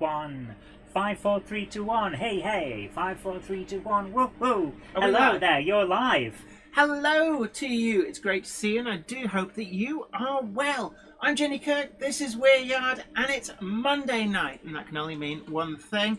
1. 5, 4, 3, 2, 1. Hey, hey. 5, 4, 3, 2, 1. Woo, woo. Are we Hello live? there. You're live. Hello to you. It's great to see you, and I do hope that you are well. I'm Jenny Kirk. This is Weir Yard, and it's Monday night, and that can only mean one thing.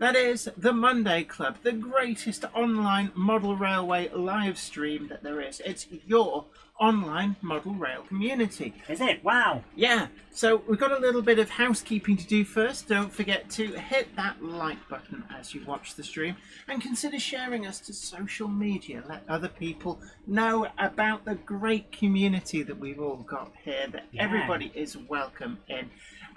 That is the Monday Club, the greatest online model railway live stream that there is. It's your online model rail community. Is it? Wow. Yeah, so we've got a little bit of housekeeping to do first. Don't forget to hit that like button as you watch the stream, and consider sharing us to social media. Let other people know about the great community that we've all got here, that everybody is welcome in.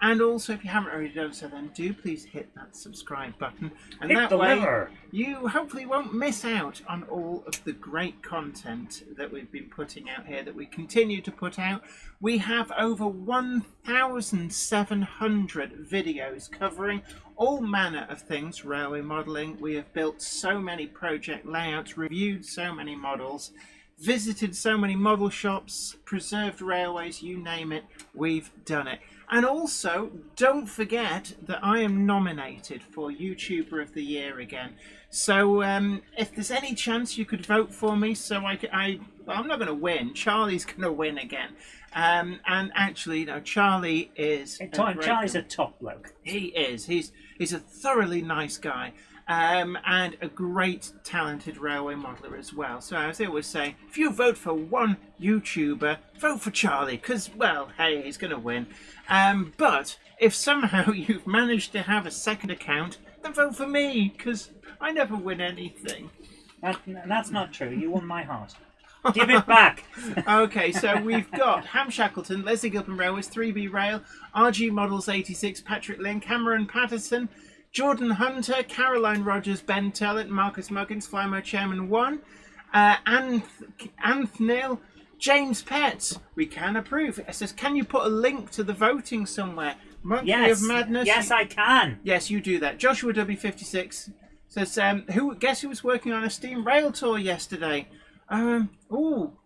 And also, if you haven't already done so, then do please hit that subscribe button, and Hit that the way liver. you hopefully won't miss out on all of the great content that we've been putting out here, that we continue to put out. We have over 1,700 videos covering all manner of things railway modelling. We have built so many project layouts, reviewed so many models, visited so many model shops, preserved railways, you name it, we've done it. And also, don't forget that I am nominated for YouTuber of the Year again. So if there's any chance you could vote for me, so well, I'm not going to win. Charlie's going to win again. And actually, you know, Charlie is Charlie's a top bloke. He is. He's a thoroughly nice guy. And a great talented railway modeller as well. So as they always say, if you vote for one YouTuber, vote for Charlie, because, well, hey, he's going to win. But if somehow you've managed to have a second account, then vote for me, because I never win anything. That's not true. You won my heart. Give it back. Okay, so we've got Ham Shackleton, Leslie Gilpin Railways, 3B Rail, RG Models 86, Patrick Lynn, Cameron Patterson, Jordan Hunter, Caroline Rogers, Ben Tellett, Marcus Muggins, Flymo Chairman 1, Anthony, James Petts. We can approve. It says, can you put a link to the voting somewhere? Monkey of Madness. Yes, I can. Yes, you do that. Joshua W56 says, guess who was working on a steam rail tour yesterday? The Pope.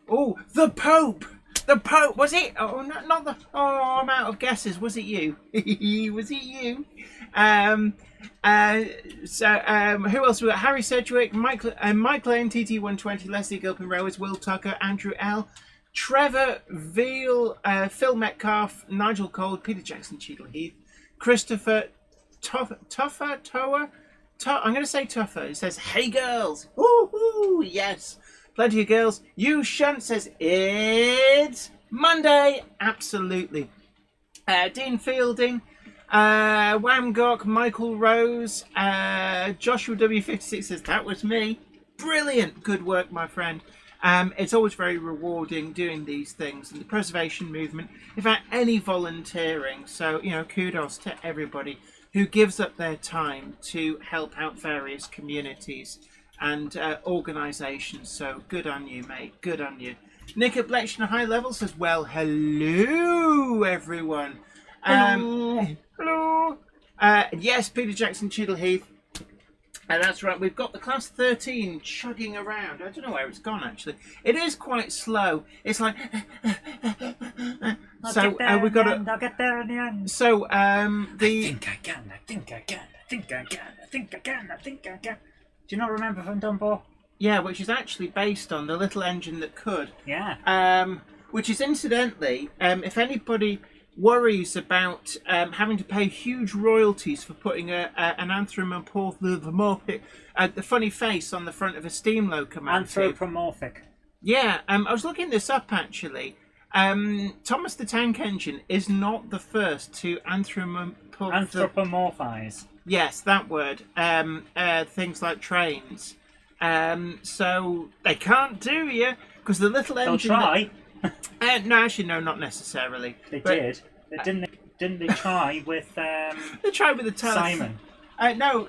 The Pope, was it? Oh, not the. Oh, I'm out of guesses. Was it you? Was it you? Who else we got? Harry Sedgwick, Mike Lane, TT120, Leslie Gilpin Railways, Will Tucker, Andrew L, Trevor Veal, Phil Metcalf, Nigel Cole, Peter Jackson, Cheadle Heath, Christopher Tuffer. I'm going to say Tuffer. It says, "Hey girls, woo, yes." Plenty of girls. You Shunt says, it's Monday. Absolutely. Dean Fielding, Wamgok, Michael Rose, Joshua W56 says, that was me. Brilliant. Good work, my friend. It's always very rewarding doing these things, and the preservation movement, in fact, any volunteering. So, you know, kudos to everybody who gives up their time to help out various communities and organisations. So good on you, mate. Good on you. Nick at Bletchner High Level says, well, hello, everyone. Hello. Yes, Peter Jackson, Cheadle Heath. That's right. We've got the Class 13 chugging around. I don't know where it's gone, actually. It is quite slow. It's like... I'll get there in the end. So, I think I can. Do you not remember from Dumbo? Yeah, which is actually based on The Little Engine That Could. Yeah. Which is incidentally, if anybody worries about having to pay huge royalties for putting an anthropomorphic, the funny face on the front of a steam locomotive. Anthropomorphic. Yeah, I was looking this up actually. Thomas the Tank Engine is not the first to Anthropomorphize. Yes, that word. Things like trains. So they can't do you because the little engine. They'll try. No, actually, no, not necessarily. They did. Didn't they try with? They tried with the Simon. No,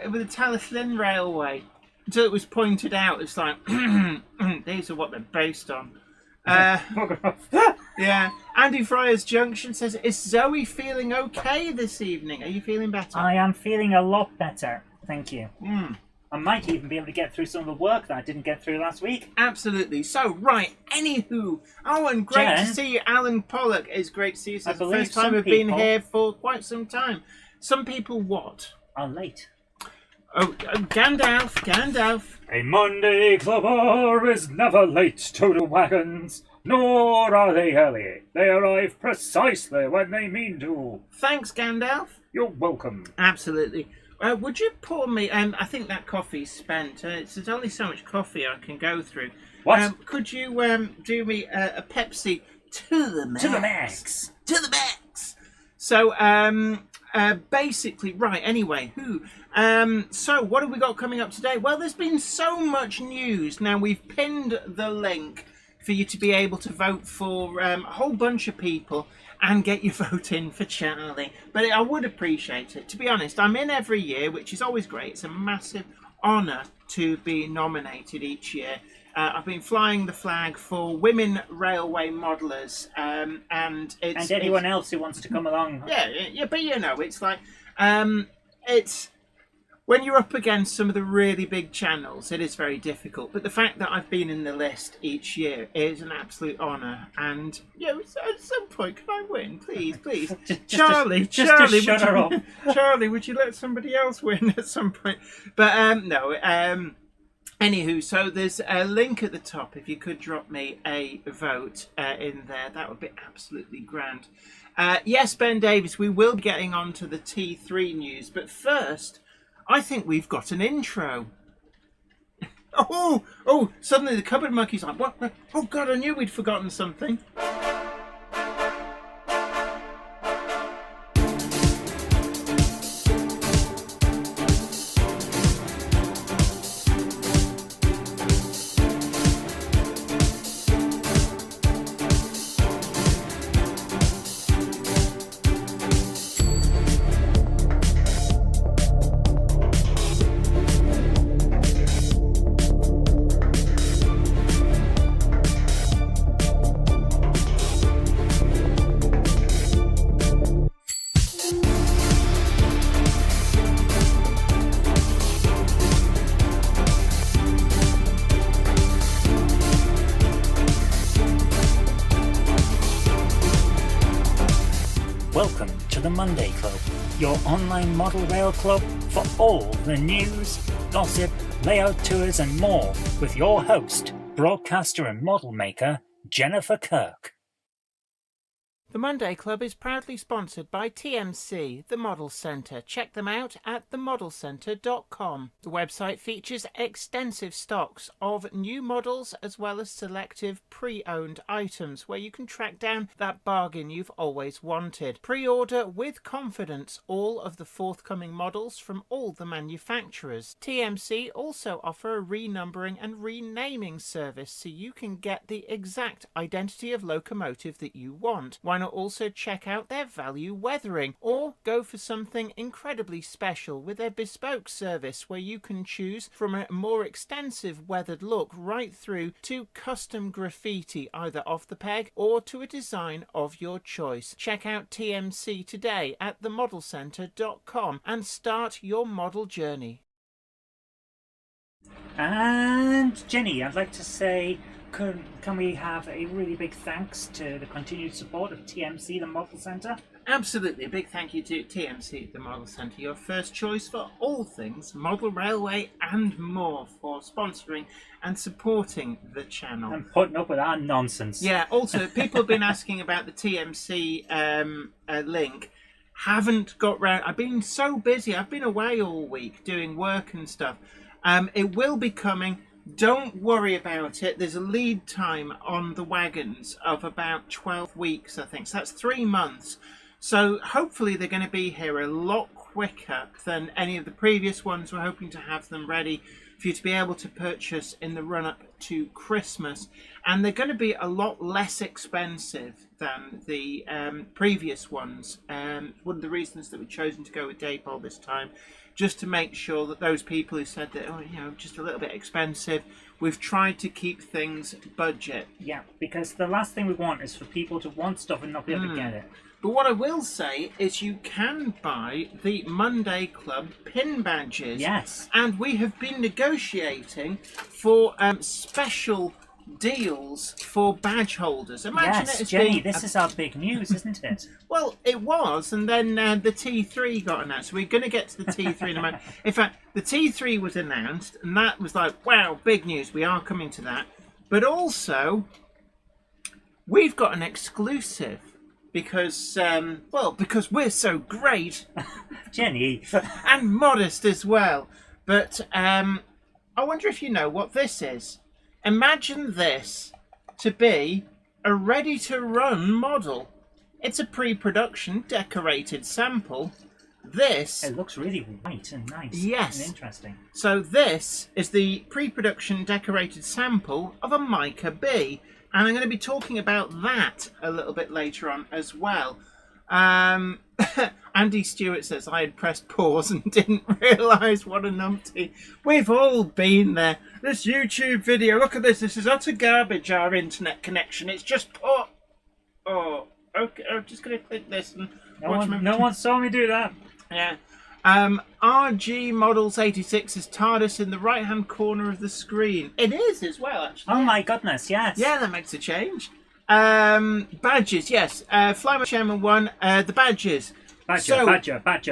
with the Talyllyn Railway. Until it was pointed out, it's like these are what they're based on. Yeah. Andy Fryer's Junction says, is Zoe feeling okay this evening? Are you feeling better? I am feeling a lot better, thank you. Mm. I might even be able to get through some of the work that I didn't get through last week. Absolutely. So, right, anywho. Oh, and great to see you, Alan Pollock. It's great to see you. It's the first time I've been here for quite some time. Some people what? Are late. Oh, Gandalf. A Monday clubber is never late to the wagons, nor are they early. They arrive precisely when they mean to. Thanks, Gandalf. You're welcome. Absolutely. Would you pour me? I think that coffee's spent. There's only so much coffee I can go through. What? Could you do me a Pepsi to the max? To the max. To the max. So basically, right. Anyway, so what have we got coming up today? Well, there's been so much news. Now we've pinned the link for you to be able to vote for a whole bunch of people and get your vote in for Charlie. But I would appreciate it. To be honest, I'm in every year, which is always great. It's a massive honour to be nominated each year. I've been flying the flag for women railway modellers, and anyone else who wants to come along. Yeah, but you know, it's like it's when you're up against some of the really big channels, it is very difficult. But the fact that I've been in the list each year is an absolute honour. And at some point, can I win, please? Charlie, shut her up. Charlie, would you let somebody else win at some point? But no. Anywho, so there's a link at the top. If you could drop me a vote in there, that would be absolutely grand. Yes, Ben Davis, we will be getting on to the T3 news. But first, I think we've got an intro. Oh, suddenly the cupboard monkey's like, what? Oh, God, I knew we'd forgotten something. Welcome to the Monday Club, your online model rail club for all the news, gossip, layout tours and more with your host, broadcaster and model maker, Jennifer Kirk. The Monday Club is proudly sponsored by TMC, the Model Centre. Check them out at themodelcentre.com. The website features extensive stocks of new models as well as selective pre-owned items where you can track down that bargain you've always wanted. Pre-order with confidence all of the forthcoming models from all the manufacturers. TMC also offer a renumbering and renaming service so you can get the exact identity of locomotive that you want. Why not also check out their value weathering or go for something incredibly special with their bespoke service where you can choose from a more extensive weathered look right through to custom graffiti either off the peg or to a design of your choice. Check out TMC today at themodelcentre.com and start your model journey. And Jenny, I'd like to say, can we have a really big thanks to the continued support of TMC, the Model Centre? Absolutely. A big thank you to TMC, the Model Centre, your first choice for all things model railway and more, for sponsoring and supporting the channel. And putting up with our nonsense. Yeah, also, people have been asking about the TMC link. Haven't got round. I've been so busy. I've been away all week doing work and stuff. It will be coming. Don't worry about it. There's a lead time on the wagons of about 12 weeks, I think. So that's 3 months. So hopefully they're going to be here a lot quicker than any of the previous ones. We're hoping to have them ready for you to be able to purchase in the run-up to Christmas. And they're going to be a lot less expensive than the previous ones. One of the reasons that we've chosen to go with Daypol this time, just to make sure that those people who said that, just a little bit expensive, we've tried to keep things budget. Yeah, because the last thing we want is for people to want stuff and not be able to get it. But what I will say is you can buy the Monday Club pin badges. Yes. And we have been negotiating for special deals for badge holders. Imagine Yes, it as Jenny, being this is our big news, isn't it? Well, it was, and then the T3 got announced. We're going to get to the T3 in a moment. In fact, the T3 was announced, and that was like, wow, big news. We are coming to that. But also, we've got an exclusive because, because we're so great Jenny. and modest as well. But I wonder if you know what this is. Imagine this to be a ready-to-run model. It's a pre-production decorated sample. This... It looks really white and nice. Yes. And interesting. So this is the pre-production decorated sample of a Mica B. And I'm going to be talking about that a little bit later on as well. Andy Stewart says, I had pressed pause and didn't realise what a numpty. We've all been there. This YouTube video, look at this. This is utter garbage, our internet connection. It's just poor. Oh, okay. I'm just going to click this and No one saw me do that. Yeah. RG Models 86 is TARDIS in the right-hand corner of the screen. It is as well, actually. Oh my goodness, yes. Yeah, that makes a change. Badges, yes. Flyby Chairman 1, the badges. Badger.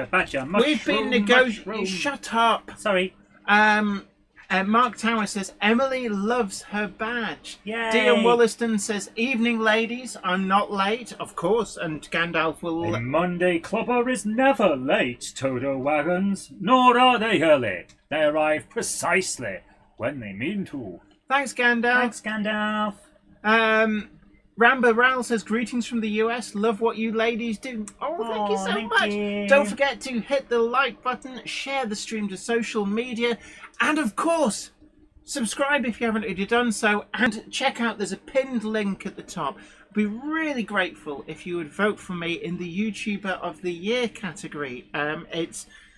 Mushroom, We've been negotiating. Shut up. Sorry. Mark Tower says Emily loves her badge. Yay. Dion Wollaston says, evening ladies, I'm not late. Of course, and Gandalf will... A Monday clubber is never late, Toto wagons, nor are they early. They arrive precisely when they mean to. Thanks, Gandalf. Thanks, Gandalf. Ramba Ral says, greetings from the US. Love what you ladies do. Oh, thank you so much. You. Don't forget to hit the like button, share the stream to social media, and of course, subscribe if you haven't already done so, and check out, there's a pinned link at the top. I'd be really grateful if you would vote for me in the YouTuber of the Year category.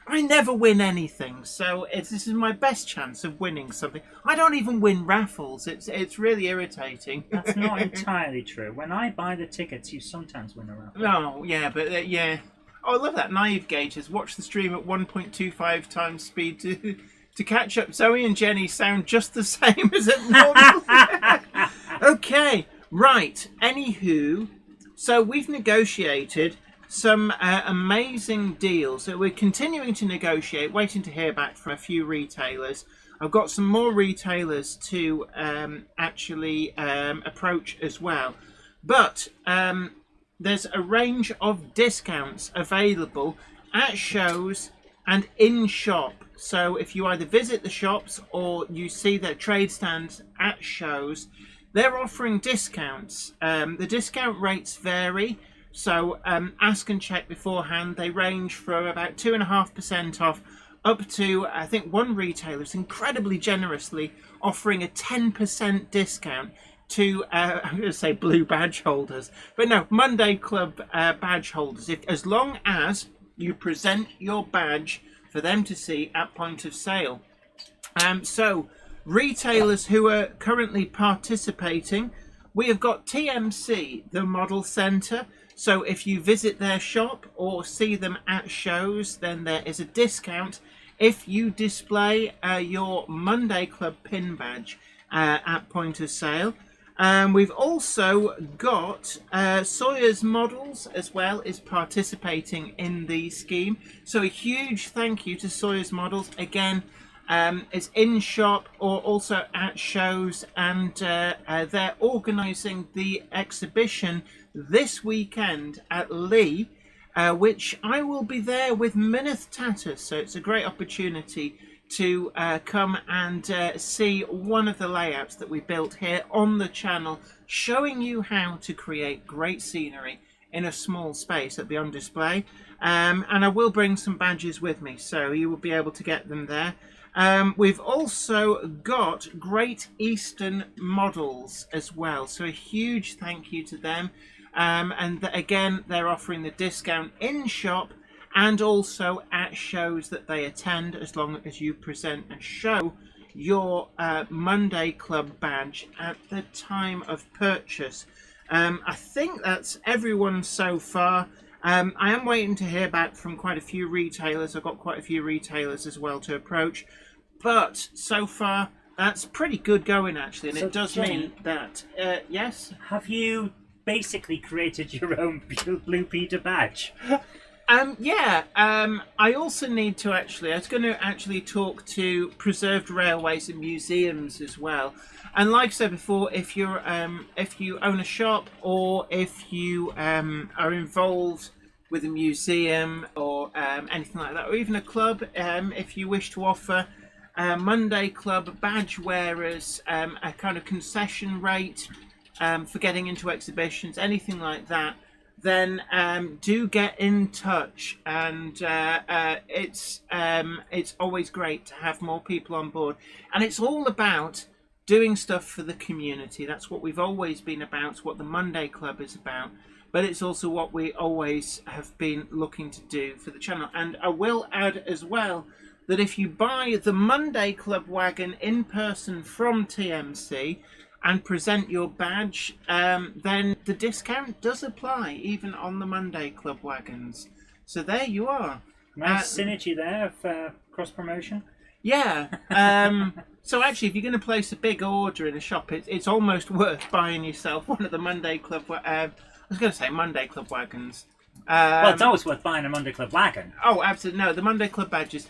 I never win anything, so this is my best chance of winning something. I don't even win raffles. It's really irritating. That's not entirely true. When I buy the tickets, you sometimes win a raffle. Oh, yeah, but yeah. Oh, I love that. Naive Gators. Watch the stream at 1.25 times speed to catch up. Zoe and Jenny sound just the same as at normal. Okay, right. Anywho, so we've negotiated some amazing deals. So we're continuing to negotiate, waiting to hear back from a few retailers. I've got some more retailers to actually approach as well. But there's a range of discounts available at shows and in shop. So if you either visit the shops or you see their trade stands at shows, they're offering discounts. The discount rates vary. So ask and check beforehand. They range from about 2.5% off up to, I think one retailer is incredibly generously offering a 10% discount to, I'm going to say blue badge holders, but no, Monday Club badge holders, as long as you present your badge for them to see at point of sale. So retailers who are currently participating, we have got TMC, the Model Centre. So if you visit their shop or see them at shows, then there is a discount if you display your Monday Club pin badge at point of sale. We've also got Sawyer's Models as well is participating in the scheme. So a huge thank you to Sawyer's Models. Again, it's in shop or also at shows, and they're organising the exhibition this weekend at Lee, which I will be there with Mineth Tatters. So it's a great opportunity to come and see one of the layouts that we built here on the channel, showing you how to create great scenery in a small space that'll be on display. And I will bring some badges with me, so you will be able to get them there. We've also got Great Eastern Models as well, so a huge thank you to them. And again, they're offering the discount in shop and also at shows that they attend, as long as you present and show your Monday Club badge at the time of purchase. I think that's everyone so far. I am waiting to hear back from quite a few retailers. I've got quite a few retailers as well to approach. But so far, That's pretty good going, actually, and So, it does Jenny, mean that, yes? have you basically created your own Blue Peter badge? Yeah. I also need to I was going to actually talk to preserved railways and museums as well. And like I said before, if you own a shop or if you are involved with a museum or anything like that, or even a club, if you wish to offer Monday Club badge wearers a kind of concession rate for getting into exhibitions, anything like that, then do get in touch. And it's always great to have more people on board. And it's all about doing stuff for the community. That's what we've always been about. It's what the Monday Club is about. But it's also what we always have been looking to do for the channel. And I will add as well that if you buy the Monday Club wagon in person from TMC and present your badge, then the discount does apply even on the Monday Club wagons. So there you are. Nice synergy there for cross promotion. Yeah. So actually, if you're going to place a big order in a shop, it's almost worth buying yourself one of the Monday Club. I was going to say Monday Club wagons. Well, it's always worth buying a Monday Club wagon. Oh, absolutely. No, the Monday Club badges.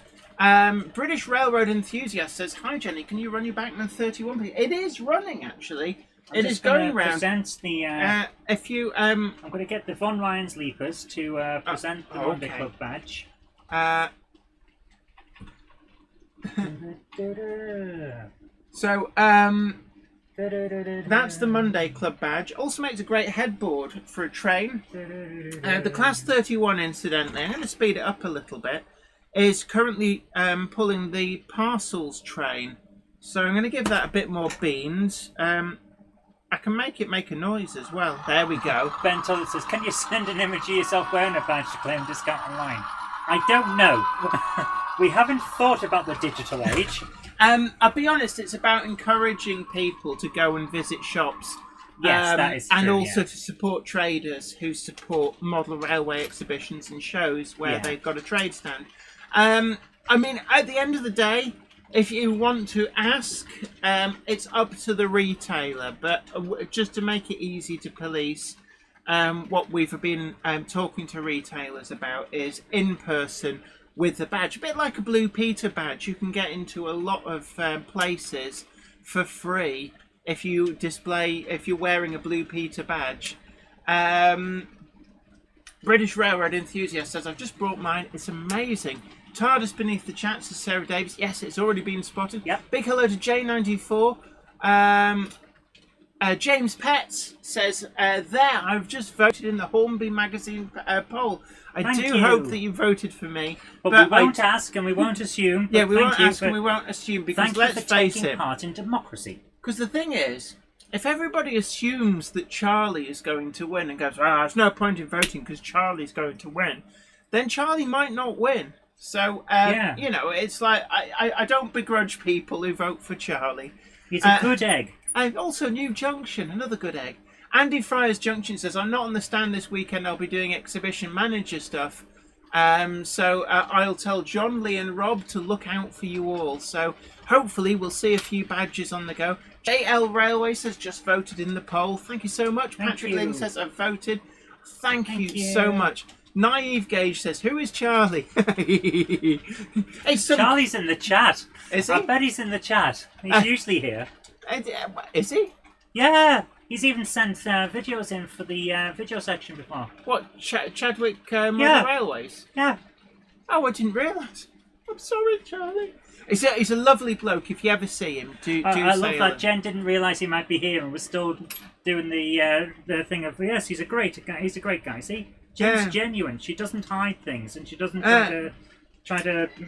British Railroad Enthusiast says, "Hi Jenny, can you run your Backman 31 please?" It is running, actually. It is going round. Present the, if you I'm going to get the Von Ryan's Leapers to present the Monday okay. Club badge. So that's the Monday Club badge. Also makes a great headboard for a train. The Class 31, incidentally, I'm going to speed it up a little bit, is currently pulling the parcels train. So I'm going to give that a bit more beans. I can make it make a noise as well. There we go. Ben Tullet says, "Can you send an image of yourself wearing a badge to claim discount online?" I don't know. We haven't thought about the digital age. I'll be honest, it's about encouraging people to go and visit shops. Yes, that is true, and also yeah. to support traders who support model railway exhibitions and shows where they've got a trade stand. I mean, at the end of the day, if you want to ask, it's up to the retailer. But just to make it easy to police, what we've been talking to retailers about is in person with the badge. A bit like a Blue Peter badge, you can get into a lot of places for free if you're wearing a Blue Peter badge. British Railroad Enthusiast says, "I've just brought mine. It's amazing." TARDIS beneath the chat says Sarah Davis. Yes, it's already been spotted. Yep. Big hello to J94. James Petts says, there, I've just voted in the Hornby magazine poll. I do hope that you voted for me. But we won't ask and we won't assume. Yeah, we won't ask and we won't assume, because let's face it. Taking part in democracy. Because the thing is, if everybody assumes that Charlie is going to win and goes, there's no point in voting because Charlie's going to win, then Charlie might not win. So, you know, it's like, I don't begrudge people who vote for Charlie. He's a good egg. And also New Junction, another good egg. Andy Fryers Junction says, "I'm not on the stand this weekend. I'll be doing exhibition manager stuff. So I'll tell John, Lee and Rob to look out for you all. So hopefully we'll see a few badges on the go." JL Railway says, "Just voted in the poll." Thank you so much. Patrick Lynn says, "I've voted." Thank you so much. Naive Gage says, "Who is Charlie?" Hey, Charlie's in the chat. Is he? I bet he's in the chat. He's usually here. Is he? Yeah. He's even sent videos in for the video section before. What, Chadwick Model Railways? Yeah. Oh, I didn't realise. I'm sorry, Charlie. He's a lovely bloke. If you ever see him, do I say love hello. that Jen didn't realise he might be here and was still doing the thing of, yes, he's a great guy. See? Jen's genuine. She doesn't hide things and she doesn't try to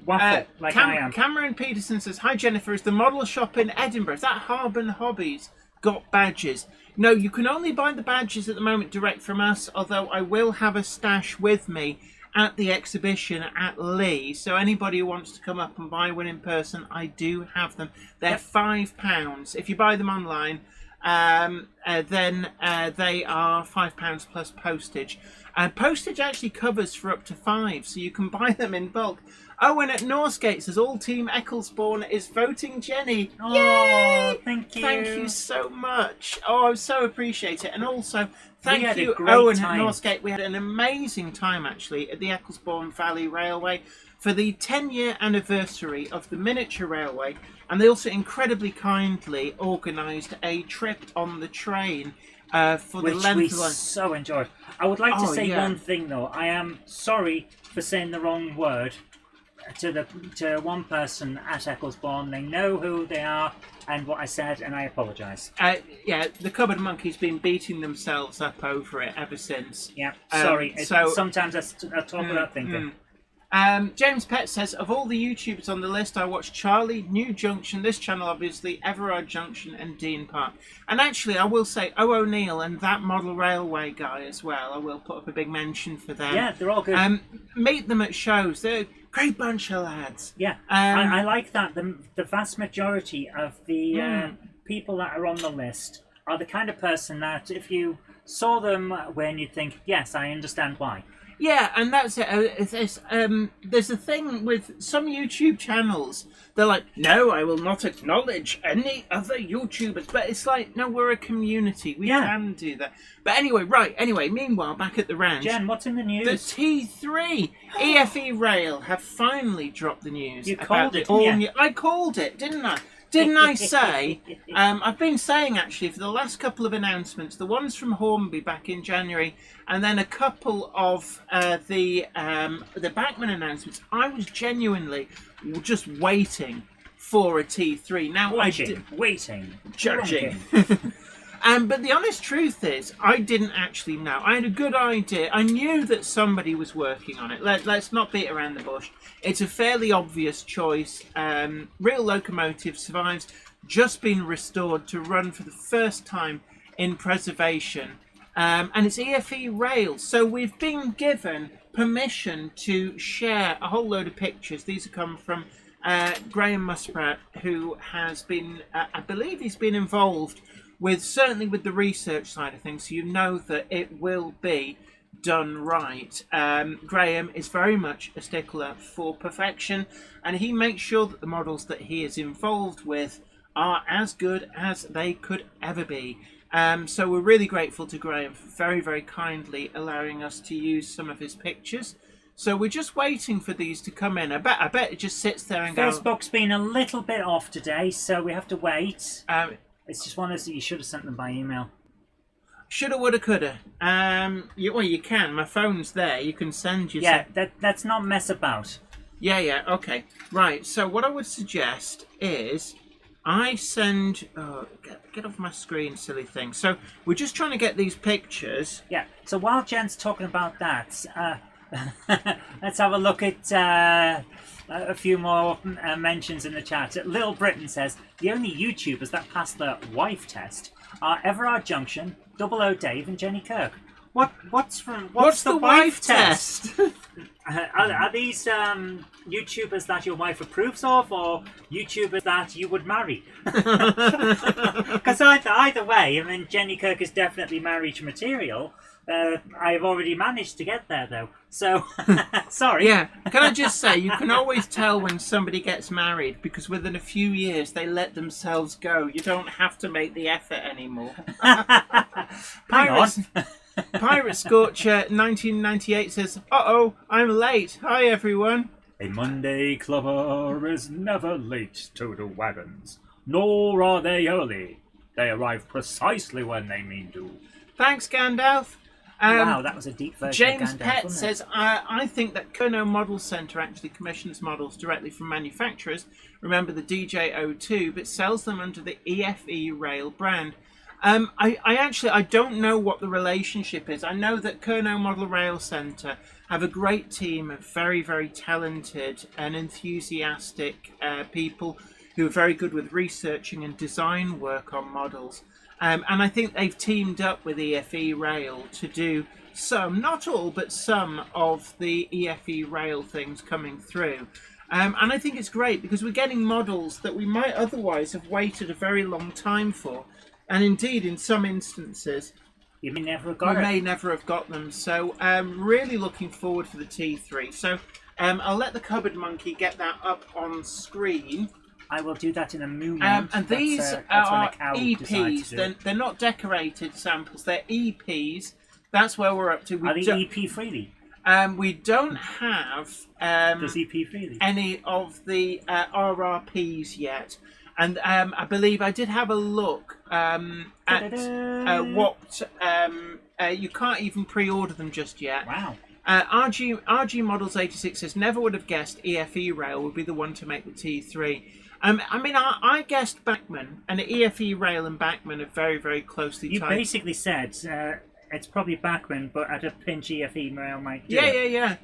waffle like I am. Cameron Peterson says, "Hi Jennifer, is the model shop in Edinburgh, is that Harborne Hobbies, got badges?" No, you can only buy the badges at the moment direct from us, although I will have a stash with me at the exhibition at Lee. So anybody who wants to come up and buy one in person, I do have them. They're £5. If you buy them online, then they are £5 plus postage. And postage actually covers for up to 5, so you can buy them in bulk. Owen at Northgate says all Team Ecclesbourne is voting Jenny. Oh, Yay! thank you. Thank you so much. Oh, I so appreciate it. And also, thank you, great Owen time. at Northgate. We had an amazing time, actually, at the Ecclesbourne Valley Railway for the 10-year anniversary of the miniature railway. And they also incredibly kindly organised a trip on the train for the length we of the line. so enjoyed. I would like to say yeah. one thing, though. I am sorry for saying the wrong word to one person at Ecclesbourne. They know who they are and what I said, and I apologise. Yeah, the Cupboard Monkey's been beating themselves up over it ever since. Yeah, sorry. Sometimes I talk without thinking. James Pett says, of all the YouTubers on the list, I watched Charlie, New Junction, this channel obviously, Everard Junction and Dean Park. And actually, I will say, O'Neill and that model railway guy as well. I will put up a big mention for them. Yeah, they're all good. Meet them at shows. They're a great bunch of lads. Yeah, I like that. The vast majority of the people that are on the list are the kind of person that if you saw them when you think, yes, I understand why. Yeah, and that's it. There's a thing with some YouTube channels. They're like, no, I will not acknowledge any other YouTubers. But it's like, no, we're a community. We can do that. But anyway, meanwhile, back at the ranch. Jen, what's in the news? The T3 EFE Rail have finally dropped the news. You called it, I called it, didn't I? Didn't I say? I've been saying, actually, for the last couple of announcements, the ones from Hornby back in January, and then a couple of the Bachmann announcements, I was genuinely just waiting for a T3. Now, waiting. Judging. But the honest truth is, I didn't actually know. I had a good idea. I knew that somebody was working on it. Let's not beat around the bush. It's a fairly obvious choice. Real Locomotive survives, just been restored to run for the first time in preservation. And it's EFE Rail. So we've been given permission to share a whole load of pictures. These have come from Graham Musprat, who has been, I believe he's been involved certainly with the research side of things, so you know that it will be done right. Graham is very much a stickler for perfection, and he makes sure that the models that he is involved with are as good as they could ever be. So we're really grateful to Graham for very, very kindly allowing us to use some of his pictures. So we're just waiting for these to come in. I bet it just sits there and goes. Facebook's been a little bit off today, so we have to wait. It's just one of those that you should have sent them by email. Shoulda, woulda, coulda. You can. My phone's there. You can send your... Yeah, let's not mess about. Yeah, okay. Right, so what I would suggest is I send... Oh, get off my screen, silly thing. So we're just trying to get these pictures. Yeah, so while Jen's talking about that, let's have a look at... a few more mentions in the chat. Little Britain says the only YouTubers that passed the wife test are Everard Junction, Double O Dave, and Jenny Kirk. What's the wife test? Are these YouTubers that your wife approves of, or YouTubers that you would marry? Because either way, I mean, Jenny Kirk is definitely marriage material. I've already managed to get there, though. So, sorry. Yeah, can I just say, you can always tell when somebody gets married, because within a few years they let themselves go. You don't have to make the effort anymore. Pirate Scorcher 1998 says, uh-oh, I'm late. Hi, everyone. A Monday clubber is never late to the wagons, nor are they early. They arrive precisely when they mean to. Thanks, Gandalf. Wow, that was a deep version James of Gandalf, Pett wasn't says, I think that Kernow Model Centre actually commissions models directly from manufacturers. Remember the DJ02, but sells them under the EFE Rail brand. I don't know what the relationship is. I know that Kernow Model Rail Centre have a great team of very, very talented and enthusiastic people who are very good with researching and design work on models. And I think they've teamed up with EFE Rail to do some, not all, but some of the EFE Rail things coming through. And I think it's great because we're getting models that we might otherwise have waited a very long time for. And indeed, in some instances, we may never have got them. So, really looking forward for the T3. So, I'll let the cupboard monkey get that up on screen. I will do that in a moment. And these are EPs. They're not decorated samples. They're EPs. That's where we're up to. Are they EP freely? We don't have any of the RRPs yet. And I believe I did have a look at what... you can't even pre-order them just yet. Wow. RG Models 86 says, never would have guessed EFE Rail would be the one to make the T3. I guessed Bachmann, and EFE Rail and Bachmann are very, very closely tied. You basically said it's probably Bachmann, but at a pinch EFE Rail might do Yeah.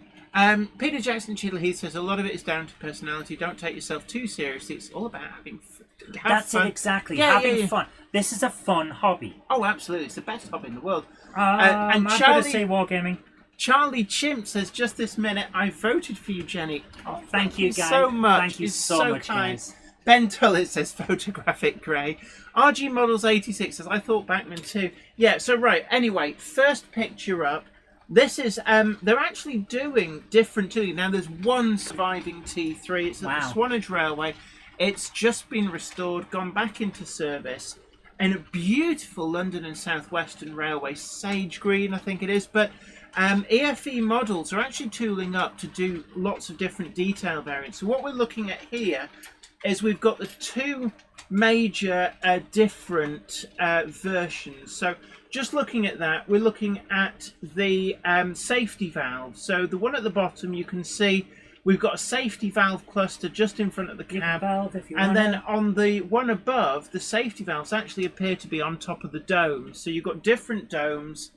Peter Jackson Cheadle Heath says, a lot of it is down to personality. Don't take yourself too seriously. It's all about having fun. That's it, exactly. Having fun. This is a fun hobby. Oh, absolutely. It's the best hobby in the world. And I'm going to say wargaming. Charlie Chimp says, just this minute, I voted for you, Jenny. Oh, thank you, guys. So much. Thank you so much, kind. guys. Ben Tullett says, photographic grey. RG Models 86 says, I thought Bachmann too. Yeah, so right. Anyway, first picture up. This is, they're actually doing different too. Now, there's one surviving T3. It's at the Swanage Railway. It's just been restored, gone back into service. And a beautiful London and South Western Railway, sage green, I think it is. But EFE models are actually tooling up to do lots of different detail variants. So what we're looking at here is we've got the two major different versions. So just looking at that, we're looking at the safety valve. So the one at the bottom, you can see we've got a safety valve cluster just in front of the cab. And then on the one above, the safety valves actually appear to be on top of the dome. So you've got different domes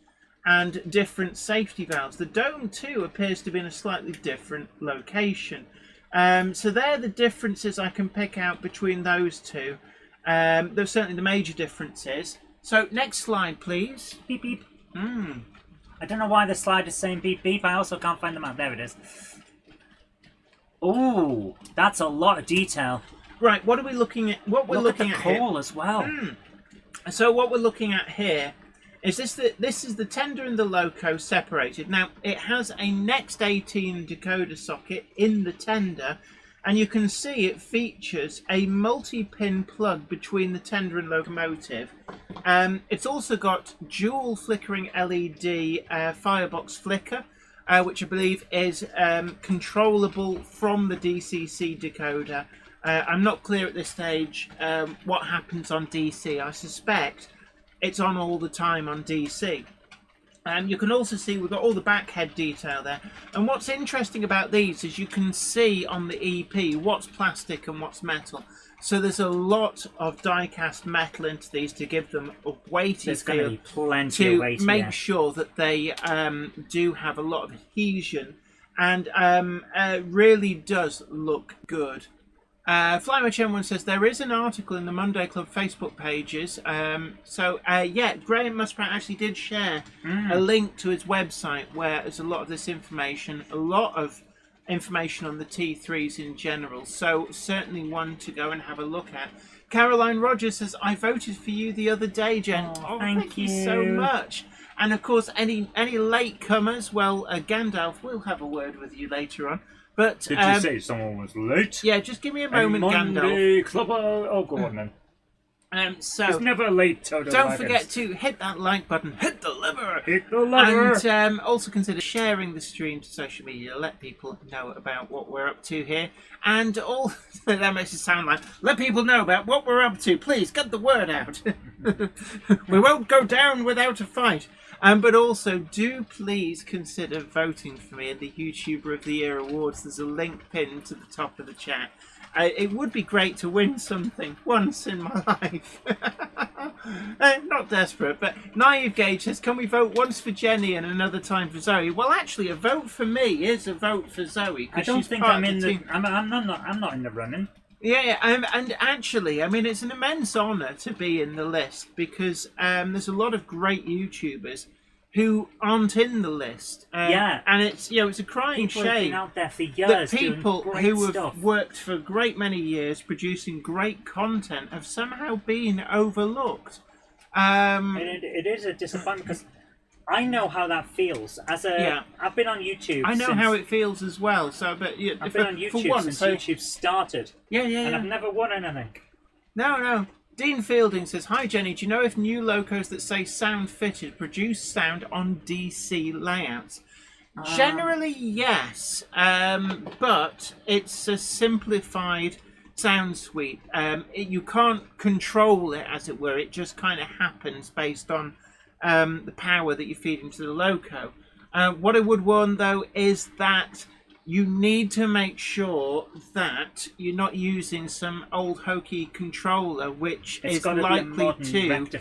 and different safety valves. The dome too appears to be in a slightly different location. So they're the differences I can pick out between those two. There's certainly the major differences. So next slide, please. Beep beep. I don't know why the slide is saying beep beep. I also can't find the map. There it is. Oh, that's a lot of detail. Right, what are we looking at? What we're looking at here? Coal as well. So what we're looking at here is this is the tender and the loco separated. Now it has a Next 18 decoder socket in the tender, and you can see it features a multi-pin plug between the tender and locomotive. It's also got dual flickering LED firebox flicker, which I believe is controllable from the DCC decoder. I'm not clear at this stage what happens on DC. I suspect it's on all the time on DC. You can also see we've got all the back head detail there. And what's interesting about these is you can see on the EP what's plastic and what's metal. So there's a lot of die-cast metal into these to give them a weighty feel, to make sure that they do have a lot of adhesion, and really does look good. Flymatch M1 says there is an article in the Monday Club Facebook pages. Yeah, Graham Muspratt actually did share a link to his website where there's a lot of this information, a lot of information on the T3s in general. So certainly one to go and have a look at. Caroline Rogers says, I voted for you the other day, Jen. Oh, thank you so much. And of course, any late comers, well, Gandalf will have a word with you later on. But did you say someone was late? Yeah, just give me a moment, Monday Gandalf. Club. Oh, go on then. So it's never late, Toto. Don't forget to hit that like button, hit the lever, and also consider sharing the stream to social media. Let people know about what we're up to here, and all that makes it sound like let people know about what we're up to. Please get the word out. We won't go down without a fight. But also, do please consider voting for me in the YouTuber of the Year awards. There's a link pinned to the top of the chat. It would be great to win something once in my life. Not desperate, but Naive Gage says, can we vote once for Jenny and another time for Zoe? Well, actually, a vote for me is a vote for Zoe. I don't think I'm in the... I'm not in the running. Yeah, and actually, I mean, it's an immense honour to be in the list because there's a lot of great YouTubers who aren't in the list. And it's it's a crying people shame have been out there for years that people doing great who have stuff. worked for a great many years producing great content have somehow been overlooked. It is a disappointment because I know how that feels. I've been on YouTube. I know how it feels as well. So, but I've been on YouTube since YouTube started. Yeah. And I've never won anything. No. Dean Fielding says, "Hi Jenny, do you know if new locos that say sound fitted produce sound on DC layouts?" Generally, yes, but it's a simplified sound suite. You can't control it, as it were. It just kind of happens based on the power that you feed into the loco. What I would warn, though, is that you need to make sure that you're not using some old hokey controller, which is likely to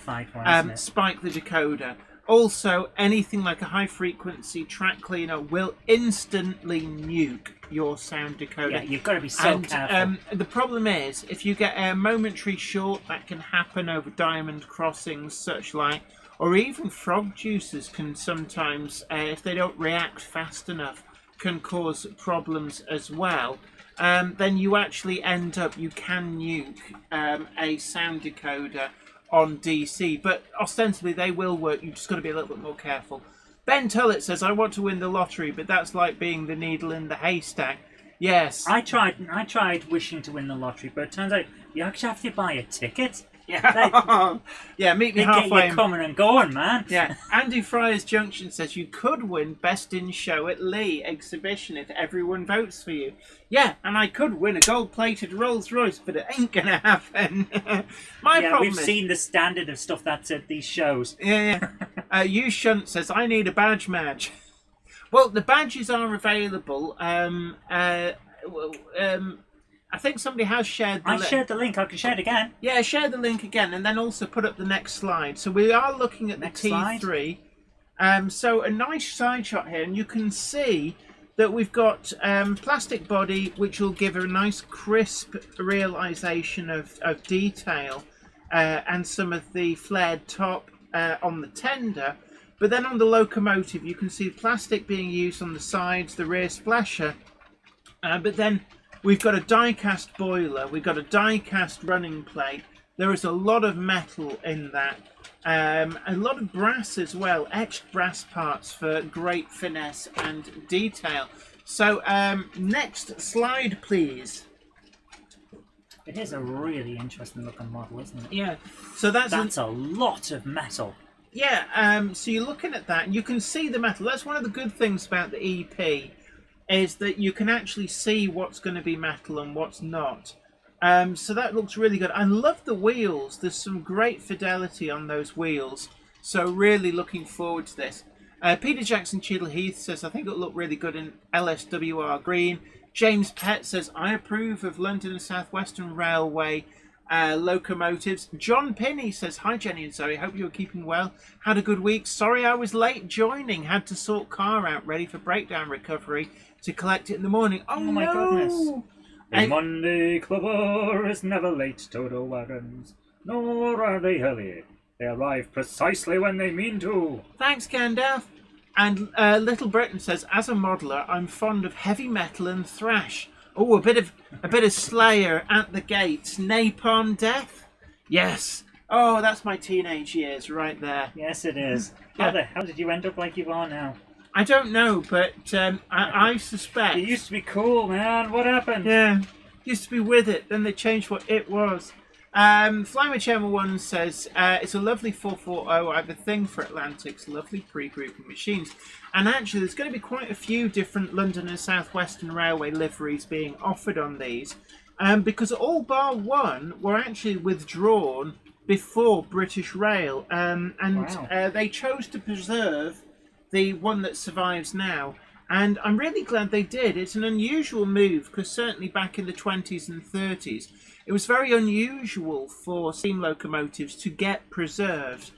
spike the decoder. Also, anything like a high-frequency track cleaner will instantly nuke your sound decoder. Yeah, you've got to be so careful. The problem is, if you get a momentary short, that can happen over diamond crossings, such like, or even frog juices can sometimes, if they don't react fast enough, can cause problems as well. Then you actually end up, you can nuke a sound decoder on DC, but ostensibly they will work. You've just got to be a little bit more careful. Ben Tullett says, "I want to win the lottery, but that's like being the needle in the haystack." Yes, I tried wishing to win the lottery, but it turns out you actually have to buy a ticket. Yeah, yeah. Meet me halfway. Get you coming and going, man. Yeah. Andy Fryers Junction says you could win Best in Show at Lee exhibition if everyone votes for you. Yeah, and I could win a gold-plated Rolls Royce, but it ain't gonna happen. We've seen the standard of stuff that's at these shows. Yeah. You Shunt says I need a badge match. Well, the badges are available. I think somebody has shared the link. I shared the link. I can share it again. Yeah, share the link again and then also put up the next slide. So we are looking at the T3. So a nice side shot here, and you can see that we've got plastic body, which will give a nice crisp realisation of detail, and some of the flared top on the tender. But then on the locomotive, you can see plastic being used on the sides, the rear splasher, but then we've got a die-cast boiler, we've got a die-cast running plate. There is a lot of metal in that. A lot of brass as well, etched brass parts for great finesse and detail. So, next slide, please. It is a really interesting looking model, isn't it? Yeah. So that's a lot of metal. Yeah, so you're looking at that, and you can see the metal. That's one of the good things about the EP, is that you can actually see what's going to be metal and what's not. So that looks really good. I love the wheels. There's some great fidelity on those wheels. So really looking forward to this. Peter Jackson Cheadle Heath says, I think it'll look really good in LSWR green. James Pett says, I approve of London and South Western Railway locomotives. John Pinney says, hi Jenny and Zoe, hope you're keeping well. Had a good week. Sorry I was late joining. Had to sort car out ready for breakdown recovery to collect it in the morning. Oh my goodness. A Monday clubber is never late, Toto wagons, nor are they early. They arrive precisely when they mean to. Thanks, Gandalf. And Little Britain says, as a modeller, I'm fond of heavy metal and thrash. Oh, a bit of Slayer at the gates. Napalm Death? Yes. Oh, that's my teenage years right there. Yes, it is. Yeah. How did you end up like you are now? I don't know, but I suspect. You used to be cool, man. What happened? Yeah, used to be with it. Then they changed what it was. Flymer Channel 1 says, it's a lovely 440. I have a thing for Atlantic's lovely pre-grouping machines. And actually, there's going to be quite a few different London and South Western Railway liveries being offered on these. Because all bar one were actually withdrawn before British Rail. Wow. They chose to preserve the one that survives now. And I'm really glad they did. It's an unusual move, because certainly back in the 20s and 30s, it was very unusual for steam locomotives to get preserved.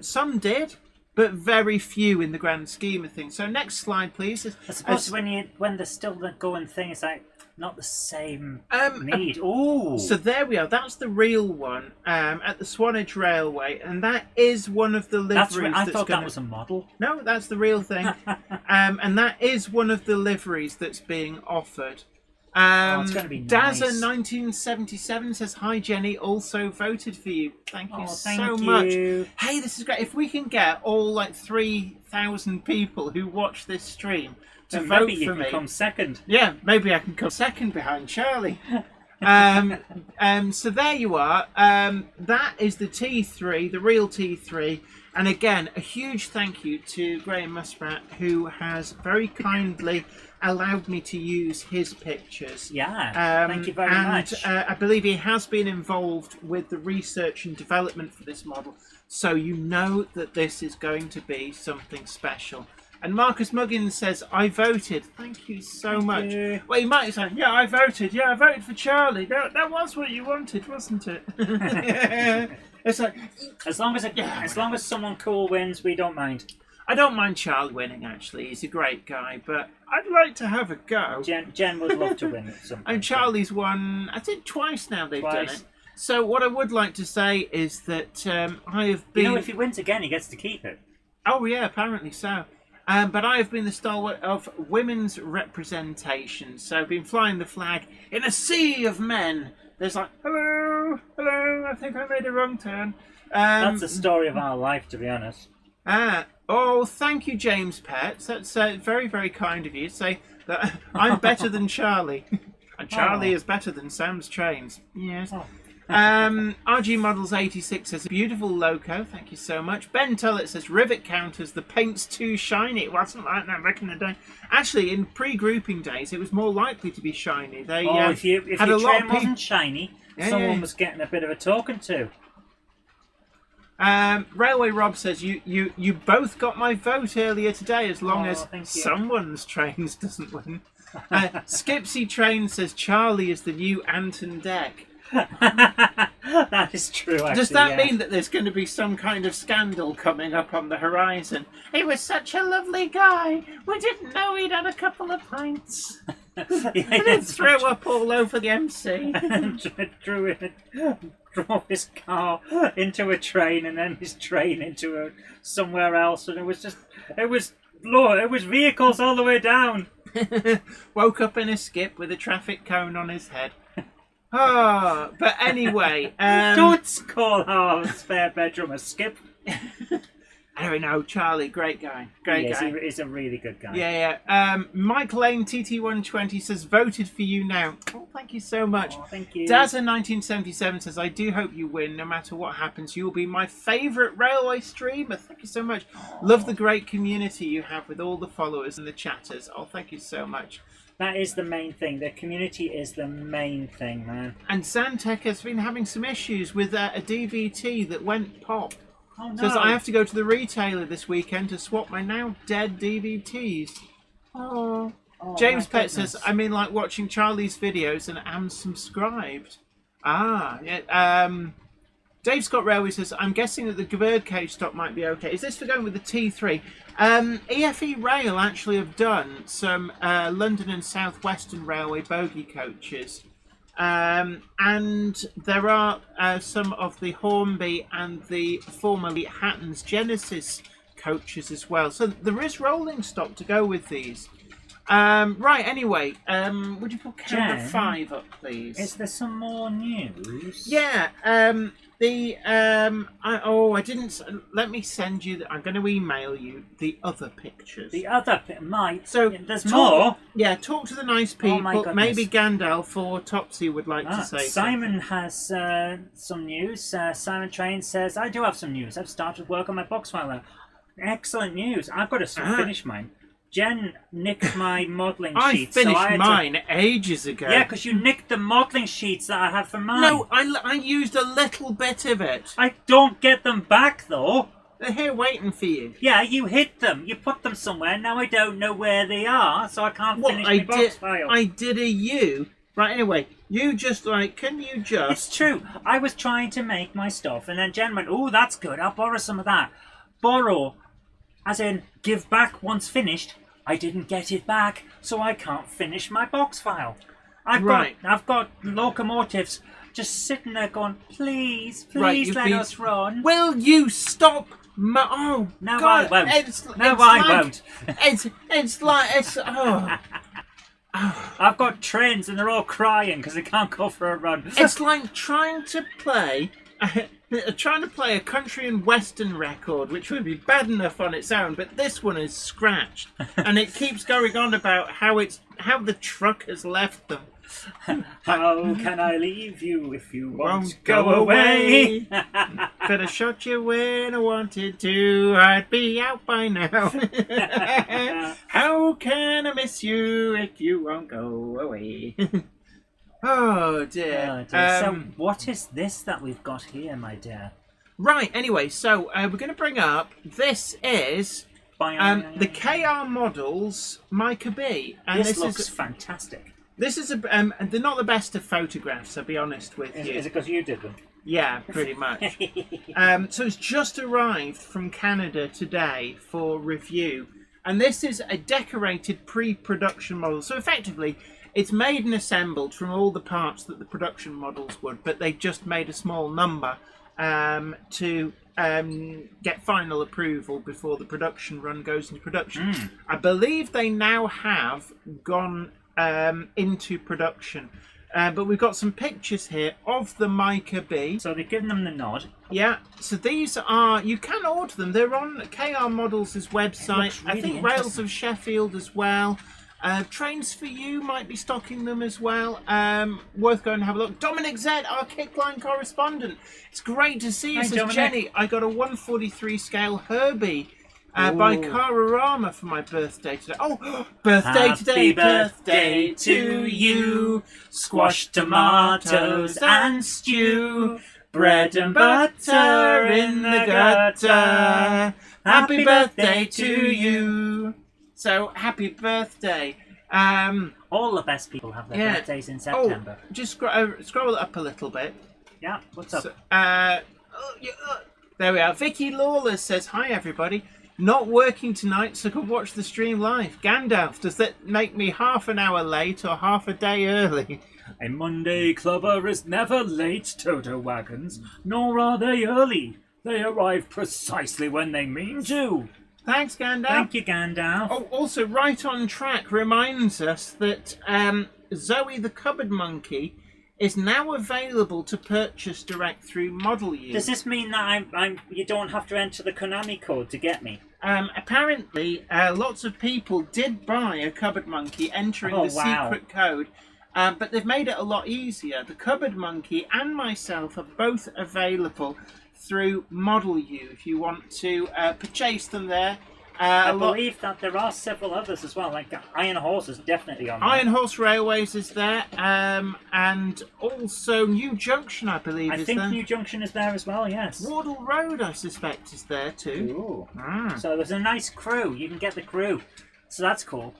Some did, but very few in the grand scheme of things. So next slide, please. I suppose when there's still the going thing, it's like not the same need. Ooh. So there we are. That's the real one at the Swanage Railway, and that is one of the liveries. I thought that was a model. No, that's the real thing. And that is one of the liveries that's being offered. It's going to be nice. Dazza1977 says, "Hi Jenny, also voted for you. Thank you thank so you. much. Hey, this is great. If we can get all like 3,000 people who watch this stream to Then vote maybe for you me, can come second. yeah, maybe I can come second behind Charlie." So there you are. That is the T3, the real T3. And again, a huge thank you to Graham Musprat, who has very kindly allowed me to use his pictures. Yeah, thank you very much. I believe he has been involved with the research and development for this model. So you know that this is going to be something special. And Marcus Muggins says, "I voted." Thank you so much. you. Well, you might have said, "Yeah, I voted. Yeah, I voted for Charlie." That was what you wanted, wasn't it? It's like, As long as someone cool wins, we don't mind. I don't mind Charlie winning, actually. He's a great guy, but I'd like to have a go. Jen would love to win at some point. And Charlie's won, I think, twice now they've done Twice. it. So what I would like to say is that I have been... You know, if he wins again, he gets to keep it. Oh, yeah, apparently so. But I have been the stalwart of women's representation. So I've been flying the flag in a sea of men. There's like, hello, I think I made a wrong turn. That's the story of our life, to be honest. Oh, thank you, James Pets. That's very, very kind of you to say that I'm better than Charlie. And Charlie is better than Sam's trains. Yes. Oh. RG Models 86 says, "Beautiful loco, thank you so much." Ben Tullett says, "Rivet counters, the paint's too shiny." It wasn't like that back in the day. Actually, in pre-grouping days, it was more likely to be shiny. They if your had a lot train of people... wasn't shiny, someone was getting a bit of a talking to. Railway Rob says, you both got my vote earlier today, as long as thank you. someone's trains doesn't win. Skipsy Train says, "Charlie is the new Anton Deck." That is true, actually. Does that mean that there's going to be some kind of scandal coming up on the horizon? He was such a lovely guy. We didn't know he'd had a couple of pints. He threw up all over the MC. Drove his car into a train and then his train into somewhere else, and it was vehicles all the way down. Woke up in a skip with a traffic cone on his head. Oh, but anyway, don't call our spare bedroom a skip. I don't know, Charlie, great guy, great guy. He's a really good guy. Yeah. Mike Lane TT120 says, "Voted for you now." Oh, thank you so much. Oh, thank you. Dazza1977 says, "I do hope you win. No matter what happens, you will be my favourite railway streamer." Thank you so much. Love the great community you have with all the followers and the chatters. Oh, thank you so much. That is the main thing. The community is the main thing, man. And Zantec has been having some issues with a DVT that went pop. Oh, no. Says, "I have to go to the retailer this weekend to swap my now dead DVTs." Oh. James Pett says, "I mean, like watching Charlie's videos and am subscribed." Yeah. Dave Scott Railway says, "I'm guessing that the birdcage stop might be okay." Is this for going with the T3? EFE Rail actually have done some London and South Western Railway bogie coaches. And there are some of the Hornby and the formerly Hatton's Genesis coaches as well. So there is rolling stock to go with these. Right, anyway, would you put camera 5 up, please? Is there some more news? Yeah, I didn't. Let me send you. I'm going to email you the other pictures. The other might. So there's more. Yeah, talk to the nice people. Oh my goodness. Maybe Gandalf or Topsy would like to say. Simon has some news. Simon Train says, "I do have some news. I've started work on my box file now." Excellent news. I've got to finish mine. Jen nicked my modelling sheets. I finished mine ages ago. Yeah, because you nicked the modelling sheets that I had for mine. No, I used a little bit of it. I don't get them back, though. They're here waiting for you. Yeah, you hid them. You put them somewhere. Now I don't know where they are, so I can't finish my box file. I did a you. Right, anyway, you just can you just... It's true. I was trying to make my stuff, and then Jen went, "Oh, that's good. I'll borrow some of that." Borrow, as in give back once finished. I didn't get it back, so I can't finish my box file. I've got locomotives just sitting there going, please let us run. Will you stop? Oh, no, God. I won't. It's like. I've got trains and they're all crying because they can't go for a run. It's like trying to play a country and western record, which would be bad enough on its own, but this one is scratched, and it keeps going on about how the truck has left them. How can I leave you if you won't go go away? Could have shot you when I wanted to. I'd be out by now. How can I miss you if you won't go away? Oh dear. So what is this that we've got here, my dear? Right. Anyway, so we're going to bring up. This is the KR Models Mica B, and this looks fantastic. This is they're not the best of photographs, I'll be honest with you. Is it because you did them? Yeah, pretty much. So it's just arrived from Canada today for review, and this is a decorated pre-production model. So effectively, it's made and assembled from all the parts that the production models would, but they've just made a small number to get final approval before the production run goes into production. I believe they now have gone into production, but we've got some pictures here of the Mica B. So they've given them the nod. Yeah, so these are, you can order them, they're on KR Models' website. Really I think Rails of Sheffield as well. Trains for You might be stocking them as well. Worth going to have a look. Dominic Z, our Kickline correspondent. It's great to see you, says Dominic. Jenny. I got a 143 scale Herbie by Carorama for my birthday today. Oh, birthday today, Happy birthday to you. Squash tomatoes and stew. Bread and butter in the gutter. Happy birthday to you. So, happy birthday. All the best people have their birthdays in September. Oh, just scroll it up a little bit. Yeah, what's up? So, there we are. Vicky Lawless says, hi everybody. Not working tonight, so can watch the stream live. Gandalf, does that make me half an hour late or half a day early? A Monday clubber is never late, Toto Wagons, nor are they early. They arrive precisely when they mean to. Thanks, Gandalf. Thank you, Gandalf. Oh, also, Right on Track reminds us that Zoe the Cupboard Monkey is now available to purchase direct through Model U. Does this mean that you don't have to enter the Konami code to get me? Apparently, lots of people did buy a Cupboard Monkey entering the secret code, but they've made it a lot easier. The Cupboard Monkey and myself are both available through Model U if you want to purchase them there. I believe that there are several others as well, like Iron Horse is definitely on there. Iron Horse Railways is there, and also New Junction, I believe, is there. I think New Junction is there as well, yes. Wardle Road, I suspect, is there too. Ooh. So there's a nice crew. You can get the crew. So that's cool.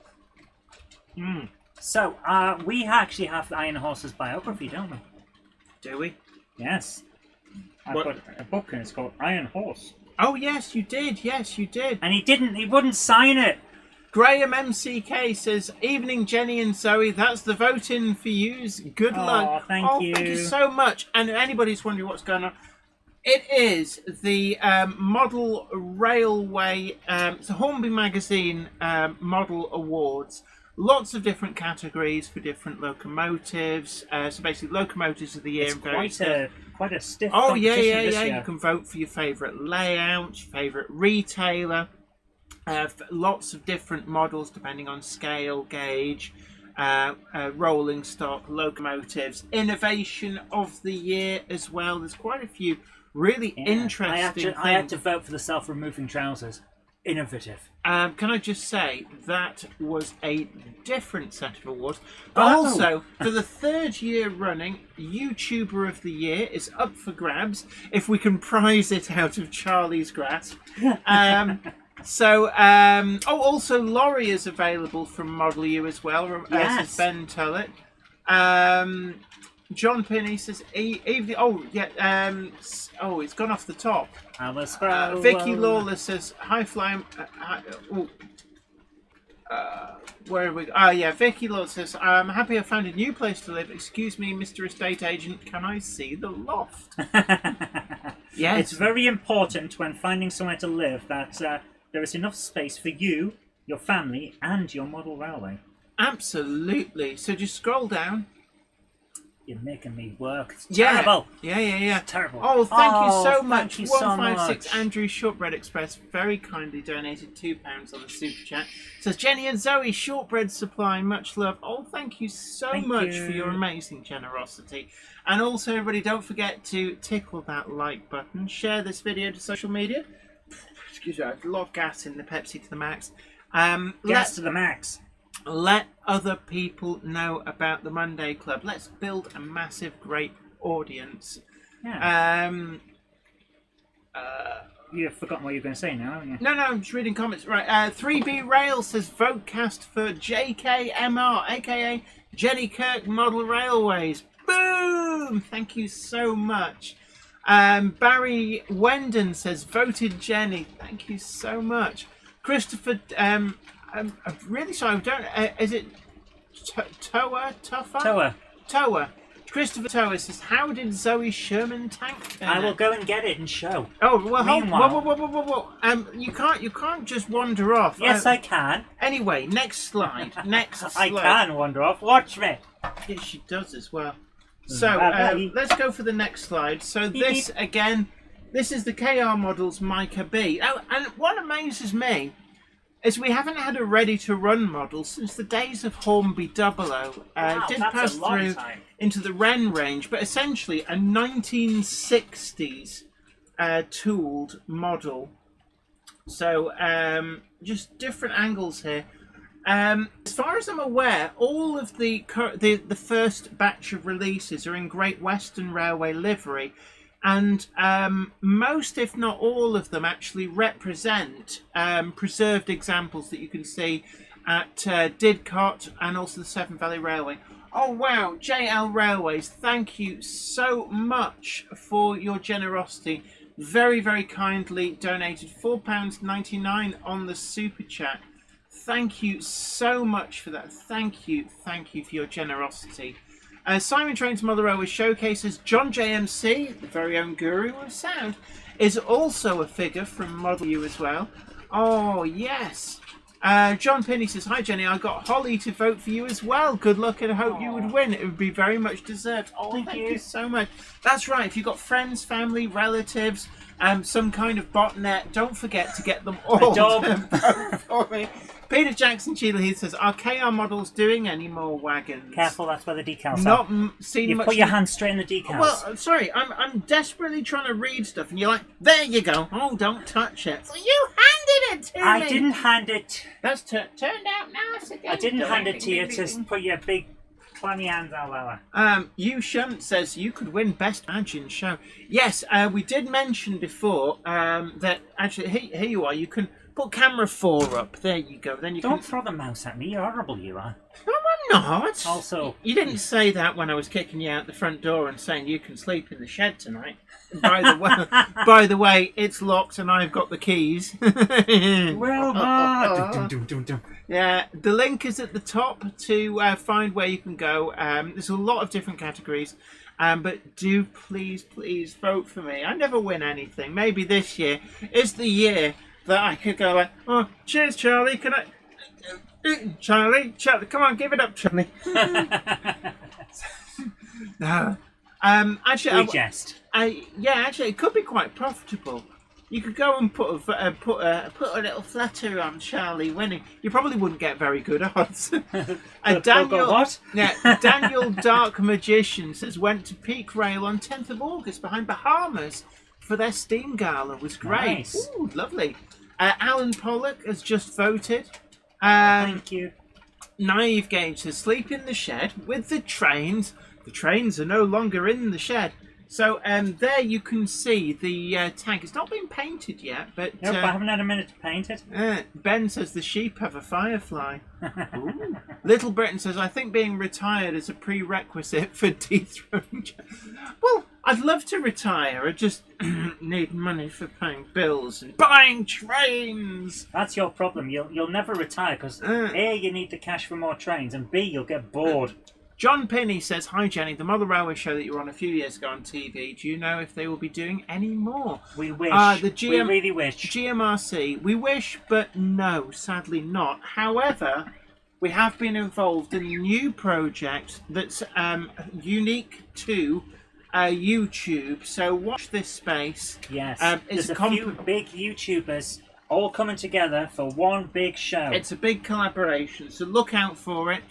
So, we actually have the Iron Horse's biography, don't we? Do we? Yes. I've got a book and it's called Iron Horse. Oh, yes, you did. Yes, you did. And he wouldn't sign it. Graham MCK says, evening, Jenny and Zoe. That's the vote in for you. Good luck. Thank you. Thank you so much. And anybody's wondering what's going on, it is the Model Railway, it's a Hornby Magazine Model Awards. Lots of different categories for different locomotives. So basically, locomotives of the year. It's quite a stiff competition this year. You can vote for your favourite layout, your favourite retailer. Lots of different models depending on scale, gauge, rolling stock, locomotives. Innovation of the year as well. There's quite a few really interesting things. I had to vote for the self-removing trousers. Innovative. Can I just say that was a different set of awards, but also for the third year running, YouTuber of the Year is up for grabs if we can prize it out of Charlie's grasp. Also Laurie is available from Model U as well. Says Ben Tullett. John Pinney says evening. It's gone off the top. Vicky Lawless says hi, flying. Where are we? Vicky Lawless says I'm happy I found a new place to live. Excuse me, Mr. Estate Agent, can I see the loft? Yes, it's very important when finding somewhere to live that there is enough space for you, your family, and your model railway. Absolutely. So just scroll down. You're making me work. It's Yeah. terrible. Yeah. It's terrible. Oh, thank you so Thank much. you so 156 much. Andrew Shortbread Express very kindly donated £2 on the super chat. Says Jenny and Zoe, shortbread supply, much love. Oh, thank you so Thank much you. for your amazing generosity. And also, everybody, don't forget to tickle that like button. Share this video to social media. Excuse me, I have a lot of gas in the Pepsi to the max. Gas to the max. Let other people know about the Monday Club. Let's build a massive, great audience. Yeah. You've forgotten what you were going to say now, haven't you? No, I'm just reading comments. Right, 3B Rail says vote cast for JKMR, aka Jenny Kirk Model Railways. Boom! Thank you so much. Barry Wendon says voted Jenny. Thank you so much. Christopher, I'm really sorry. I don't. Is it Toa? Christopher Toa says, how did Zoe Sherman tank turn I will out? go and get it and show. Oh well, Meanwhile- whoa. You can't just wander off. Yes, I can. Anyway, next slide. Next I slide. can wander off. Watch me. Yes, she does as well. So Bye-bye. let's go for the next slide. So this again, this is the KR Models Mica B. Oh, and what amazes me is we haven't had a ready-to-run model since the days of Hornby 00. Wow, It did that's pass a long through time. into the Wren range, but essentially a 1960s tooled model. So just different angles here. As far as I'm aware, all of the first batch of releases are in Great Western Railway livery, and most, if not all of them, actually represent preserved examples that you can see at Didcot and also the Severn Valley Railway. Oh wow, JL Railways, thank you so much for your generosity. Very, very kindly donated £4.99 on the super chat. Thank you so much for that. Thank you for your generosity. Simon Trains Mother Railway showcases John JMC, the very own guru of sound, is also a figure from Model U as well. Oh yes. John Pinney says, hi Jenny, I got Holly to vote for you as well. Good luck and I hope you would win. It would be very much deserved. Oh, thank you so much. That's right. If you've got friends, family, relatives, some kind of botnet, don't forget to get them all to vote for me. Peter Jackson Cheadle Heath says, are KR Models doing any more wagons? Careful, that's where the decals Not are. seen You much. put your hand straight in the decals. Well, sorry, I'm desperately trying to read stuff, and you're like, there you go. Oh, don't touch it. So you handed it to me. I didn't hand it. That's turned out nice again. I didn't hand it to you to put your big clammy hands all over. You Shunt says you could win Best Badge in Show. Yes, we did mention before that actually here you are. You can put camera 4 up. There you go. Then you Don't can. throw the mouse at me. You're horrible, you are. No, I'm not. Also, You didn't say that when I was kicking you out the front door and saying you can sleep in the shed tonight. By the way, it's locked and I've got the keys. well, Yeah, the link is at the top to find where you can go. There's a lot of different categories, but do please vote for me. I never win anything. Maybe this year is the year that I could go like, oh, cheers, Charlie. Can I? Charlie, come on, give it up, Charlie. No. Actually, we jest. actually, it could be quite profitable. You could go and put a little flutter on Charlie winning. You probably wouldn't get very good odds. Daniel, what? Yeah, Daniel Dark Magician says went to Peak Rail on 10th of August behind Bahamas for their Steam Gala. Was great. Nice. Ooh, lovely. Alan Pollock has just voted. Thank you. Naive Gauge says sleep in the shed with the trains. The trains are no longer in the shed. So there you can see the tank. It's not been painted yet, but Nope, I haven't had a minute to paint it. Ben says the sheep have a firefly. Ooh. Little Britain says, I think being retired is a prerequisite for dethroning. Well, I'd love to retire. I just need money for paying bills and buying trains. That's your problem. You'll never retire because A, you need the cash for more trains, and B, you'll get bored. John Pinney says, hi Jenny, the Mother Railway show that you were on a few years ago on TV, do you know if they will be doing any more? We wish. We really wish. GMRC, we wish, but no, sadly not. However, we have been involved in a new project that's unique to YouTube. So watch this space. Yes, It's there's a few big YouTubers all coming together for one big show. It's a big collaboration, so look out for it.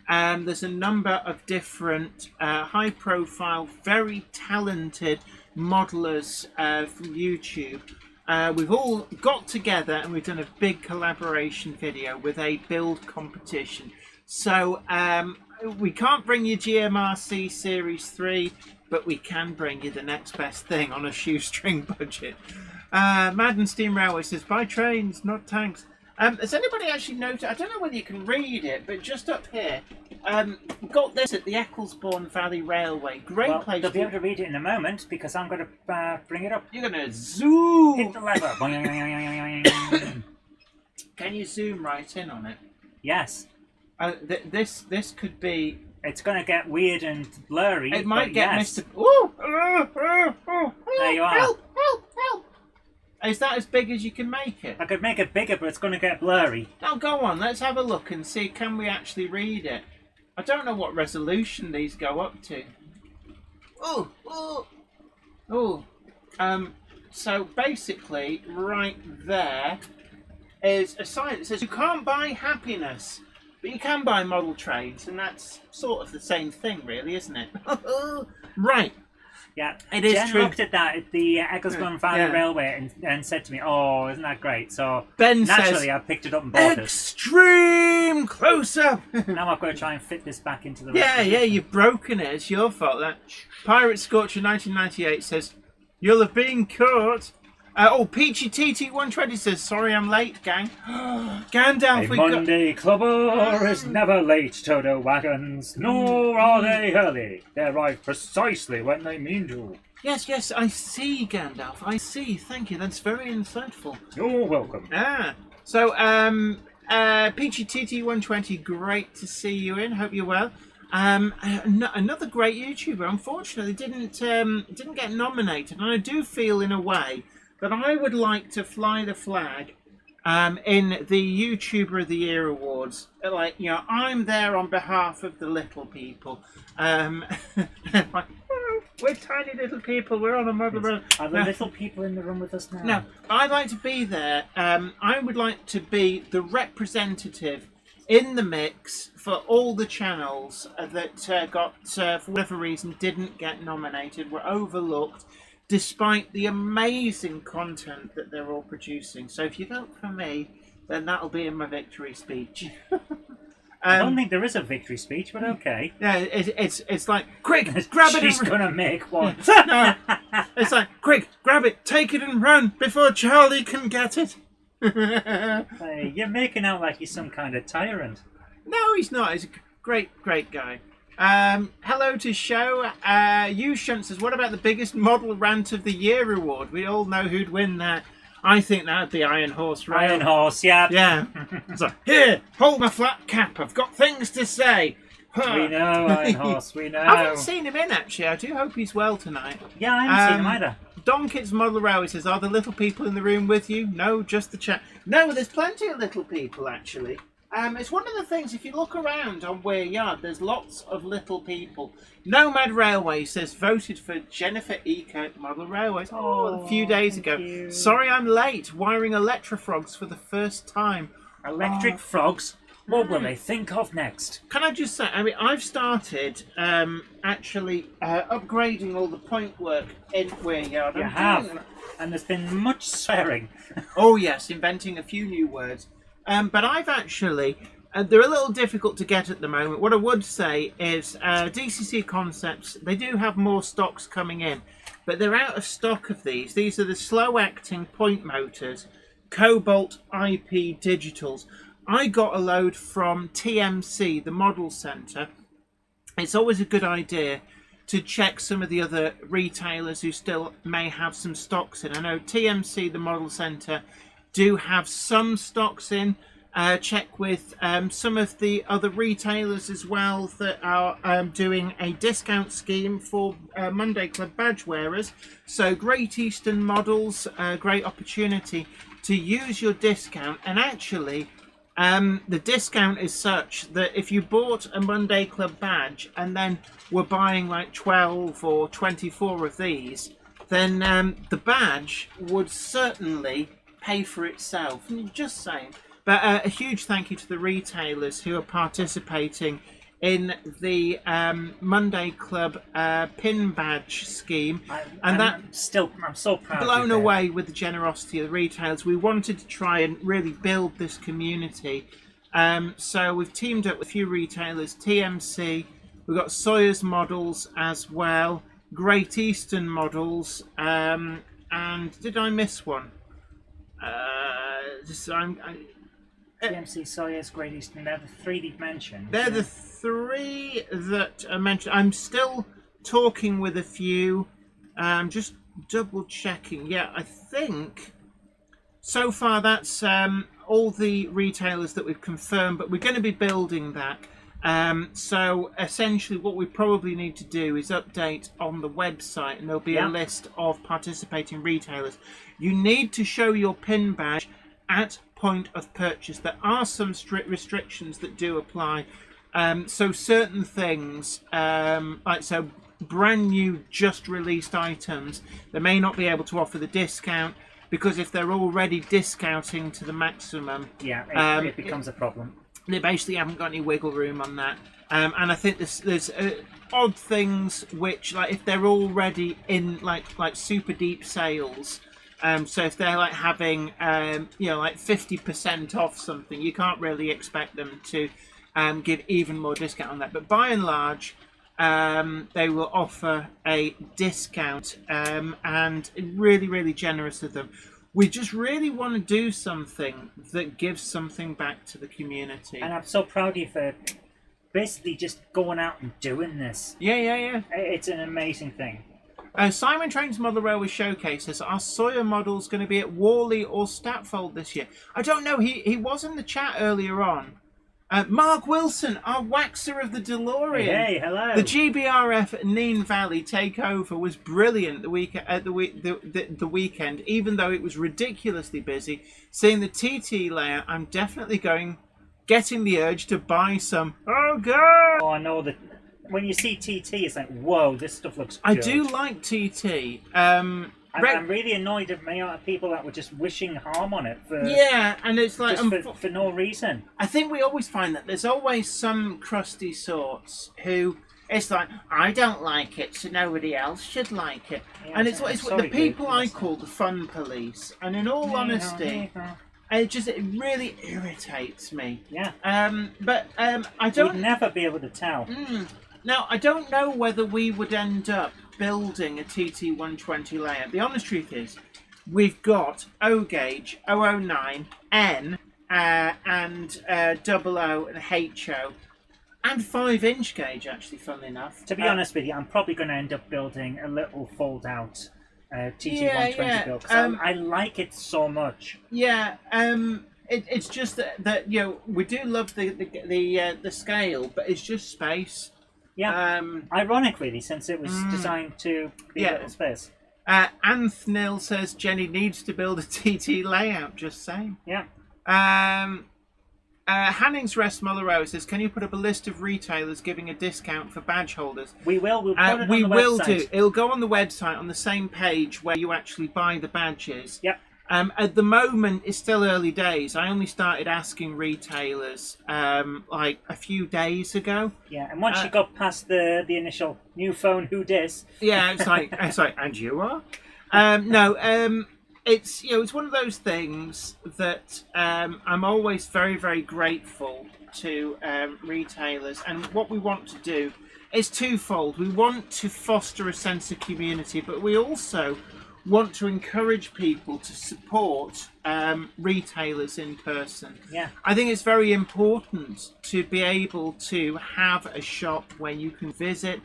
There's a number of different high-profile, very talented modelers from YouTube. We've all got together and we've done a big collaboration video with a build competition. So we can't bring you GMRC Series 3, but we can bring you the next best thing on a shoestring budget. Madden Steam Railway says, buy trains, not tanks. Has anybody actually noticed? I don't know whether you can read it, but just up here, got this at the Ecclesbourne Valley Railway. Great place. They'll be able to read it in a moment because I'm going to bring it up. You're going to zoom. Hit the lever. Can you zoom right in on it? Yes. This could be. It's going to get weird and blurry. It might get yes. Mr. Ooh! There you are. Help! Help! Help! Is that as big as you can make it? I could make it bigger, but it's going to get blurry. Now go on, let's have a look and see, can we actually read it? I don't know what resolution these go up to. Oh, oh, oh. So basically, right there is a sign that says you can't buy happiness, but you can buy model trains, and that's sort of the same thing, really, isn't it? Right. Yeah, it is Jen true. looked at that at the Ecclesbourne Valley Railway and said to me, "Oh, isn't that great?" So Ben naturally, says, I picked it up and bought it. Extreme close-up. Now I've got to try and fit this back into the. Yeah, you've broken it. It's your fault. That Pirate Scorcher 1998 says, "You'll have been caught." Peachy TT 120 says, "Sorry, I'm late, gang." Gandalf, A Monday clubber is never late, Toto wagons, nor are they early. They arrive precisely when they mean to. Yes, I see, Gandalf. I see. Thank you. That's very insightful. You're welcome. So, Peachy TT 120, great to see you in. Hope you're well. Another great YouTuber, unfortunately, didn't get nominated, and I do feel in a way that I would like to fly the flag in the YouTuber of the Year awards. Like, you know, I'm there on behalf of the little people. Like, we're tiny little people. We're on a model road. Are the little people in the room with us now? No, I'd like to be there. I would like to be the representative in the mix for all the channels that got, for whatever reason, didn't get nominated, were overlooked, despite the amazing content that they're all producing. So if you vote for me, then that'll be in my victory speech. I don't think there is a victory speech, but okay. Yeah, it's like, quick, grab it. She's gonna make one. No, it's like, quick, grab it, take it and run before Charlie can get it. Hey, you're making out like he's some kind of tyrant. No, he's not. He's a great guy. Hello to show. You Shunt says, what about the biggest model rant of the year award? We all know who'd win that. I think that'd be Iron Horse Rail. Iron Horse, yeah. Yeah. It's like, here, hold my flat cap. I've got things to say. We know, Iron Horse, we know. I haven't seen him in, actually. I do hope he's well tonight. Yeah, I haven't seen him either. Donkit's Model Railway says, are the little people in the room with you? No, just the chat. No, there's plenty of little people, actually. It's one of the things, if you look around on Weir Yard, there's lots of little people. Nomad Railway says, voted for Jennifer E. Kirk Model Railways. A few days ago. You. Sorry I'm late, wiring Electrofrogs for the first time. Electric frogs? What will they think of next? Can I just say, I mean, I've started actually upgrading all the point work in Weir Yard. You have, and there's been much swearing. Oh yes, inventing a few new words. But I've actually, they're a little difficult to get at the moment. What I would say is DCC Concepts, they do have more stocks coming in, but they're out of stock of these. These are the slow-acting point motors, Cobalt IP digitals. I got a load from TMC, the Model Centre. It's always a good idea to check some of the other retailers who still may have some stocks in. I know TMC, the Model Centre, do have some stocks in. Check with some of the other retailers as well that are doing a discount scheme for Monday Club badge wearers. So Great Eastern Models, great opportunity to use your discount and actually The discount is such that if you bought a Monday Club badge and then were buying like 12 or 24 of these, then the badge would certainly pay for itself. Just saying. But a huge thank you to the retailers who are participating in the Monday Club pin badge scheme. I'm so proud. Blown of you, away with the generosity of the retailers. We wanted to try and really build this community. So we've teamed up with a few retailers, TMC, we've got Sawyer's Models as well, Great Eastern Models, and did I miss one? TMC, Sawyer's, Great Eastern, they're the 3D mentioned. They're the three that I mentioned. I'm still talking with a few. Just double checking. Yeah, I think so far that's all the retailers that we've confirmed, but we're going to be building that. So essentially what we probably need to do is update on the website, and there'll be a list of participating retailers. You need to show your pin badge at point of purchase. There are some strict restrictions that do apply. So certain things, like brand new, just released items, they may not be able to offer the discount, because if they're already discounting to the maximum, it becomes a problem. They basically haven't got any wiggle room on that. And I think there's odd things which, like, if they're already in like super deep sales. So if they're like having, like 50% off something, you can't really expect them to give even more discount on that. But by and large, they will offer a discount, and really, really generous of them. We just really want to do something that gives something back to the community. And I'm so proud of you for basically just going out and doing this. Yeah. It's an amazing thing. Simon Trains Model Railway Showcase says, are Sawyer models going to be at Worley or Statfold this year? I don't know. He was in the chat earlier on. Mark Wilson, our waxer of the DeLorean. Hey, hello. The GBRF Neen Valley takeover was brilliant the weekend, even though it was ridiculously busy. Seeing the TT layout, I'm definitely getting the urge to buy some. Oh, God! Oh, I know that. When you see TT, it's like, whoa, this stuff looks good. I do like TT. I'm really annoyed at people that were just wishing harm on it. And it's like for no reason. I think we always find that there's always some crusty sorts who it's like, I don't like it, so nobody else should like it. Yeah, and it's the people I call the fun police. And in all honesty, it really irritates me. Yeah. But I don't. We'd never be able to tell. Now, I don't know whether we would end up building a TT120 layout. The honest truth is, we've got O gauge, 009, N, and 00 and HO, and 5-inch gauge, actually, funnily enough. To be honest with you, I'm probably going to end up building a little fold-out TT120 build, because I like it so much. Yeah, it's just that we do love the scale, but it's just space. Yeah, ironic really, since it was designed to be a little space. Anthnil says Jenny needs to build a TT layout, just saying. Yeah. Hanning's Rest Mullerrow says, can you put up a list of retailers giving a discount for badge holders? We will. We'll put it on we the will website. do. It'll go on the website on the same page where you actually buy the badges. Yep. At the moment, it's still early days. I only started asking retailers like a few days ago. Yeah, and once you got past the initial new phone, who dis? Yeah, it's like, and you are? It's one of those things that I'm always very, very grateful to retailers. And what we want to do is twofold. We want to foster a sense of community, but we also want to encourage people to support retailers in person. Yeah. I think it's very important to be able to have a shop where you can visit,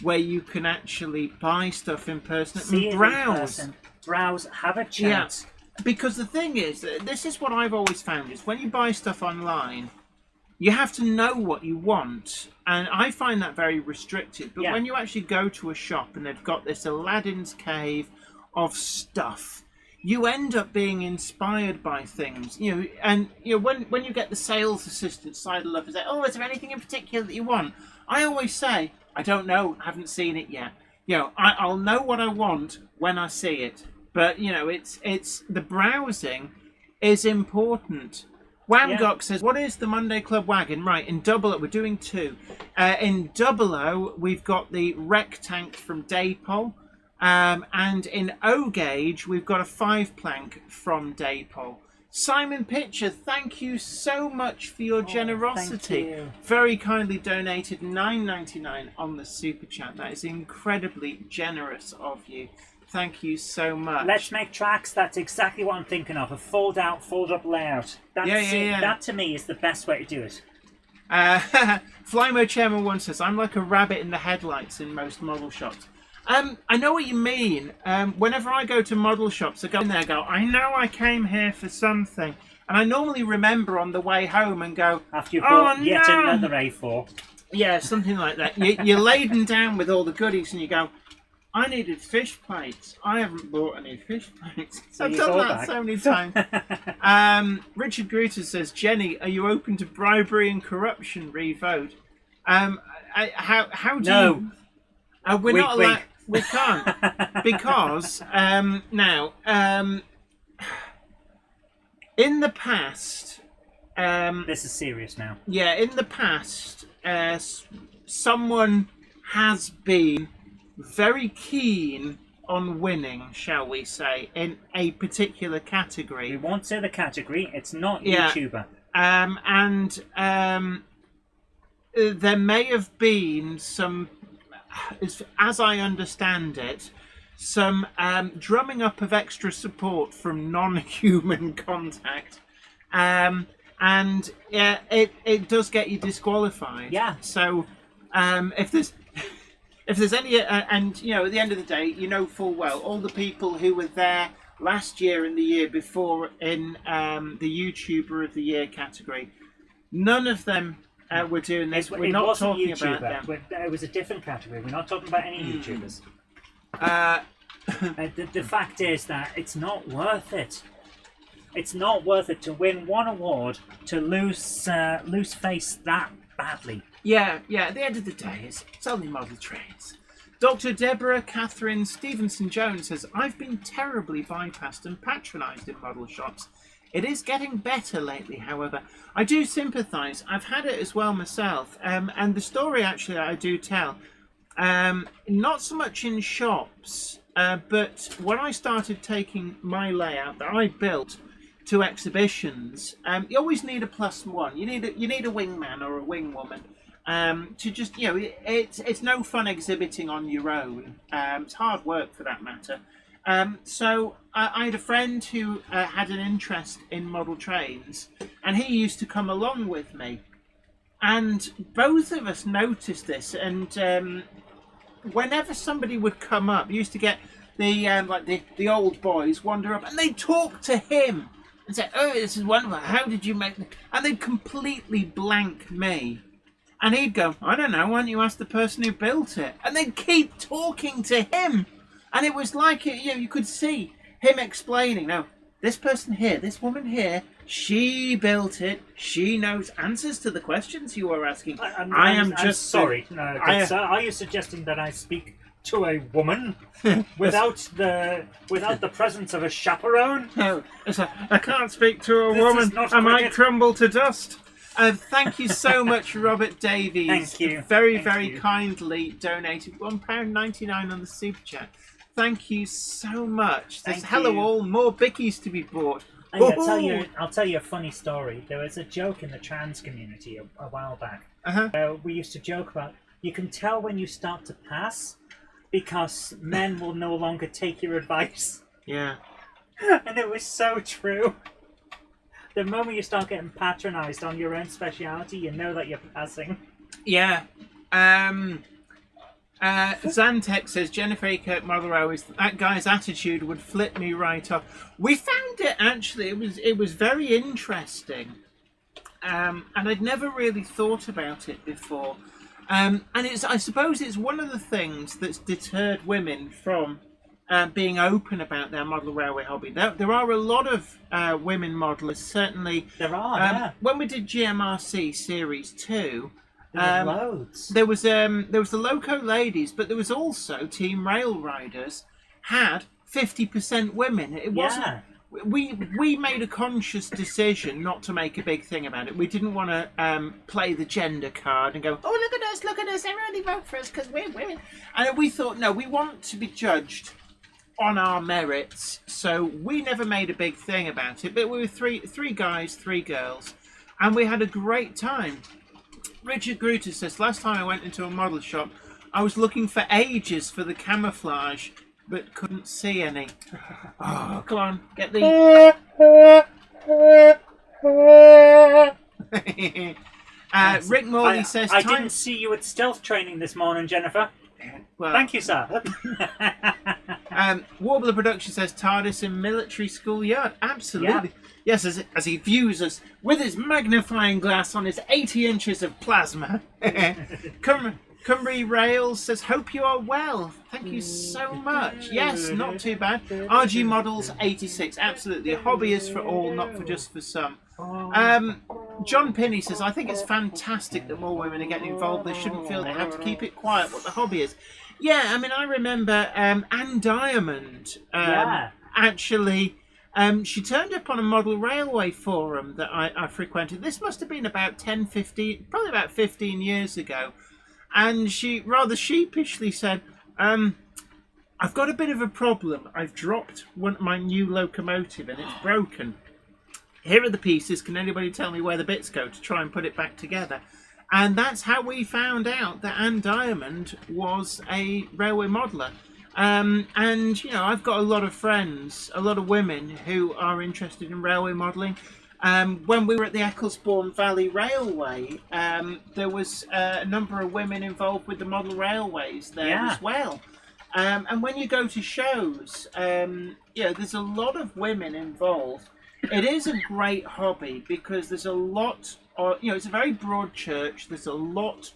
where you can actually buy stuff in person, See and browse. Browse, have a chat. Yeah. Because the thing is, this is what I've always found, is when you buy stuff online, you have to know what you want. And I find that very restricted. But when you actually go to a shop and they've got this Aladdin's cave of stuff, you end up being inspired by things, and when you get the sales assistant sidle up and say, "Oh, is there anything in particular that you want?" I always say, "I don't know, haven't seen it yet." I'll know what I want when I see it. But it's the browsing is important. Wamgok says, "What is the Monday Club wagon?" Right, in Double O, we're doing 2. In Double O, we've got the Wreck Tank from Daypol. And in O Gauge, we've got a 5-plank from Daypol. Simon Pitcher, thank you so much for your generosity. Thank you. Very kindly donated $9.99 on the Super Chat. That is incredibly generous of you. Thank you so much. Let's make tracks. That's exactly what I'm thinking of. A fold-out, fold-up layout. That's Yeah. That, to me, is the best way to do it. Flymo Chairman 1 says, "I'm like a rabbit in the headlights in most model shops." I know what you mean. Whenever I go to model shops, I go in there and go, "I know I came here for something." And I normally remember on the way home and go, After you've "Oh, bought yet no." another A4. Yeah, something like that. You're laden down with all the goodies and you go, "I needed fish plates. I haven't bought any fish plates." I've you done go that back. so many times. Richard Gruter says, "Jenny, are you open to bribery and corruption re-vote?" How do No. you... we're Wink, not allowed... wink. We can't. Because now, in the past... This is serious now. Yeah, in the past, someone has been very keen on winning, shall we say, in a particular category. We won't say the category. It's not Yeah. YouTuber. There may have been some, as I understand it, some drumming up of extra support from non-human contact. And it does get you disqualified. Yeah. So if there's any, and at the end of the day, full well all the people who were there last year and the year before in the YouTuber of the Year category, none of them were doing this. We're It not wasn't talking YouTuber. about them. It was a different category. We're not talking about any YouTubers. Uh, The fact is that it's not worth it. It's not worth it to win one award to lose face that badly. Yeah. At the end of the day, it's only model trains. Dr. Deborah Catherine Stevenson Jones says, "I've been terribly bypassed and patronised in model shops. It is getting better lately, however. I do sympathise. I've had it as well myself. And the story actually I do tell, not so much in shops, but when I started taking my layout that I built to exhibitions, you always need a +1. You need a wingman or a wingwoman to just it's no fun exhibiting on your own. It's hard work for that matter. So I had a friend who had an interest in model trains, and he used to come along with me, and both of us noticed this. And whenever somebody would come up, you used to get the old boys wander up and they'd talk to him and say, "Oh, this is wonderful. How did you make it?" And they'd completely blank me. And he'd go, "I don't know, why don't you ask the person who built it?" And they'd keep talking to him. And it was like, you could see him explaining, "No, this person here, this woman here, she built it. She knows answers to the questions you are asking. I'm just sorry. No, are you suggesting that I speak to a woman without the presence of a chaperone?" No, I can't speak to a This woman. is not I might cricket. crumble to dust. Thank you so much, Robert Davies. Thank you. Very Thank you. kindly donated £1.99 on the Super Chat. Thank you so much. There's Thank hello you. all, more bickies to be bought. Hey, I'll tell you a funny story. There was a joke in the trans community a while back. We used to joke about, you can tell when you start to pass because men will no longer take your advice. Yeah. And it was so true. The moment you start getting patronised on your own speciality, you know that you're passing. Yeah. Zantek says, "Jennifer Kirk Model Row, that guy's attitude would flip me right off." We found it actually. It was very interesting, and I'd never really thought about it before. And I suppose it's one of the things that's deterred women from being open about their model railway hobby. There are a lot of women modellers, certainly. There are, yeah. When we did GMRC Series 2, There were loads. there was the Loco Ladies, but there was also Team Rail Riders had 50% women. It wasn't. Yeah. We made a conscious decision not to make a big thing about it. We didn't want to play the gender card and go, oh, look at us, everybody vote for us because we're women. And we thought, no, we want to be judged on our merits. So we never made a big thing about it. But we were three guys, 3 girls, and we had a great time. Richard Gruter says, last time I went into a model shop, I was looking for ages for the camouflage, but couldn't see any. Oh, come on, get the... Rick Morley says... I didn't see you at stealth training this morning, Jennifer. Well, Thank you, sir. Warbler Production says TARDIS in military schoolyard. Absolutely. Yeah. Yes, as he views us with his magnifying glass on his 80 inches of plasma. Cymru Rails says, hope you are well. Thank you so much. Yes, not too bad. RG Models 86. Absolutely. A hobby is for all, not for just for some. John Pinney says, I think it's fantastic that more women are getting involved. They shouldn't feel they have to keep it quiet what the hobby is. Yeah, I mean, I remember Anne Diamond actually... she turned up on a model railway forum that I frequented. This must have been about 15 years ago. And she rather sheepishly said, I've got a bit of a problem. I've dropped my new locomotive and it's broken. Here are the pieces. Can anybody tell me where the bits go to try and put it back together? And that's how we found out that Anne Diamond was a railway modeller. And, you know, I've got a lot of friends, a lot of women who are interested in railway modelling. When we were at the Ecclesbourne Valley Railway, there was a number of women involved with the model railways there as well. And when you go to shows, there's a lot of women involved. It is a great hobby because there's a lot of, it's a very broad church. There's a lot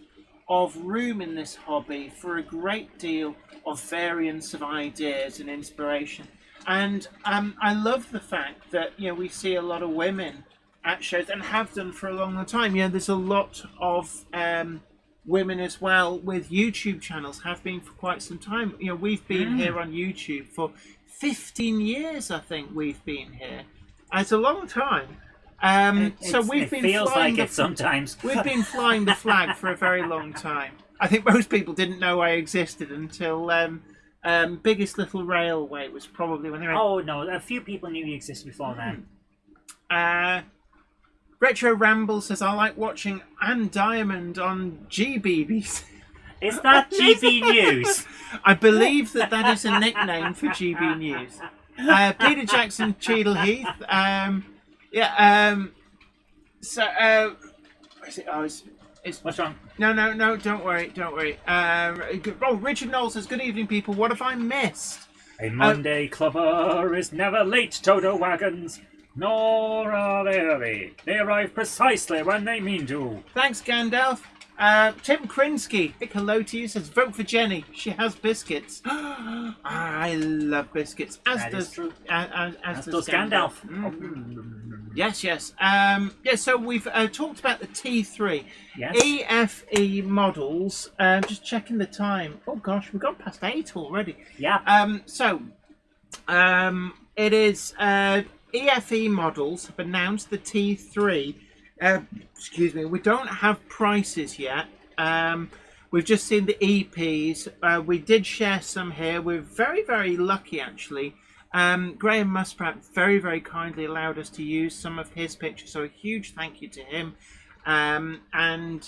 of room in this hobby for a great deal of variance of ideas and inspiration. And I love the fact that we see a lot of women at shows and have done for a long time. There's a lot of women as well with YouTube channels, have been for quite some time. We've been here on YouTube for 15 years. I think we've been here. It's a long time. So we've been feels like it sometimes. We've been flying the flag for a very long time. I think most people didn't know I existed until Biggest Little Railway was probably when they were... Oh, no, a few people knew you existed before then. Retro Ramble says, I like watching Anne Diamond on GBBC. Is that GB News? I believe that is a nickname for GB News. Peter Jackson, Cheadle Heath. What's wrong? No, don't worry. Richard Knowles says, good evening, people. What have I missed? A Monday clubber is never late, Toto wagons, nor are they early. They arrive precisely when they mean to. Thanks, Gandalf. Tim Krinsky, big hello to you, says, vote for Jenny. She has biscuits. I love biscuits. As does Gandalf. Yes. So we've talked about the T3. Yes. EFE models. Just checking the time. Oh gosh, we've gone past 8 already. Yeah. It is EFE models have announced the T3. Excuse me. We don't have prices yet. We've just seen the EPs. We did share some here. We're very, very lucky actually. Graham Musprat very, very kindly allowed us to use some of his pictures, so a huge thank you to him. It's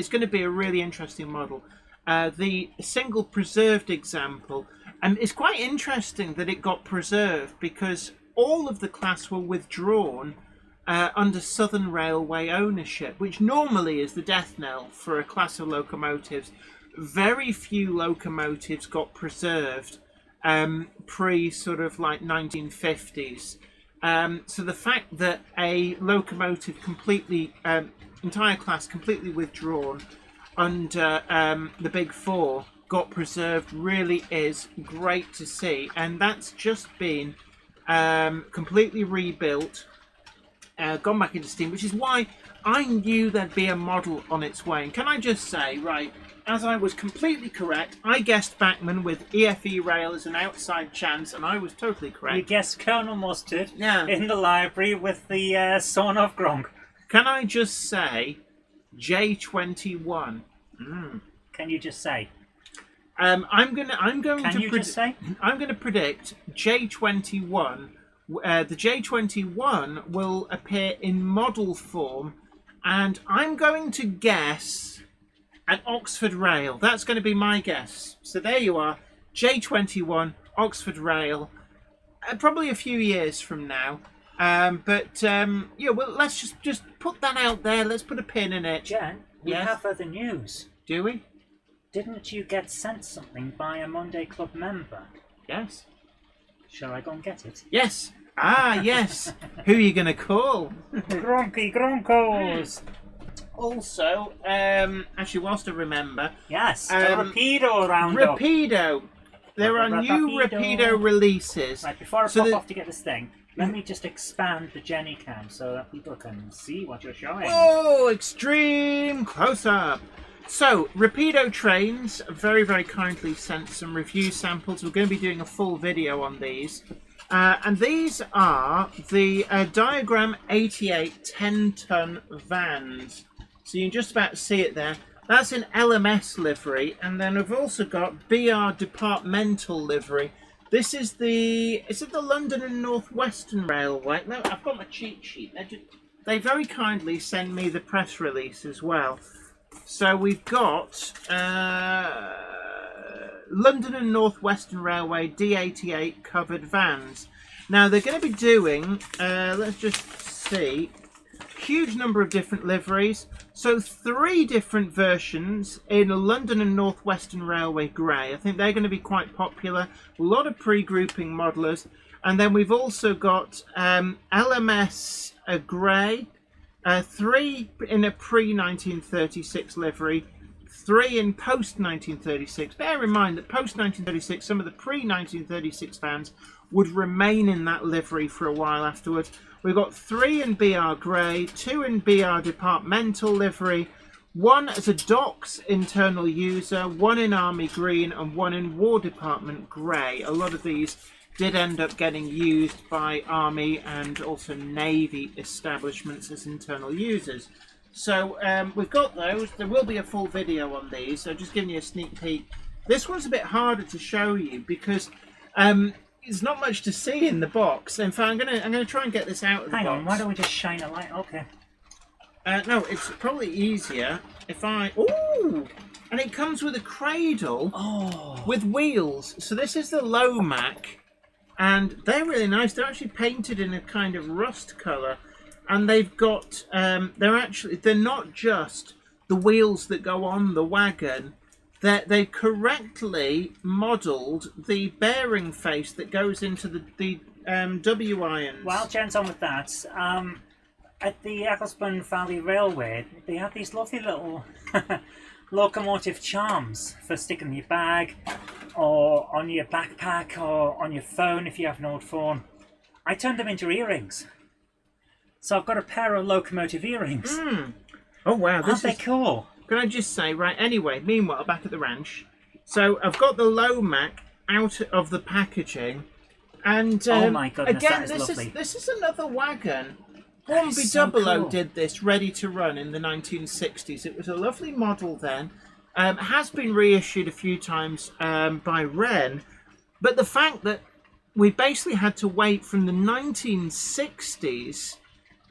going to be a really interesting model. The single preserved example, and it's quite interesting that it got preserved because all of the class were withdrawn under Southern Railway ownership, which normally is the death knell for a class of locomotives. Very few locomotives got preserved pre sort of like 1950s. So the fact that a locomotive completely, entire class completely withdrawn under the Big Four got preserved really is great to see. And that's just been completely rebuilt, gone back into steam, which is why I knew there'd be a model on its way. And can I just say, right, as I was completely correct, I guessed Bachmann with EFE rail as an outside chance, and I was totally correct. You guessed Colonel Mustard Yeah. in the library with the sawn off Gronk. Can I just say J21? Can you just say? I'm going Can you just say? I'm going to predict J21. The J21 will appear in model form, and I'm going to guess an Oxford Rail. That's going to be my guess. So there you are, J21 Oxford Rail, probably a few years from now. Yeah, well, let's just put that out there. Let's put a pin in it. Jen, we Yes? have other news. Do we? Didn't you get sent something by a Monday Club member? Yes. Shall I go and get it? Yes. Ah, yes. Who are you going to call? Gronky Gronkos! Also, actually, whilst I remember, Yes, a Rapido roundup. Rapido. There are new Rapido releases. Right, before I So pop off to get this thing, let me just expand the Jenny cam so that people can see what you're showing. Oh, extreme close-up. So, Rapido Trains very, very kindly sent some review samples. We're going to be doing a full video on these. And these are the Diagram 88 10-ton vans. So you can just about see it there. That's an LMS livery. And then we've also got BR departmental livery. This is is it the London and North Western Railway? No, I've got my cheat sheet. They very kindly send me the press release as well. So we've got London and North Western Railway D88 covered vans. Now they're going to be doing, let's just see, huge number of different liveries. So 3 different versions in a London and North Western Railway grey. I think they're going to be quite popular. A lot of pre-grouping modelers. And then we've also got LMS grey. 3 in a pre-1936 livery, 3 in post-1936. Bear in mind that post-1936, some of the pre-1936 vans would remain in that livery for a while afterwards. We've got 3 in BR Grey, 2 in BR Departmental livery, 1 as a Docks internal user, 1 in Army Green, and 1 in War Department Grey. A lot of these did end up getting used by Army and also Navy establishments as internal users. So we've got those. There will be a full video on these, so just giving you a sneak peek. This one's a bit harder to show you because there's not much to see in the box. In fact, I'm gonna try and get this out of the box. Hang on, why don't we just shine a light? Okay. No, it's probably easier if I... Ooh! And it comes with a cradle with wheels. So this is the Lomac. And they're really nice. They're actually painted in a kind of rust colour, and they've got they're not just the wheels that go on the wagon. They correctly modelled the bearing face that goes into the W irons. While Jen's on with that, at the Eccleston Valley Railway, they have these lovely little locomotive charms for sticking in your bag, or on your backpack, or on your phone if you have an old phone. I turned them into earrings. So I've got a pair of locomotive earrings. Oh wow, Aren't they cool? Can I just say, right, anyway, meanwhile, back at the ranch. So I've got the Lomac out of the packaging. And oh my goodness, again, that is lovely. This is another wagon. That Hornby is so Double-O cool. did this ready to run in the 1960s. It was a lovely model then. Has been reissued a few times by Wren. But the fact that we basically had to wait from the 1960s...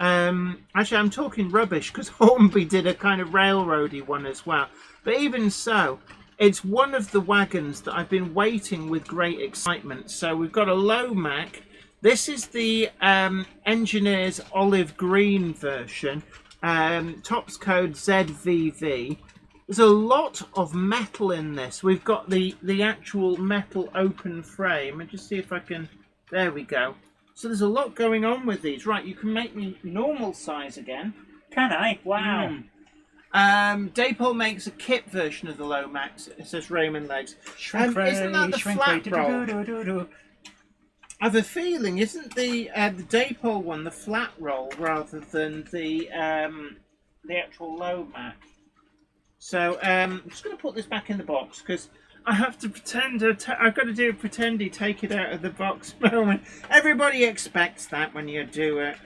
actually, I'm talking rubbish because Hornby did a kind of railroady one as well. But even so, it's one of the wagons that I've been waiting with great excitement. So we've got a Lomac. This is the Engineer's Olive Green version. Tops code ZVV. There's a lot of metal in this. We've got the actual metal open frame. And just see if I can... There we go. So there's a lot going on with these. Right, you can make me normal size again. Can I? Wow. Daypol makes a kit version of the Lomax. It says Raymond Legs. Isn't that the flat roll? I have a feeling, isn't the Daypol one the flat roll rather than the actual Lomax? So I'm just going to put this back in the box because I have to pretend. I've got to do a pretendy take it out of the box moment. Everybody expects that when you do it.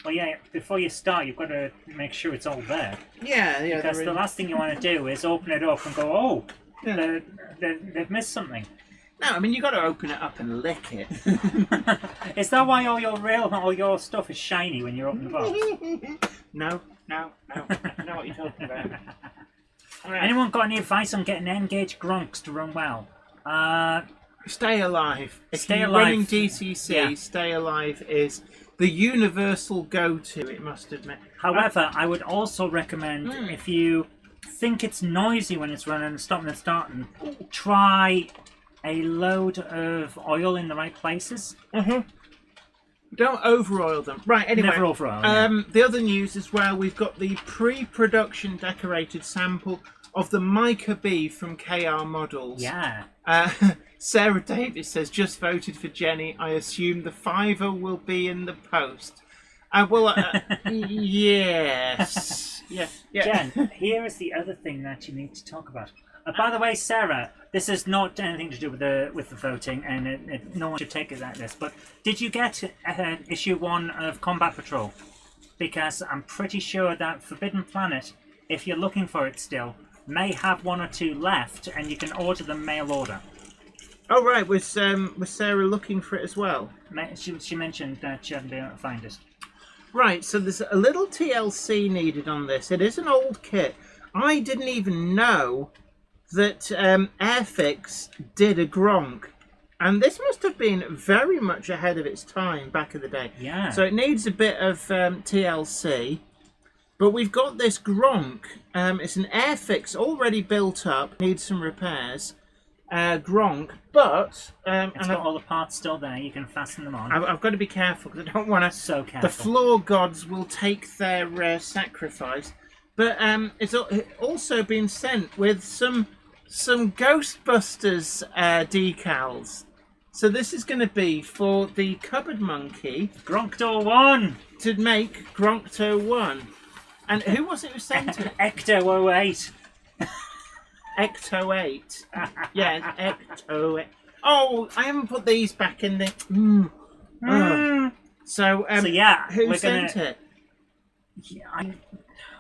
Well, yeah. Before you start, you've got to make sure it's all there. Yeah. Because the last thing you want to do is open it up and go, "Oh, yeah. they've missed something." No, I mean, you've got to open it up and lick it. Is that why all your stuff is shiny when you open the box? No. I know what you're talking about. Right. Anyone got any advice on getting N-gauge Gronks to run well? Stay alive. If Stay you're alive. running DCC, Yeah. Stay Alive is the universal go-to, it must admit. However, I would also recommend, if you think it's noisy when it's running and stopping and starting, try a load of oil in the right places. Don't over-oil them. Right, anyway. Never over-oil, yeah. The other news as well, we've got the pre-production decorated sample of the Mica B from KR Models. Yeah. Sarah Davis says, just voted for Jenny. I assume the $5 will be in the post. Yes. Yeah. Jen, here is the other thing that you need to talk about. By the way, Sarah, this has not anything to do with the voting, and no one should take it like this. But did you get issue 1 of Combat Patrol? Because I'm pretty sure that Forbidden Planet, if you're looking for it still, may have 1 or 2 left, and you can order them mail order. Oh right, was Sarah looking for it as well? She mentioned that she hadn't been able to find it. Right, so there's a little TLC needed on this. It is an old kit. I didn't even know that Airfix did a Gronk, and this must have been very much ahead of its time back in the day. Yeah. So it needs a bit of TLC, but we've got this Gronk. It's an Airfix already built up, needs some repairs. Gronk, but it's got all the parts still there. You can fasten them on. I've got to be careful because I don't want to. So careful. The floor gods will take their sacrifice. But it's also been sent with some Ghostbusters decals. So this is going to be for the Cupboard Monkey. Gronkto 1! To make Gronkto 1. And who was it who sent it? Ecto 08. Ecto 8. Yeah, Ecto 8. Oh, I haven't put these back in the... So yeah, who sent it? Yeah,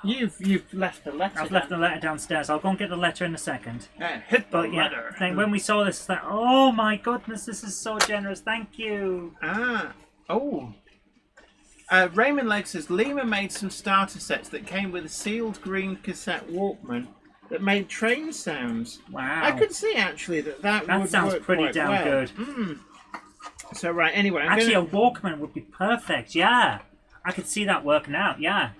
You've left the letter. I've left the letter downstairs. I'll go and get the letter in a second. Hit the letter. When we saw this, it's like, oh my goodness, this is so generous. Thank you. Raymond Legg says Lima made some starter sets that came with a sealed green cassette Walkman that made train sounds. Wow. I could see actually that would sounds work pretty quite damn well. good. So right, anyway, a Walkman would be perfect. Yeah, I could see that working out. Yeah.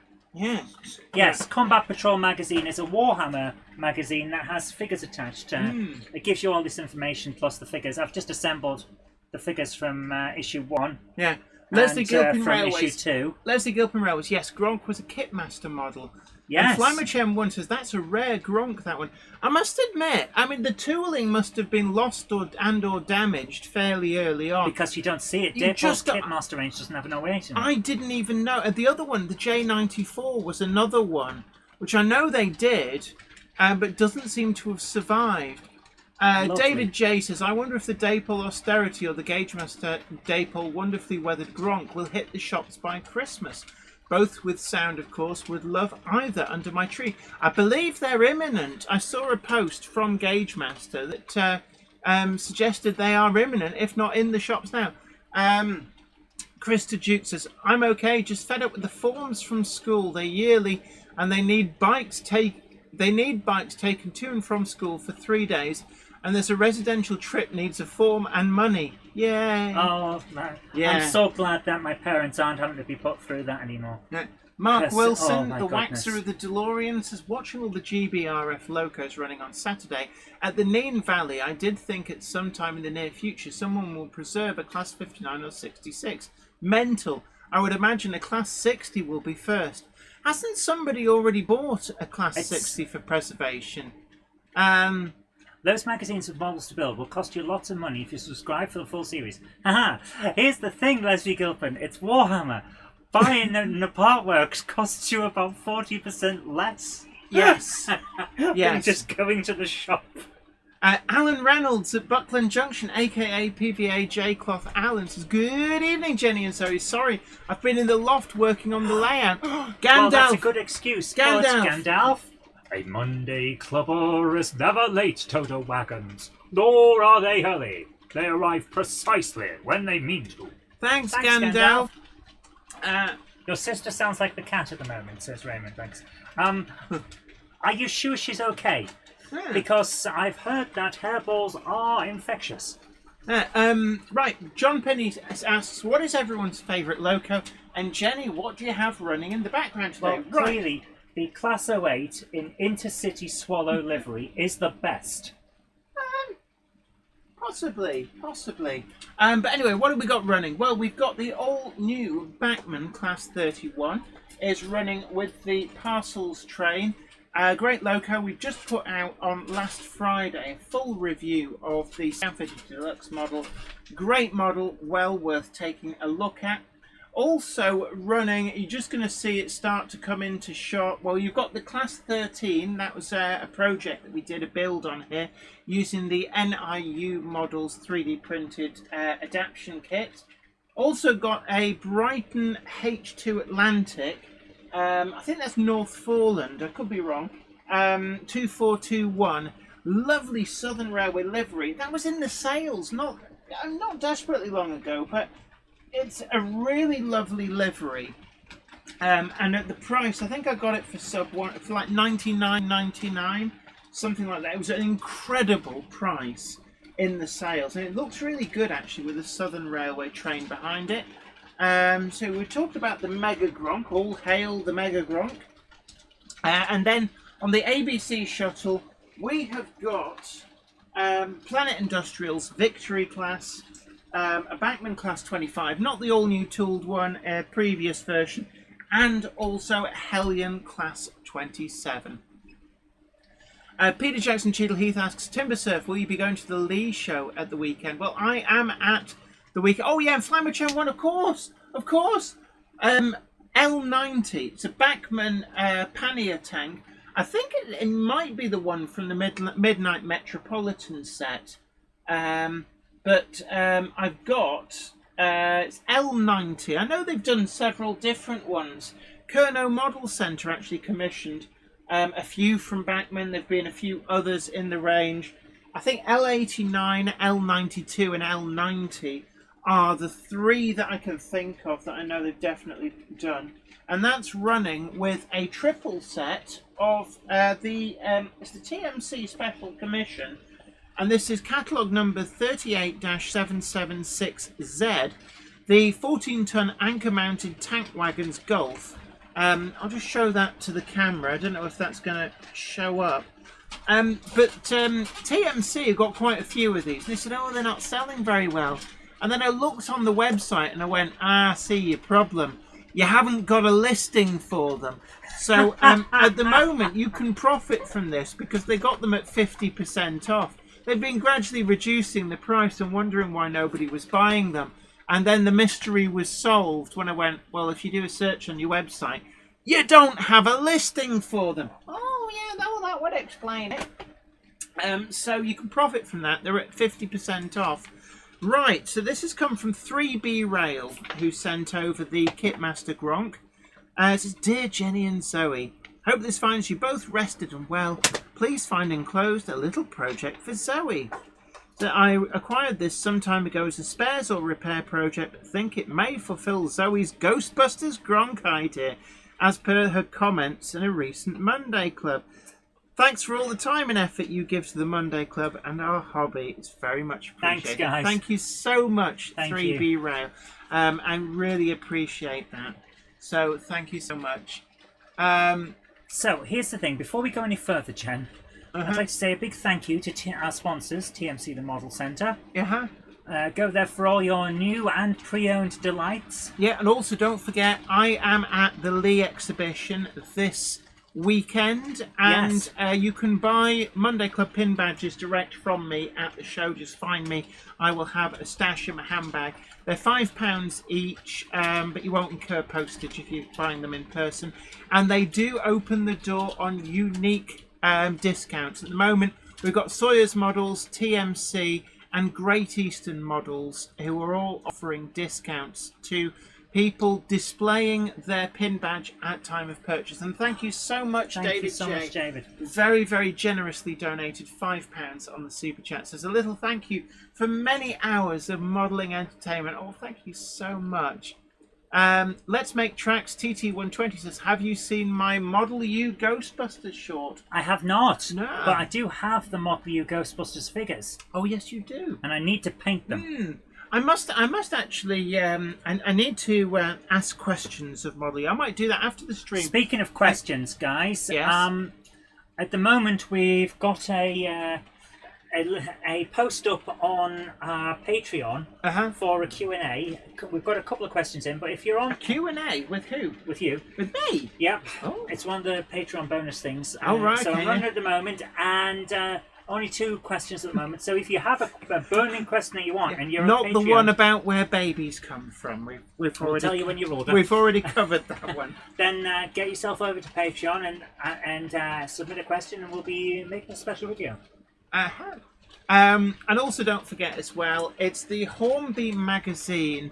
Yes, Combat Patrol magazine is a Warhammer magazine that has figures attached. It gives you all this information plus the figures. I've just assembled the figures from issue 1. Yeah. Leslie Gilpin from Railways. issue 2. Leslie Gilpin Railways. Yes, Gronk was a Kitmaster model. Yes. And Flymerchem 1 says that's a rare Gronk, that one. I must admit, I mean, the tooling must have been lost or damaged fairly early on. Because you don't see it. Daypol's Kitmaster range doesn't have no weight in it. I didn't even know. The other one, the J94, was another one, which I know they did, but doesn't seem to have survived. David J says, I wonder if the Daypol Austerity or the Gagemaster Daypol Wonderfully Weathered Gronk will hit the shops by Christmas. Both with sound, of course, would love either under my tree. I believe they're imminent. I saw a post from Gagemaster that suggested they are imminent, if not in the shops now. Krista Duke says, I'm okay, just fed up with the forms from school. They're yearly and they need bikes taken to and from school for 3 days. And there's a residential trip needs a form and money. Yay! Oh, man. Yeah. I'm so glad that my parents aren't having to be put through that anymore. Yeah. Mark Wilson, the waxer of the DeLorean, says, watching all the GBRF locos running on Saturday at the Neen Valley, I did think at some time in the near future someone will preserve a Class 59 or 66. Mental. I would imagine a Class 60 will be first. Hasn't somebody already bought a Class 60 for preservation? Those magazines with models to build will cost you lots of money if you subscribe for the full series. Haha! Here's the thing, Leslie Gilpin. It's Warhammer. Buying an Apartworks costs you about 40% less. Yes. Than just going to the shop. Alan Reynolds at Buckland Junction, aka PVA J Cloth Alan, says, "Good evening, Jenny and Zoe. Sorry, I've been in the loft working on the layout." Gandalf. Well, that's a good excuse. Gandalf. A Monday clubber is never late, Toto wagons, nor are they early. They arrive precisely when they mean to. Thanks, Gandalf. Gandalf. Your sister sounds like the cat at the moment, says Raymond. Thanks. Are you sure she's okay? Because I've heard that hairballs are infectious. Right, John Penny asks, what is everyone's favourite loco? And Jenny, what do you have running in the background today? Well, clearly, the Class 08 in Intercity Swallow livery is the best. Possibly. But anyway, what have we got running? Well, we've got the all-new Bachmann Class 31. Is running with the parcels train. Great loco. We've just put out on last Friday a full review of the Stanford Deluxe model. Great model, well worth taking a look at. Also running, you're just going to see it start to come into shot. Well, you've got the Class 13. That was a project that we did a build on here using the NIU models 3D printed adaptation kit. Also got a Brighton H2 Atlantic. I think that's Northforeland. I could be wrong. 2421. Lovely Southern Railway livery. That was in the sales not desperately long ago, but it's a really lovely livery. And at the price, I think I got it for for like $99.99, something like that. It was an incredible price in the sales, and it looks really good actually with the Southern Railway train behind it. So we talked about the Mega Gronk, all hail the Mega Gronk. And then on the ABC shuttle, we have got Planet Industrial's Victory class, a Bachmann Class 25, not the all-new tooled one, previous version, and also Hellion Class 27. Peter Jackson Cheadle Heath asks, Timber Surf, will you be going to the Lee show at the weekend? Well, I am at the weekend. Oh yeah, Flamachan one, of course. L90. It's a Bachmann pannier tank. I think it might be the one from the Midnight Metropolitan set. But I've got it's L90. I know they've done several different ones. Kernow Model Centre actually commissioned a few from Bachmann. There've been a few others in the range. I think L89, L92 and L90 are the three that I can think of that I know they've definitely done. And that's running with a triple set of it's the TMC Special Commission. And this is catalogue number 38-776Z, the 14-ton anchor-mounted tank wagons Golf. I'll just show that to the camera. I don't know if that's going to show up. But TMC have got quite a few of these. They said, oh, they're not selling very well. And then I looked on the website and I went, see your problem. You haven't got a listing for them. So at the moment, you can profit from this because they got them at 50% off. They've been gradually reducing the price and wondering why nobody was buying them. And then the mystery was solved when I went, well, if you do a search on your website, you don't have a listing for them. Oh, yeah, that would explain it. So you can profit from that. They're at 50% off. Right, so this has come from 3B Rail, who sent over the Kitmaster Gronk. It says, Dear Jenny and Zoe, hope this finds you both rested and well. Please find enclosed a little project for Zoe. So I acquired this some time ago as a spares or repair project, but think it may fulfill Zoe's Ghostbusters Gronk idea, as per her comments in a recent Monday Club. Thanks for all the time and effort you give to the Monday Club and our hobby. It's very much appreciated. Thanks, guys. Thank you so much, Thank 3B you. Rail. I really appreciate that. So thank you so much. So here's the thing. Before we go any further, Jen, I'd like to say a big thank you to our sponsors, TMC the Model Centre. Go there for all your new and pre-owned delights. Yeah, and also don't forget, I am at the Lee exhibition this weekend, and Yes. you can buy Monday Club pin badges direct from me at the show. Just find me. I will have a stash in my handbag. They're £5 each, but you won't incur postage if you're buying them in person. And they do open the door on unique discounts. At the moment, we've got Sawyer's Models, TMC, and Great Eastern Models, who are all offering discounts to people displaying their pin badge at time of purchase. And thank you so much, Thank David you so J. much, David. Very, very generously donated £5 on the Super Chats. As a little thank you for many hours of modelling entertainment. Oh, thank you so much. Let's Make Tracks. TT120 says, have you seen my Model U Ghostbusters short? I have not, No. but I do have the Model U Ghostbusters figures, Oh, yes, you do. and I need to paint them. I must actually, I need to ask questions of Model U. I might do that after the stream. Speaking of questions, guys, Yes. at the moment we've got a post up on our Patreon Uh-huh. for a Q&A. We've got a couple of questions in, but if you're on Q&A with who? with you, With me? yep, Oh. it's one of the Patreon bonus things. Oh, right, So okay. I'm running at the moment, and only 2 questions at the moment. So if you have a burning question that you want, and you're Not on the Patreon, one about where babies come from. We've I'll already tell you when you're older. we've already covered that one. Then get yourself over to Patreon and submit a question, and we'll be making a special video. Uh-huh. And also don't forget as well, it's the Hornby Magazine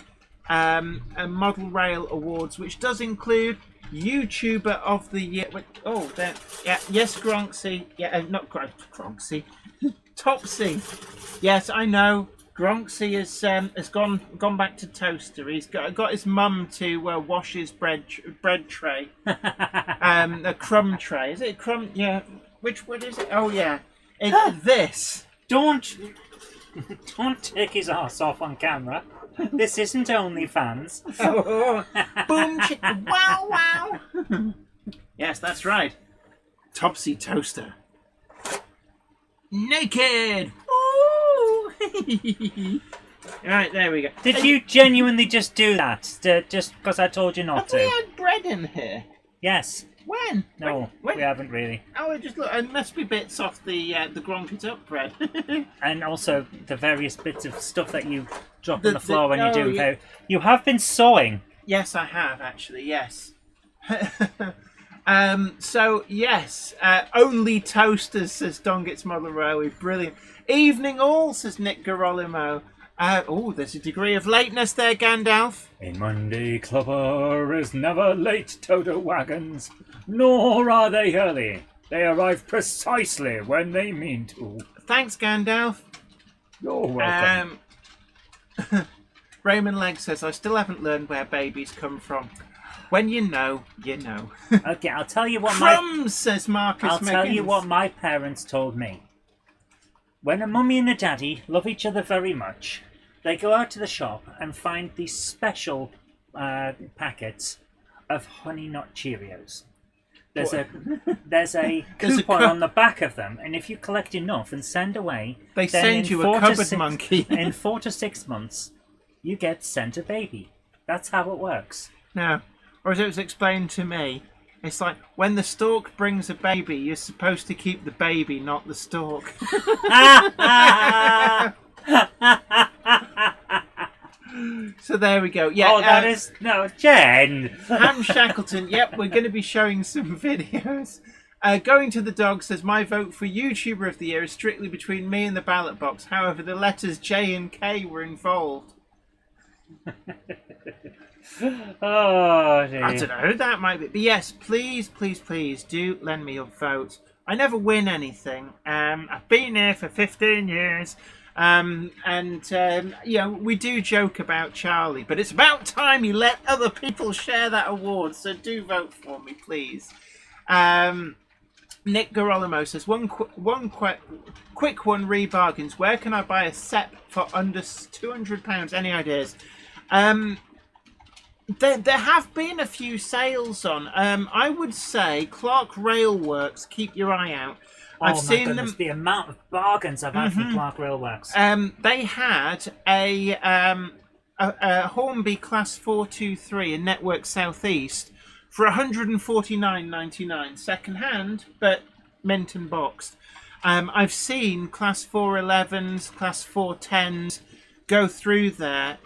Model Rail Awards, which does include YouTuber of the Year. Oh, there. Yeah, yes, Gronksy. Yeah, not Gronksy. Topsy. Yes, I know. Gronksy has gone back to toaster. He's got his mum to wash his bread tray, a crumb tray. Is it a crumb? Yeah. What is it? Oh yeah, this. Don't take his arse off on camera. This isn't OnlyFans. Oh, boom! Wow! Wow! Yes, that's right. Topsy toaster. Naked. Ooh! Right, there we go. Did you genuinely just do that? Just because I told you not Have we to? had bread in here? Yes. When? No, When? we haven't really. Oh, just look. It must be bits off the Gronk It Up bread. And also the various bits of stuff that you drop on the floor when oh, you do. yeah. You have been sawing. Yes, I have actually. Yes. So yes, only toasters, says Dongits Model Railway. Brilliant. Evening all, says Nick Garolimo. There's a degree of lateness there, Gandalf. A Monday clubber is never late, Toto wagons, nor are they early. They arrive precisely when they mean to. Thanks, Gandalf. You're welcome. Raymond Legg says, I still haven't learned where babies come from. When you know, you know. Okay, I'll tell you what Crumbs, says Marcus I'll tell you Miggins. what my parents told me. When a mummy and a daddy love each other very much, they go out to the shop and find these special packets of Honey Nut Cheerios. There's a coupon on the back of them, and if you collect enough and send away, They then send in you 4 a to cupboard 6 monkey. in 4 to 6 months, you get sent a baby. That's how it works. No. Or as it was explained to me, it's like when the stork brings a baby, you're supposed to keep the baby, not the stork. So there we go. Yeah. Oh, that is no, Jen. Ham Shackleton. Yep, we're going to be showing some videos. Going to the Dog says, my vote for YouTuber of the Year is strictly between me and the ballot box. However, the letters J and K were involved. Oh, dear. I don't know, that might be. But yes, please, please, please do lend me your vote. I never win anything. I've been here for 15 years. We do joke about Charlie, but it's about time you let other people share that award. So do vote for me, please. Nick Garolimo says, quick one, re-bargains. Where can I buy a set for under £200? Any ideas? There have been a few sales on. I would say Clark Railworks, keep your eye out. Oh I've my seen goodness, them. the amount of bargains I've had from Clark Railworks. They had a Hornby Class 423 in Network Southeast for £149.99 second hand, but mint and boxed. I've seen Class 411s, Class 410s go through there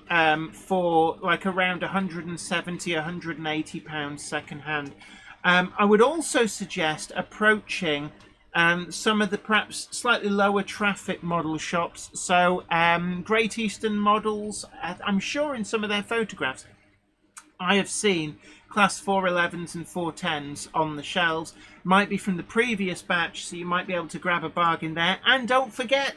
for like around £170, £180 second hand. I would also suggest approaching some of the perhaps slightly lower traffic model shops. So Great Eastern Models, I'm sure in some of their photographs I have seen Class 411s and 410s on the shelves. Might be from the previous batch, so you might be able to grab a bargain there. And don't forget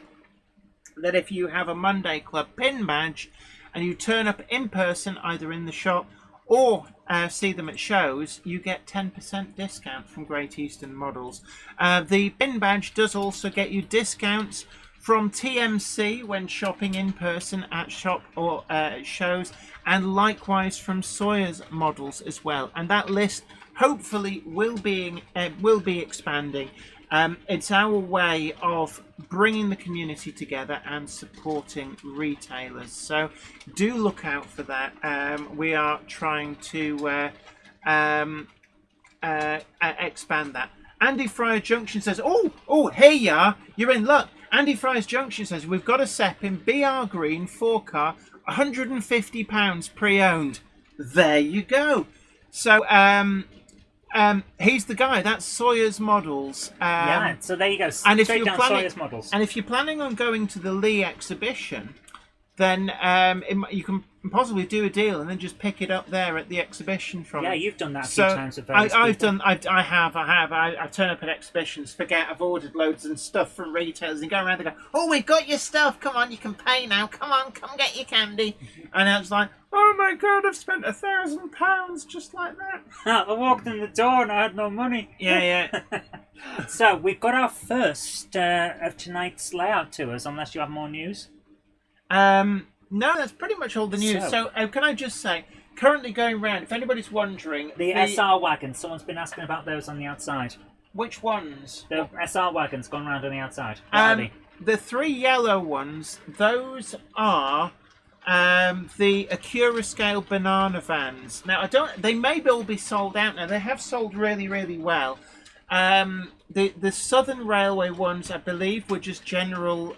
that if you have a Monday Club pin badge and you turn up in person, either in the shop or see them at shows, you get 10% discount from Great Eastern Models. The pin badge does also get you discounts from TMC when shopping in person at shop or shows, and likewise from Sawyer's Models as well. And that list hopefully will be expanding. It's our way of bringing the community together and supporting retailers. So do look out for that. We are trying to expand that. Andy Fryer Junction says, oh, here you are. You're in luck. Andy Fryer's Junction says, we've got a SEP in BR Green 4-car, £150 pre-owned. There you go. So he's the guy. That's Sawyer's Models. Yeah, so there you go. And Straight down Sawyer's Models. And if you're planning on going to the Lee exhibition, then you can possibly do a deal and then just pick it up there at the exhibition from. Yeah, you've done that a few times with various I've people. I turn up at exhibitions, forget I've ordered loads and stuff from retailers, and go around and go, oh, we got your stuff. Come on, you can pay now. Come on, come get your candy. And I was like, oh my God, I've spent £1,000 just like that. I walked in the door and I had no money. Yeah. So we've got our first of tonight's layout tours, unless you have more news. No, that's pretty much all the news. So can I just say, currently going round, if anybody's wondering... The SR wagons, someone's been asking about those on the outside. Which ones? The SR wagons gone round on the outside. What are they? The three yellow ones, those are the Acura scale banana vans. Now, they may all be sold out now. They have sold really, really well. The Southern Railway ones, I believe, were just general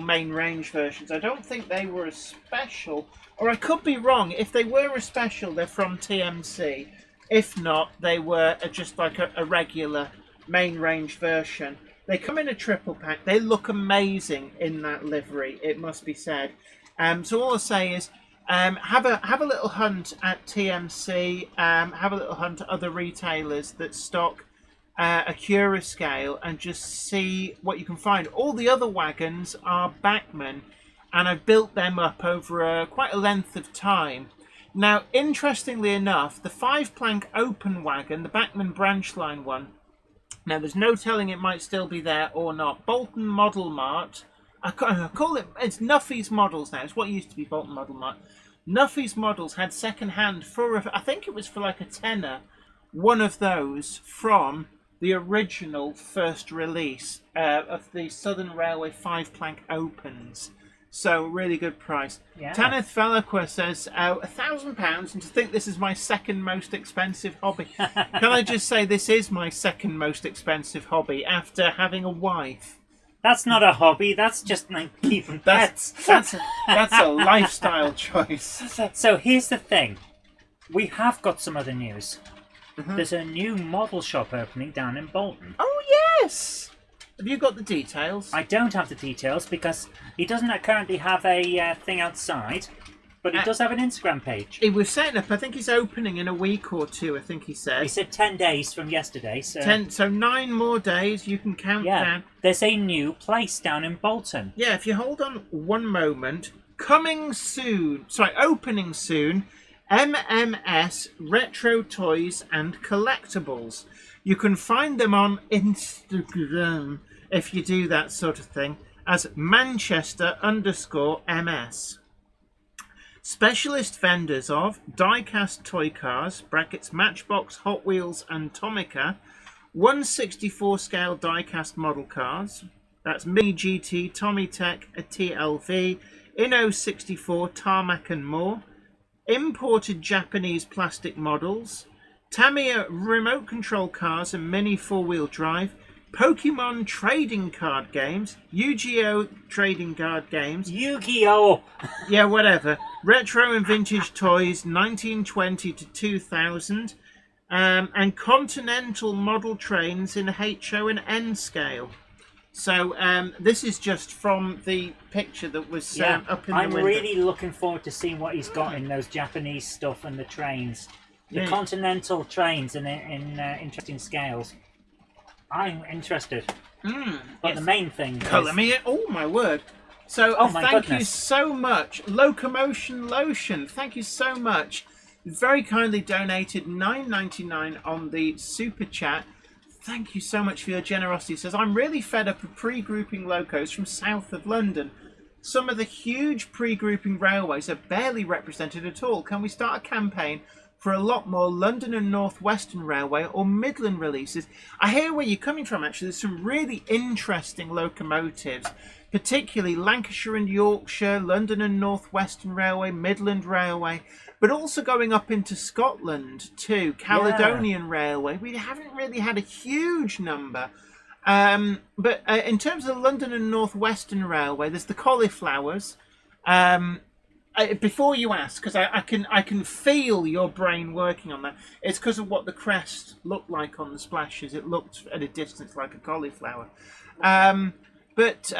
main range versions. I don't think they were a special, or I could be wrong. If they were a special, they're from TMC. If not, they were just like a regular main range version. They come in a triple pack. They look amazing in that livery, it must be said. So all I'll say is, have a little hunt at TMC, have a little hunt at other retailers that stock Acura scale, and just see what you can find. All the other wagons are Bachmann, and I've built them up over quite a length of time. Now, interestingly enough, the 5-plank open wagon, the Bachmann branch line one, now there's no telling it might still be there or not. Bolton Model Mart, I call it, it's Nuffy's Models now. It's what used to be Bolton Model Mart. Nuffy's Models had second hand for, I think it was for like a tenner, one of those from the original first release of the Southern Railway 5-plank opens. So, really good price. Yeah. Tanith Valaqua says, £1,000, and to think this is my second most expensive hobby. Can I just say this is my second most expensive hobby after having a wife? That's not a hobby, that's just like keeping pets. That's a lifestyle choice. So here's the thing. We have got some other news. Mm-hmm. There's a new model shop opening down in Bolton. Oh, yes! Have you got the details? I don't have the details because he doesn't currently have a thing outside, but he does have an Instagram page. He was setting up, I think he's opening in a week or two, I think he said. He said 10 days from yesterday. So 9 more days, you can count down. There's a new place down in Bolton. Yeah, if you hold on one moment. Opening soon, MMS Retro Toys and Collectibles. You can find them on Instagram if you do that sort of thing as Manchester_MS. Specialist vendors of die-cast toy cars (Matchbox, Hot Wheels and Tomica), 1/64 scale die-cast model cars. That's Mini GT, Tommy Tech, a TLV, Inno 64, Tarmac and more. Imported Japanese plastic models. Tamiya remote control cars and mini four-wheel drive. Pokemon trading card games. Yu-Gi-Oh! Trading card games. Yu-Gi-Oh! Yeah, whatever. Retro and vintage toys, 1920 to 2000. And Continental model trains in HO and N scale. So this is just from the picture that was up in the window. I'm really looking forward to seeing what he's got in those Japanese stuff and the trains. The Continental trains in interesting scales. I'm interested. But the main thing Colour is... me it. Oh, my word. So thank you so much. Locomotion Lotion, thank you so much. Very kindly donated $9.99 on the Super Chat. Thank you so much for your generosity. He says, I'm really fed up of pre-grouping locos from south of London. Some of the huge pre-grouping railways are barely represented at all. Can we start a campaign for a lot more London and North Western Railway or Midland releases? I hear where you're coming from, actually. There's some really interesting locomotives, particularly Lancashire and Yorkshire, London and North Western Railway, Midland Railway, but also going up into Scotland too, Caledonian Railway. We haven't really had a huge number. But in terms of the London and North Western Railway, there's the cauliflowers. Before you ask, because I can feel your brain working on that, it's because of what the crest looked like on the splashes. It looked at a distance like a cauliflower. But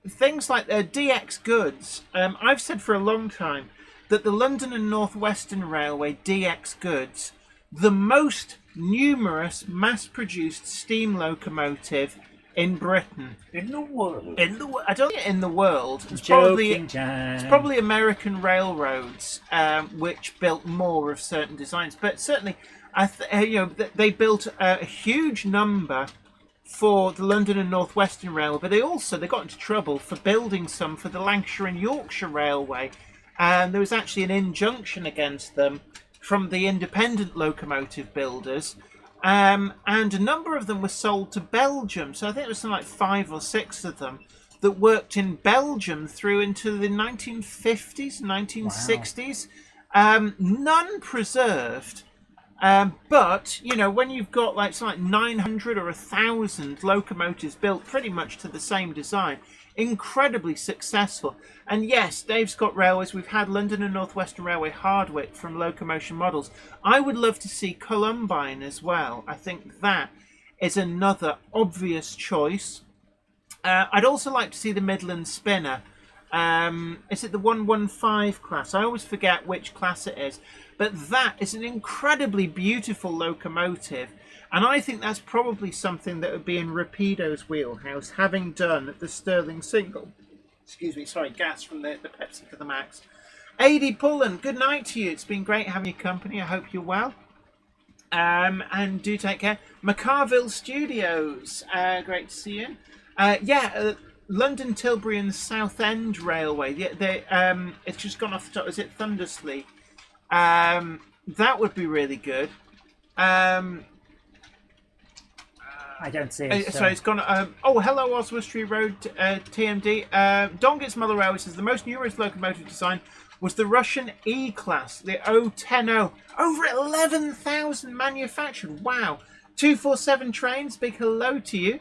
things like DX Goods, I've said for a long time that the London and North Western Railway DX Goods, the most numerous mass-produced steam locomotive in Britain. In the world. I don't think in the world. It's probably American railroads which built more of certain designs, but certainly, they built a huge number for the London and North Western Railway, but they got into trouble for building some for the Lancashire and Yorkshire Railway, and there was actually an injunction against them from the independent locomotive builders. And a number of them were sold to Belgium. So I think it was something like 5 or 6 of them that worked in Belgium through into the 1950s, 1960s. Wow. None preserved. But, when you've got something like 900 or 1,000 locomotives built pretty much to the same design, incredibly successful. And yes, Dave Scott Railways, we've had London and North Western Railway Hardwick from Locomotion Models. I would love to see Columbine as well. I think that is another obvious choice. I'd also like to see the Midland Spinner. Is it the 115 class? I always forget which class it is. But that is an incredibly beautiful locomotive. And I think that's probably something that would be in Rapido's wheelhouse, having done the Stirling single. Excuse me, sorry, gas from the Pepsi to the max. AD Pullen, good night to you. It's been great having your company. I hope you're well. And do take care. Macarville Studios, great to see you. London, Tilbury and Southend Railway. It's just gone off the top. Is it Thundersleigh? That would be really good. I don't see it. So it's gone. Hello, Oswald Street Road, TMD. Donget's Mother Railway says the most numerous locomotive design was the Russian E-Class, the O10O. Over 11,000 manufactured. Wow. 247 trains, big hello to you.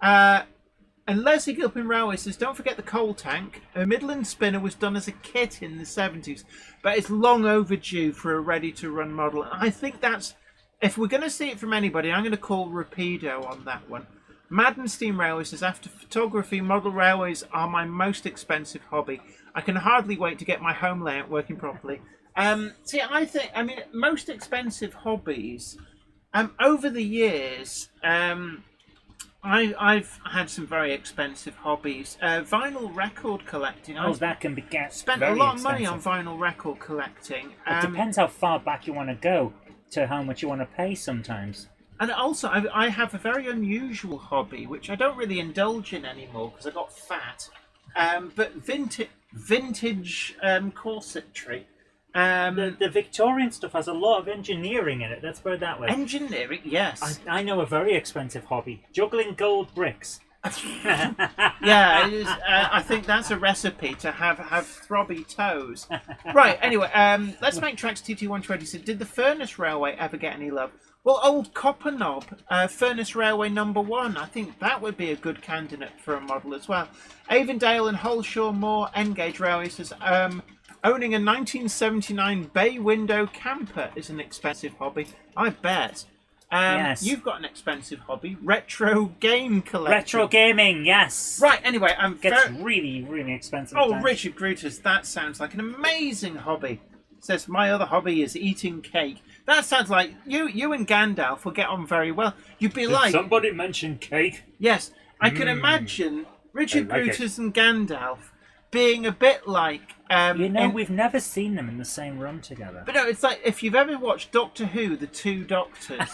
And Leslie Gilpin Railway says, don't forget the coal tank. A Midland Spinner was done as a kit in the 70s, but it's long overdue for a ready-to-run model. And I think that's, if we're going to see it from anybody, I'm going to call Rapido on that one. Madden Steam Railway says, after photography, model railways are my most expensive hobby. I can hardly wait to get my home layout working properly. Most expensive hobbies, over the years, I've had some very expensive hobbies. Vinyl record collecting. That can be spent a lot of money on vinyl record collecting. It depends how far back you want to go to how much you want to pay sometimes. And also, I have a very unusual hobby, which I don't really indulge in anymore because I got fat. But vintage corsetry. The Victorian stuff has a lot of engineering in it. Let's put it that way. Engineering, yes. I know a very expensive hobby: juggling gold bricks. Yeah, it is, I think that's a recipe to have throbby toes. Right, anyway, let's make tracks TT120. So, did the Furness Railway ever get any love? Well, old Copper Knob, Furness Railway #1. I think that would be a good candidate for a model as well. Avondale and Holshaw Moor N-Gauge Railway says, owning a 1979 bay window camper is an expensive hobby. I bet. Yes. You've got an expensive hobby, retro game collection. Retro gaming, yes. Right, anyway, Gets really, really expensive. Oh, then. Richard Brutus, that sounds like an amazing hobby. Says, my other hobby is eating cake. That sounds like you and Gandalf will get on very well. You'd be like... Somebody mentioned cake. Yes, I can imagine Richard I like Brutus and Gandalf being a bit like... we've never seen them in the same room together. But no, it's like if you've ever watched Doctor Who, the two Doctors.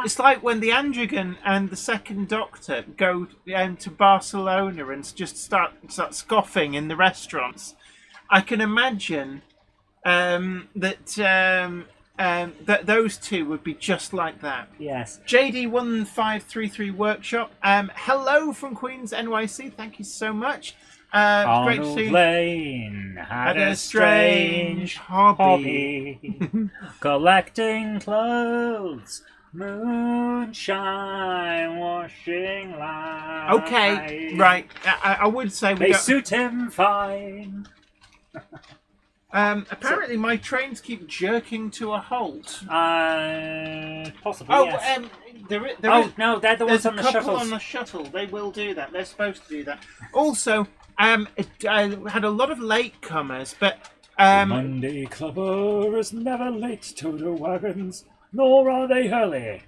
It's like when the Androgen and the Second Doctor go to Barcelona and just start scoffing in the restaurants. I can imagine that those two would be just like that. Yes. JD1533 Workshop. Hello from Queens NYC. Thank you so much. Great to see. Lane had a strange hobby. Collecting clothes, moonshine, washing light. Okay, right. I would say They suit him fine. apparently, my trains keep jerking to a halt. Possibly. Oh, yes. no, they're the ones on the There's a couple shuttles. on the shuttle. They will do that. They're supposed to do that. Also, I had a lot of latecomers, but Monday clubber is never late to the wagons, nor are they early.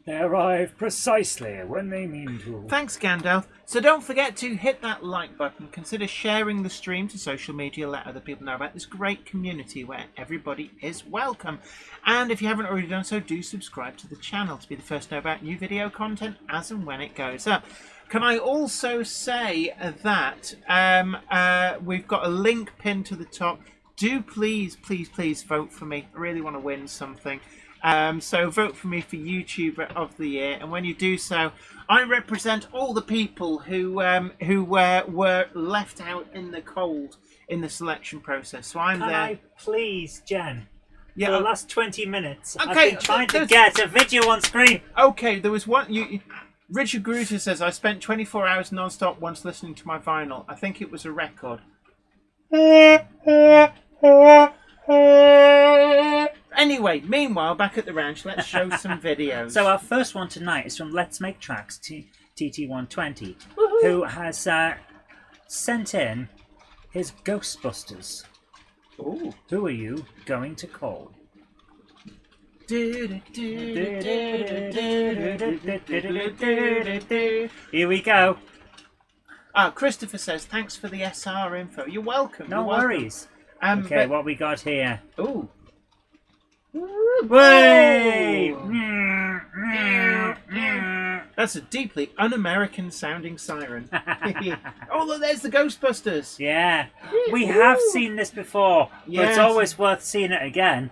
They arrive precisely when they mean to. thanks, Gandalf. So don't forget to hit that like button. Consider sharing the stream to social media. Let other people know about this great community where everybody is welcome. And if you haven't already done so, do subscribe to the channel to be the first to know about new video content as and when it goes up. Can I also say that we've got a link pinned to the top. Do please, please, please vote for me. I really want to win something. So vote for me for YouTuber of the Year, and when you do so, I represent all the people who were left out in the cold in the selection process. So I'm Can there. I please, Jen? Yeah. For the last 20 minutes, Okay, I've been trying to there's- get a video on screen. Okay, there was one. Richard Gruter says I spent 24 hours non-stop once listening to my vinyl. I think it was a record. Anyway, meanwhile, back at the ranch, let's show some videos. So our first one tonight is from Let's Make Tracks TT120, who has sent in his Ghostbusters. Ooh. Who are you going to call? Here we go. Christopher says, thanks for the SR info. You're welcome. No you're welcome. worries. Okay, what we got here? Ooh. Way! That's a deeply un-American sounding siren. Oh, look, there's the Ghostbusters. Yeah, we have seen this before, but Yes. it's always worth seeing it again.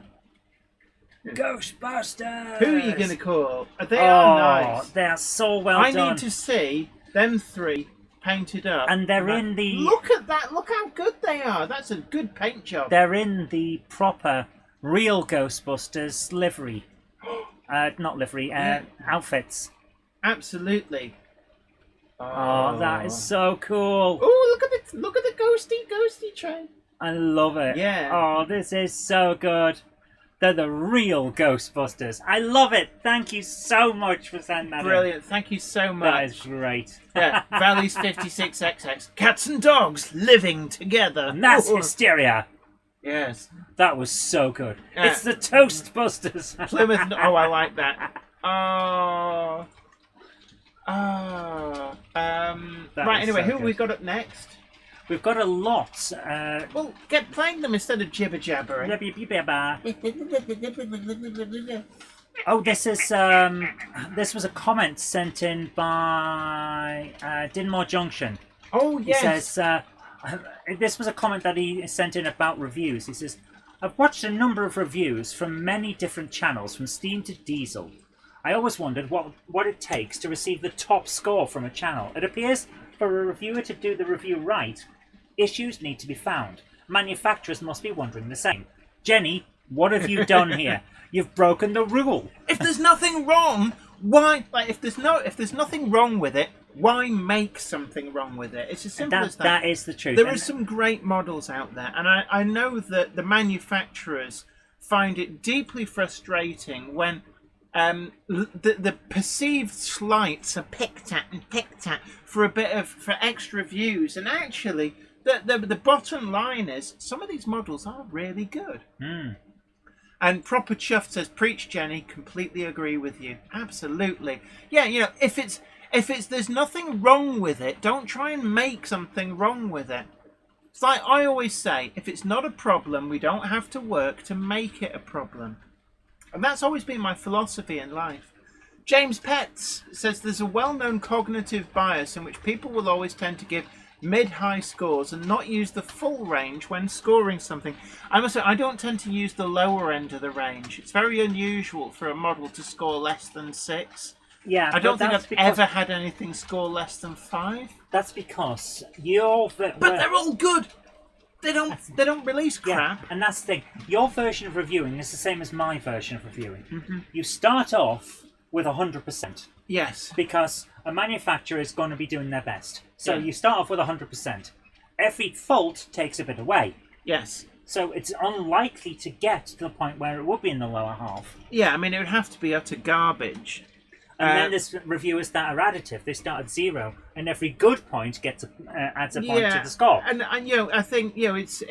Ghostbusters! Who are you going to call? They are nice. They are so well I done. need to see them three painted up. And they're in the... Look at that. Look how good they are. That's a good paint job. They're in the proper, real Ghostbusters livery. Not livery, outfits. Absolutely. Oh, that is so cool. Oh, look at the ghosty train. I love it. Yeah. Oh, this is so good. They're the real Ghostbusters. I love it. Thank you so much for sending that in. Brilliant. Thank you so much. That is great. Yeah, Valley's 56XX. Cats and dogs living together. And that's Ooh. hysteria. Yes. That was so good. Yeah. It's the Toastbusters. Plymouth. Oh, I like that. Oh. Oh. Right. Anyway, so who have we good. got up next? We've got a lot. Well, get playing them instead of jibber jabbering. Oh, this is this was a comment sent in by Dinmore Junction. Oh He yes. says, This was a comment that he sent in about reviews. He says, I've watched a number of reviews from many different channels, from Steam to Diesel. I always wondered what it takes to receive the top score from a channel. It appears for a reviewer to do the review right, issues need to be found. Manufacturers must be wondering the same. Jenny, what have you done here? You've broken the rule. If there's nothing wrong, why? Like, if there's nothing wrong with it, why make something wrong with it? It's as simple as that. That is the truth. There are some great models out there, and I know that the manufacturers find it deeply frustrating when the perceived slights are picked at for extra views, and actually the bottom line is some of these models are really good. And Proper Chuff says, preach, Jenny, completely agree with you. Absolutely. Yeah, you know, if it's there's nothing wrong with it, don't try and make something wrong with it. It's like I always say, if it's not a problem, we don't have to work to make it a problem. And that's always been my philosophy in life. James Petts says there's a well-known cognitive bias in which people will always tend to give mid-high scores and not use the full range when scoring something. I must say, I don't tend to use the lower end of the range. It's very unusual for a model to score less than 6. Yeah, I don't think I've ever had anything score less than 5. That's because but they're all good. They don't release crap. Yeah, and that's the thing. Your version of reviewing is the same as my version of reviewing. You start off with 100%. Yes. Because a manufacturer is going to be doing their best. So you start off with 100%. Every fault takes a bit away. Yes. So it's unlikely to get to the point where it would be in the lower half. Yeah, I mean, it would have to be utter garbage. And then there's reviewers that are additive. They start at 0, and every good point adds a point to the score. And you know, I think it's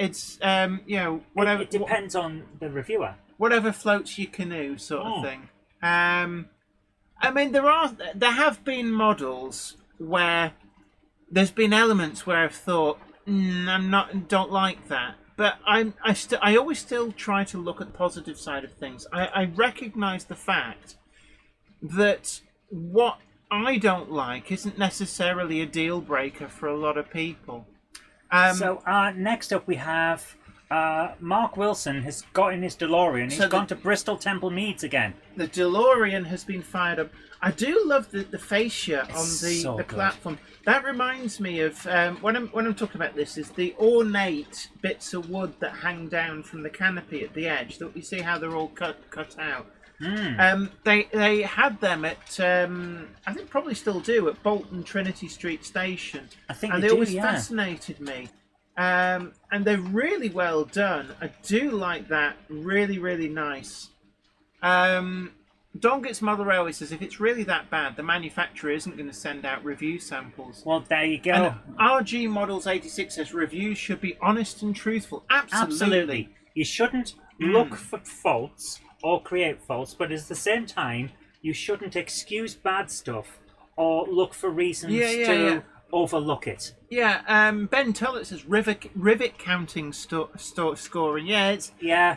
you know, whatever. It depends on the reviewer. Whatever floats your canoe, sort of thing. I mean, there have been models where there's been elements where I've thought, don't like that. But I always still try to look at the positive side of things. I recognise the fact that what I don't like isn't necessarily a deal breaker for a lot of people. So next up we have Mark Wilson has got in his DeLorean. He's gone to Bristol Temple Meads again. The DeLorean has been fired up. I do love the fascia on the platform. That reminds me of when I'm talking about this is the ornate bits of wood that hang down from the canopy at the edge. That you see how they're all cut out. They had them at I think probably still do at Bolton Trinity Street Station. I think and they always fascinated me. And they're really well done. I do like that. Really, really nice. Dongit's Mother Railway says if it's really that bad, the manufacturer isn't going to send out review samples. Well, there you go. And RG Models 86 says reviews should be honest and truthful. Absolutely. You shouldn't look for faults or create faults, but at the same time, you shouldn't excuse bad stuff or look for reasons to overlook it. Yeah, Ben Tullett says rivet counting scoring. Yeah,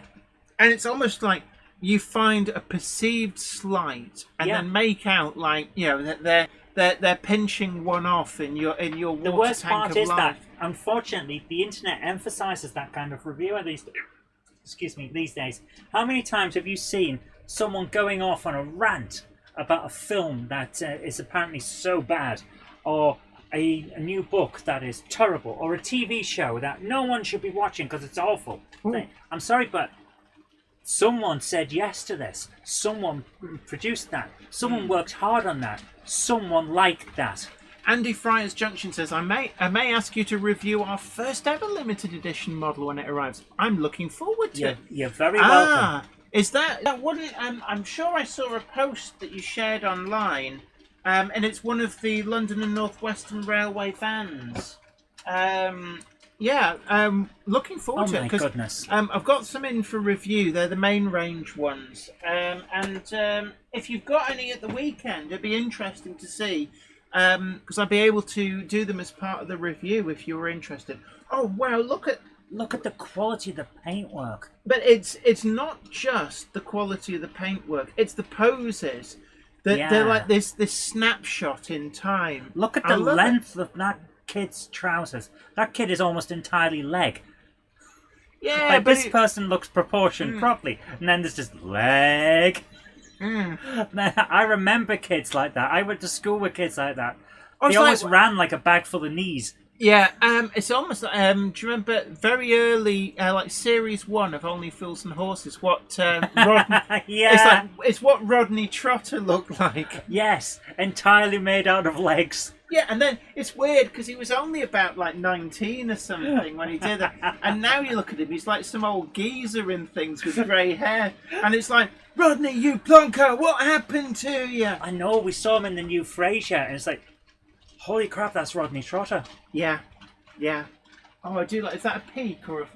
and it's almost like you find a perceived slight and then make out like that they're pinching one off in your water The worst tank part of is life. that unfortunately the internet emphasizes that kind of reviewer these days. How many times have you seen someone going off on a rant about a film that is apparently so bad, or a new book that is terrible, or a TV show that no one should be watching because it's awful? I'm sorry, but someone said yes to this. Someone produced that. Someone worked hard on that. Someone liked that. Andy Friars Junction says, I may ask you to review our first ever limited edition model when it arrives. I'm looking forward to it. You're very welcome. Is that wouldn't I'm sure I saw a post that you shared online, and it's one of the London and North Western Railway vans. Looking forward to it. Oh my goodness. I've got some in for review. They're the main range ones. If you've got any at the weekend, it'd be interesting to see. Because I'd be able to do them as part of the review if you were interested. Oh wow! Look at the quality of the paintwork. But it's not just the quality of the paintwork; it's the poses. They're like this snapshot in time. Look at the length of that kid's trousers. That kid is almost entirely leg. Yeah, Like, but this person looks proportioned properly, and then there's just leg. I remember kids like that. I went to school with kids like that. They always ran like a bag full of knees. Yeah, it's almost like, do you remember very early, like series 1 of Only Fools and Horses? What Rodney? Yeah. It's what Rodney Trotter looked like. Yes, entirely made out of legs. Yeah, and then it's weird because he was only about like 19 or something when he did that, and now you look at him, he's like some old geezer in things with grey hair, and it's like, Rodney, you plonker, what happened to you? I know, we saw him in the new Frasier, and it's like, holy crap, that's Rodney Trotter. Yeah. Oh, I do like. Is that a peak or a?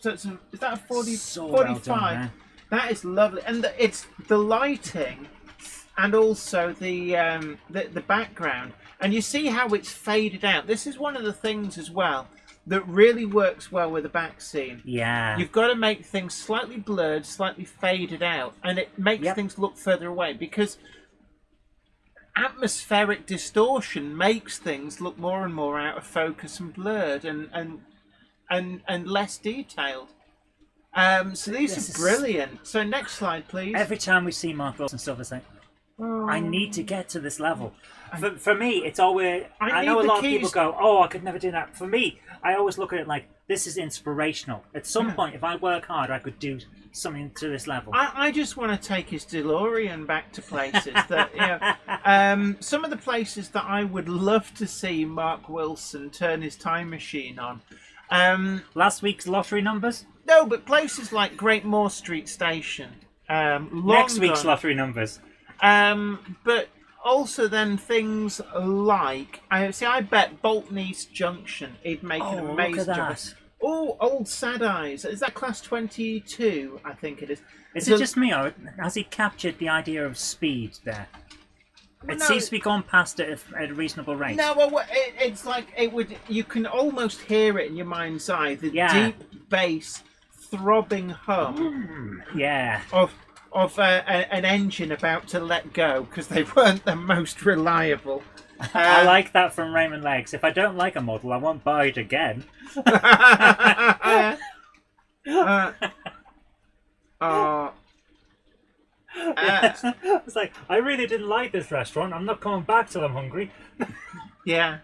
Is that a 40, So 45? well done, yeah. That is lovely, and it's the lighting, and also the background, and you see how it's faded out. This is one of the things as well that really works well with the back scene. Yeah. You've got to make things slightly blurred, slightly faded out, and it makes things look further away because atmospheric distortion makes things look more and more out of focus and blurred and less detailed. So these are brilliant. So next slide, please. Every time we see Mark Wilson stuff, it's like, I need to get to this level. For me, it's always... I know a lot of people go, oh, I could never do that. For me, I always look at it like, this is inspirational. At some point, if I work hard, I could do something to this level. I just want to take his DeLorean back to places that, some of the places that I would love to see Mark Wilson turn his time machine on. Last week's lottery numbers? No, but places like Great Moor Street Station. Next week's lottery numbers. But also then things like I bet Bolton East Junction he'd make an amazing job. Oh, Old Sad Eyes. Is that class 22? I think it is. Is it just me, or has he captured the idea of speed there? It seems to be gone past it at a reasonable rate. No, well, it's like it would. You can almost hear it in your mind's eye. The deep bass, throbbing hum. Of an engine about to let go because they weren't the most reliable. I like that from Raymond Legs. If I don't like a model, I won't buy it again. It's like, I really didn't like this restaurant. I'm not coming back till I'm hungry. Yeah.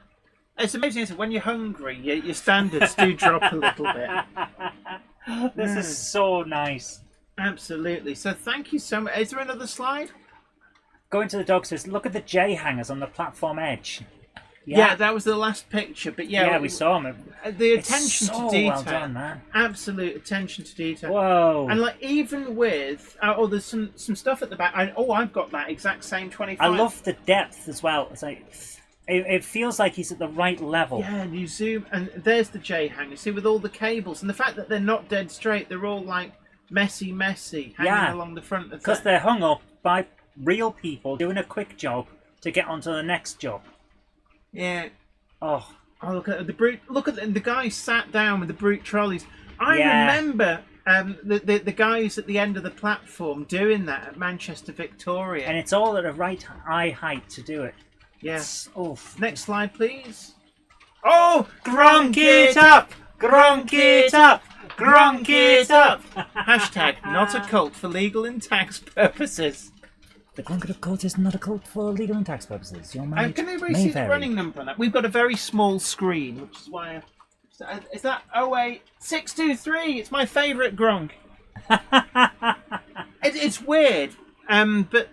It's amazing, isn't it? When you're hungry, your standards do drop a little bit. This is so nice. Absolutely. So thank you so much. Is there another slide? Going to the dog says, look at the J hangers on the platform edge. Yeah, that was the last picture. But yeah, we saw them. The attention to detail. Well done, man. Absolute attention to detail. Whoa. And like even with there's some stuff at the back. I've got that exact same 25. I love the depth as well. It's like it feels like he's at the right level. Yeah, and you zoom and there's the J hanger. See, with all the cables and the fact that they're not dead straight, they're all like messy hanging along the front of because they're hung up by real people doing a quick job to get onto the next job. Yeah. Oh, look at the brute! Look at the guy sat down with the brute trolleys. I remember the guys at the end of the platform doing that at Manchester Victoria, and it's all at a right eye height to do it. Yes. Oh, next slide, please. Oh, gronk it up! Gronk it up! Gronk it up! Hashtag not a cult for legal and tax purposes. The Gronk cult is not a cult for legal and tax purposes. Your mind can anybody see the running number on that? We've got a very small screen, which is why... Is that 08623? It's my favourite Gronk. It's weird, but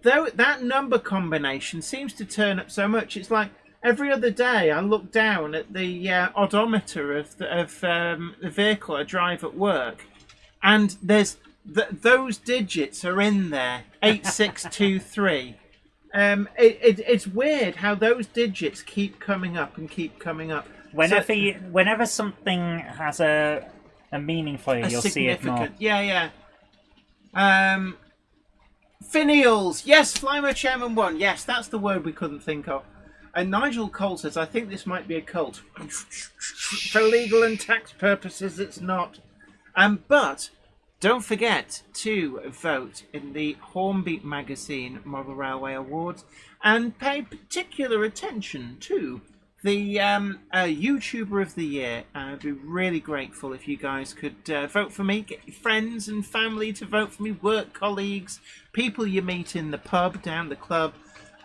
though that number combination seems to turn up so much, it's like every other day I look down at the odometer of the vehicle I drive at work, and there's... those digits are in there, 8623. It's weird how those digits keep coming up and keep coming up. Whenever something has a meaning for you, you'll see it more. Yeah. Finials, yes, Flymo Chairman 1, yes, that's the word we couldn't think of. And Nigel Cole says, I think this might be a cult. For legal and tax purposes, it's not. But... don't forget to vote in the Hornbeat Magazine Model Railway Awards and pay particular attention to the YouTuber of the year. I'd be really grateful if you guys could vote for me. Get your friends and family to vote for me, work colleagues, people you meet in the pub, down the club.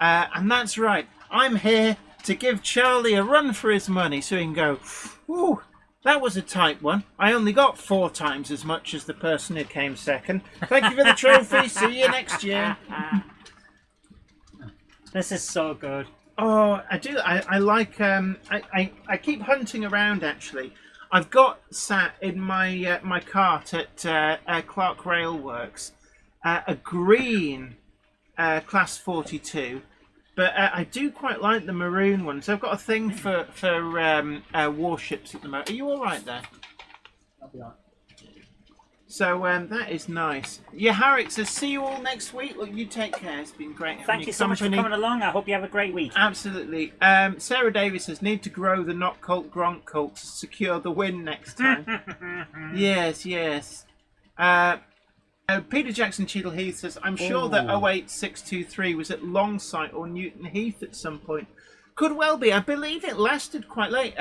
And that's right, I'm here to give Charlie a run for his money so he can go, ooh, that was a tight one. I only got 4 times as much as the person who came second. Thank you for the trophy. See you next year. This is so good. Oh, I do. I like. I keep hunting around. Actually, I've got sat in my my cart at Clark Railworks a green Class 42, but I do quite like the maroon ones. I've got a thing for warships at the moment. Are you all right there? I'll be on. So that is nice. Yeah, Harrick says, see you all next week. Look, you take care. It's been great having Thank you so much for coming along. I hope you have a great week. Absolutely. Sarah Davis says, need to grow the Not Cult Gronk cult to secure the win next time. Yes. Peter Jackson Cheadle Heath says, I'm sure that 08623 was at Longsight or Newton Heath at some point. Could well be. I believe it lasted quite late.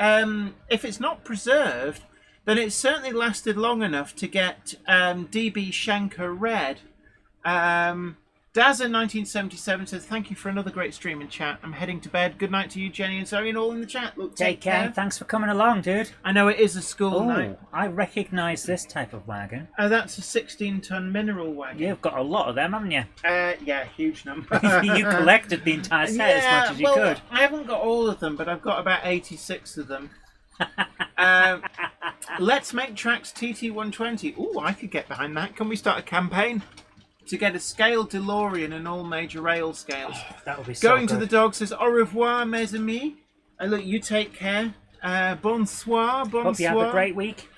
If it's not preserved, then it certainly lasted long enough to get DB Shanker read. Dazza1977 says, thank you for another great stream and chat. I'm heading to bed. Good night to you, Jenny and Zoe, and all in the chat. Look, Take care. Thanks for coming along, dude. I know it is a school night. I recognise this type of wagon. That's a 16-ton mineral wagon. You've got a lot of them, haven't you? Yeah, huge number. You collected the entire set as much as you could. I haven't got all of them, but I've got about 86 of them. Let's Make Tracks TT120. Ooh, I could get behind that. Can we start a campaign to get a scaled DeLorean and all major rail scales? Oh, that would be so Going good. to the dog says, au revoir, mes amis. Look, you take care. Bonsoir. Hope you have a great week.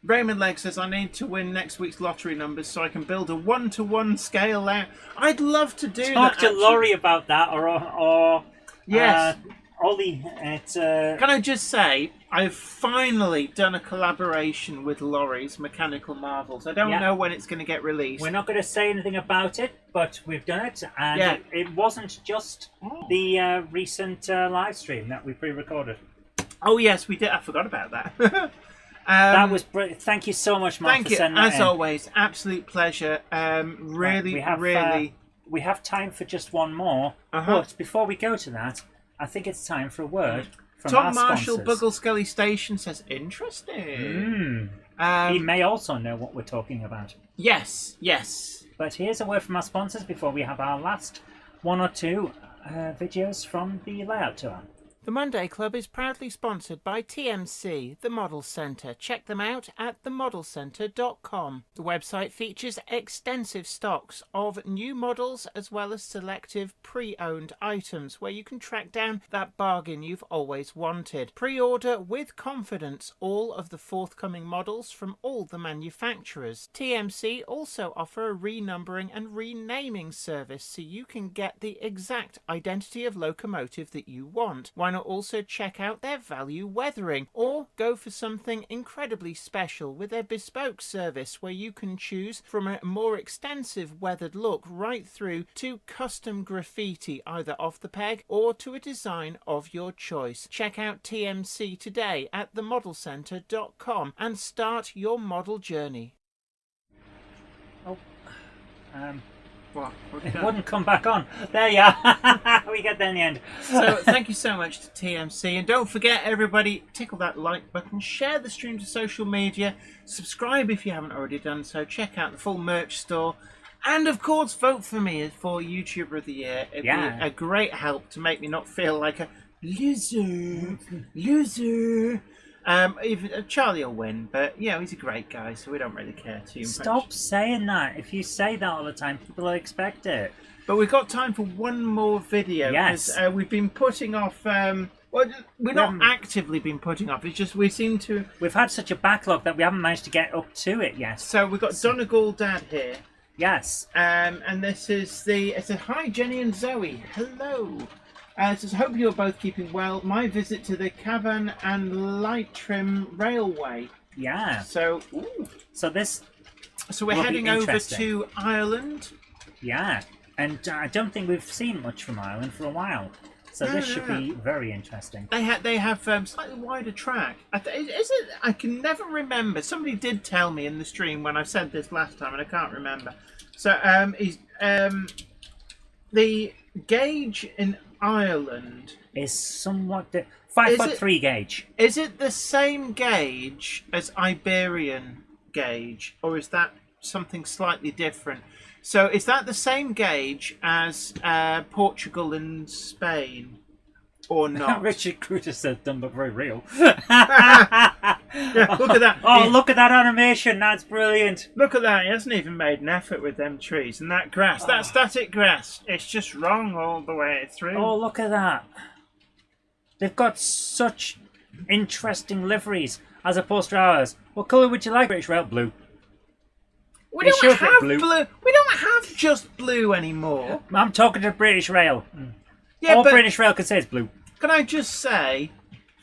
Raymond Legg says, I need to win next week's lottery numbers so I can build a 1-to-1 scale out. I'd love to do that. Talk to Laurie about that, or yes. Ollie. Can I just say, I've finally done a collaboration with Laurie's Mechanical Marvels. I don't know when it's going to get released. We're not going to say anything about it, but we've done it, and it wasn't just the recent live stream that we pre-recorded. Oh yes, we did. I forgot about that. That was brilliant. Thank you so much, Mark. Thank you, as always. Absolute pleasure. Really. We have time for just one more, but before we go to that, I think it's time for a word from Tom our Marshall, sponsors. Buggle Skelly Station says, interesting. He may also know what we're talking about. Yes. But here's a word from our sponsors before we have our last one or two videos from the layout tour. The Monday Club is proudly sponsored by TMC, the Model Centre. Check them out at themodelcentre.com. The website features extensive stocks of new models as well as selective pre-owned items where you can track down that bargain you've always wanted. Pre-order with confidence all of the forthcoming models from all the manufacturers. TMC also offer a renumbering and renaming service so you can get the exact identity of locomotive that you want. Why not also check out their value weathering, or go for something incredibly special with their bespoke service where you can choose from a more extensive weathered look right through to custom graffiti either off the peg or to a design of your choice. Check out TMC today at themodelcentre.com and start your model journey. What? It wouldn't come back on. There you are. We get there in the end. So thank you so much to TMC, and don't forget, everybody, tickle that like button, share the stream to social media, subscribe if you haven't already done so, check out the full merch store, and of course vote for me for YouTuber of the Year. It'd be a great help to make me not feel like a loser. Even Charlie will win, but he's a great guy, so we don't really care too much. Stop saying that. If you say that all the time, people will expect it. But we've got time for one more video. Yes. Because we've been putting off. We've not actively been putting off. It's just we seem to. We've had such a backlog that we haven't managed to get up to it yet. So we've got Donegal Dad here. Yes. And this is it says, hi Jenny and Zoe. Hello. It says, hope you're both keeping well. My visit to the Cavan and Leitrim Railway. Yeah. So we're heading over to Ireland. Yeah. And I don't think we've seen much from Ireland for a while. So this should be very interesting. They have slightly wider track. Is it? I can never remember. Somebody did tell me in the stream when I said this last time, and I can't remember. So the gauge in Ireland is somewhat 5'3" gauge. Is it the same gauge as Iberian gauge, or is that something slightly different? So is that the same gauge as Portugal and Spain, or not? Richard Cruder said, "Don't look very real." Yeah, look at that. Oh, look at that animation. That's brilliant. Look at that. He hasn't even made an effort with them trees and that grass. That static grass. It's just wrong all the way through. Oh, look at that. They've got such interesting liveries as opposed to ours. What colour would you like, British Rail? Blue. We don't have blue. We don't have just blue anymore. I'm talking to British Rail. Yeah, all but British Rail can say is blue. Can I just say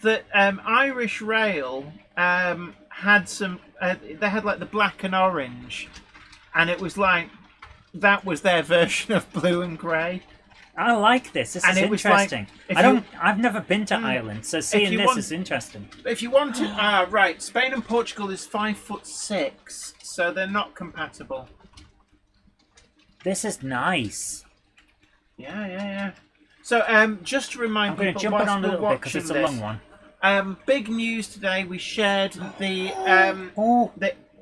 that Irish Rail had some... they had like the black and orange, and it was like... That was their version of blue and grey. I like this. This is interesting. I've never been to Ireland, so seeing this is interesting. If you want to... right. Spain and Portugal is 5'6", so they're not compatible. This is nice. Yeah. So, just to remind people, I'm going to jump it on a little bit because it's a long one. Big news today. We shared the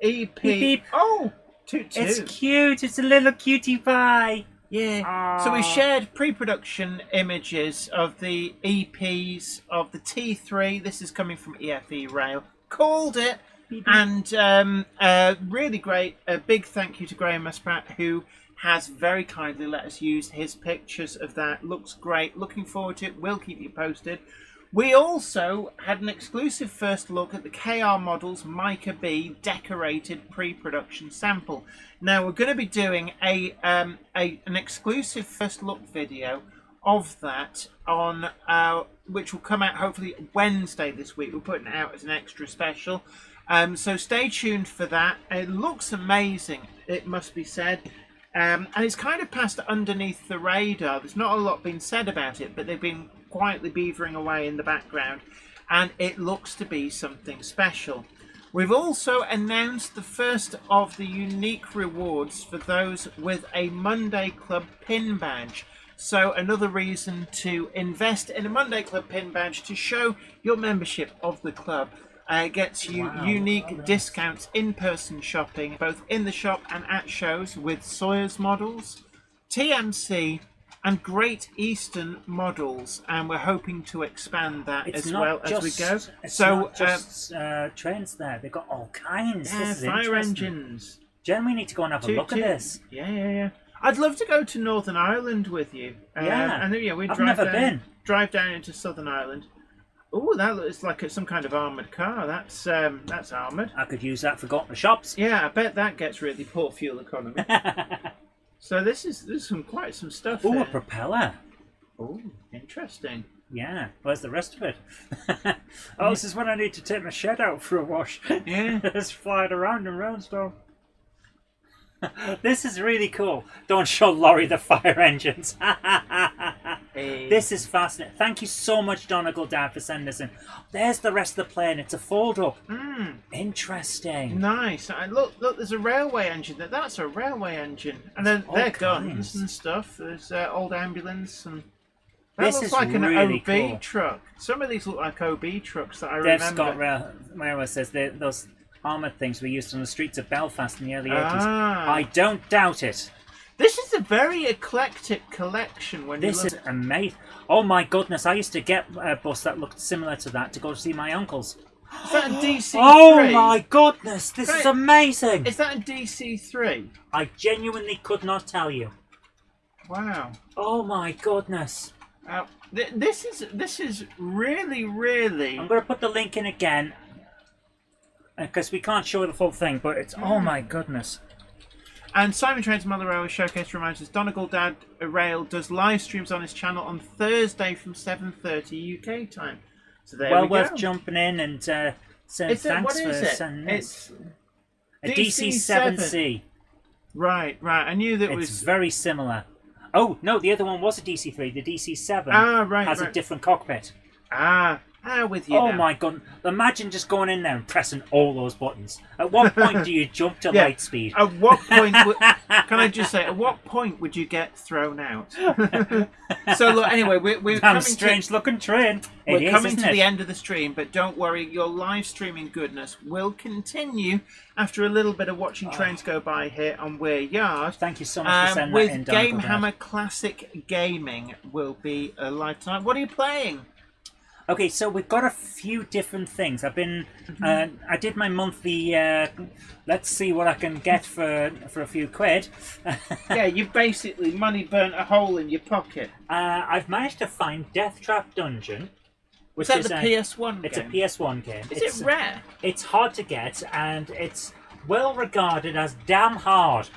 EP. Beep. Oh, toot. It's cute. It's a little cutie pie. Yeah. Aww. So we shared pre-production images of the EPs of the T3. This is coming from EFE Rail. Called it. Beep. And really great. A big thank you to Graham Muspratt, who has very kindly let us use his pictures of that. Looks great. Looking forward to it. We'll keep you posted. We also had an exclusive first look at the KR Models Mica B decorated pre-production sample. Now we're going to be doing an exclusive first look video of that on which will come out hopefully Wednesday this week. We're putting it out as an extra special. So stay tuned for that. It looks amazing, it must be said. And it's kind of passed underneath the radar. There's not a lot been said about it, but they've been quietly beavering away in the background, and it looks to be something special. We've also announced the first of the unique rewards for those with a Monday Club pin badge. So another reason to invest in a Monday Club pin badge to show your membership of the club. Gets you unique discounts, in-person shopping, both in the shop and at shows with Sawyer's models, TMC, and Great Eastern models, and we're hoping to expand that as well as we go. It's not just trains there; they've got all kinds. Yeah, this is fire engines. Jen, we need to go and have a look at this. Yeah. I'd love to go to Northern Ireland with you. Yeah, we'd drive down into Southern Ireland. Oh, that looks like some kind of armoured car. That's armoured. I could use that for going to shops. Yeah, I bet that gets really poor fuel economy. So there's quite some stuff. Oh, a propeller. Oh, interesting. Yeah, where's the rest of it? Oh, this is when I need to take my shed out for a wash. Yeah. It's flying around and around stuff. This is really cool. Don't show Laurie the fire engines. Hey. This is fascinating. Thank you so much, Donegal Dad, for sending this in. There's the rest of the plane. It's a fold-up. Interesting. Nice. Look, there's a railway engine. That's a railway engine. And then they're guns and stuff. There's old ambulance and... That looks like an really OB cool truck. Some of these look like OB trucks that I remember. Dave Scott Railway says those armoured things were used on the streets of Belfast in the early 80s. I don't doubt it. This is a very eclectic collection. This is amazing. Oh my goodness, I used to get a bus that looked similar to that to go to see my uncles. Is that a DC3? Oh my goodness, this is amazing. Is that a DC3? I genuinely could not tell you. Wow. Oh my goodness. This is really, really... I'm going to put the link in again because we can't show the full thing, but it's... Oh my goodness. And Simon Train's Mother Railway Showcase reminds us Donegal Dad Rail does live streams on his channel on Thursday from 7:30 UK time. So there we go. Well worth jumping in and saying thanks for sending this. It's a DC7C. Right. I knew that it's was... very similar. Oh no, the other one was a DC3. The DC7 has a different cockpit. With you. Oh now. my god! Imagine just going in there and pressing all those buttons. At what point do you jump to light speed? At what point? Can I just say? At what point would you get thrown out? So look. Anyway, we're Damn coming strange looking train. We're coming to the end of the stream, but don't worry. Your live streaming goodness will continue after a little bit of watching trains go by here on Weir Yard. Thank you so much for sending with that in, Game Hammer Classic Gaming will be a live tonight. What are you playing? Okay, so we've got a few different things. I've been, I did my monthly. Let's see what I can get for a few quid. Yeah, you basically money burnt a hole in your pocket. I've managed to find Death Trap Dungeon, which is that the PS1 It's game? a PS1 game. Is it rare? It's hard to get, and it's well regarded as damn hard.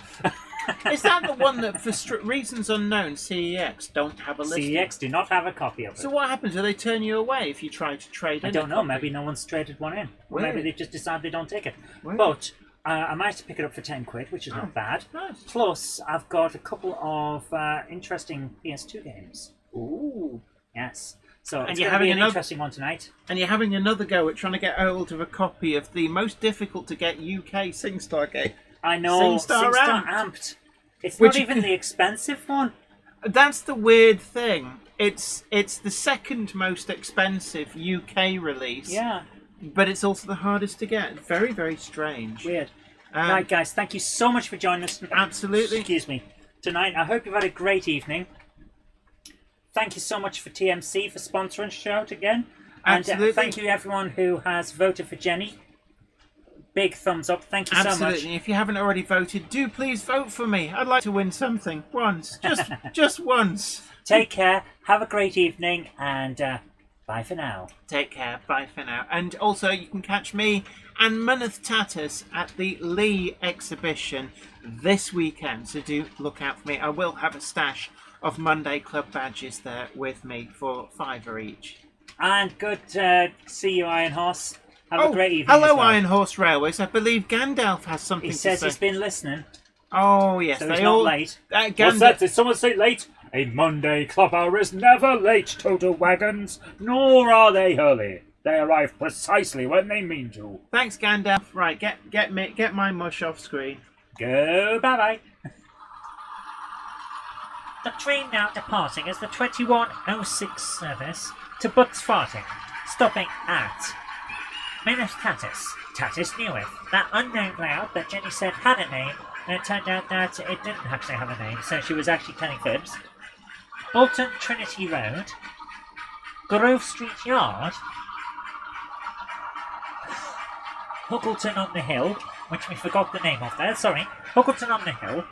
Is that the one that, for reasons unknown, CEX don't have a listing? CEX do not have a copy of it. So what happens? Do they turn you away if you try to trade in? I don't know. Maybe no one's traded one in. Or maybe they just decide they don't take it. Weird. But I managed to pick it up for 10 quid, which is not bad. Nice. Plus, I've got a couple of interesting PS2 games. Ooh. Yes. So And it's you're going to be having an interesting one tonight. And you're having another go at trying to get hold of a copy of the most difficult to get UK SingStar game. I know. SingStar Amped. It's Which not even the expensive one. That's the weird thing. It's the second most expensive UK release. Yeah. But it's also the hardest to get. Very, very strange. Weird. Right, guys, thank you so much for joining us. Absolutely. Excuse me. Tonight, I hope you've had a great evening. Thank you so much for TMC for sponsoring the show again. Absolutely. And thank you everyone who has voted for Jenny. Big thumbs up. Thank you so much. Absolutely. If you haven't already voted, do please vote for me. I'd like to win something once. Just once. Take care. Have a great evening. And bye for now. Take care. Bye for now. And also, you can catch me and Myneth Tatters at the Lee exhibition this weekend. So do look out for me. I will have a stash of Monday Club badges there with me for £5 each. And good to see you, Iron Horse. Have a great evening. Hello, as well. Iron Horse Railways. I believe Gandalf has something He to says say. he's been listening. Oh, yes. So they he's all not late. What's that? Did someone say late? A Monday club hour is never late, Total Wagons, nor are they early. They arrive precisely when they mean to. Thanks, Gandalf. Right, get my mush off screen. Go bye-bye. The train now departing is the 2106 service to Butts Farting, stopping at Myneth Tatters. Tatters knew it. That unknown layout that Jenny said had a name, and it turned out that it didn't actually have a name, so she was actually telling fibs. Bolton Trinity Road, Grove Street Yard, Huckleton on the Hill, which we forgot the name of there, sorry, Huckleton on the Hill,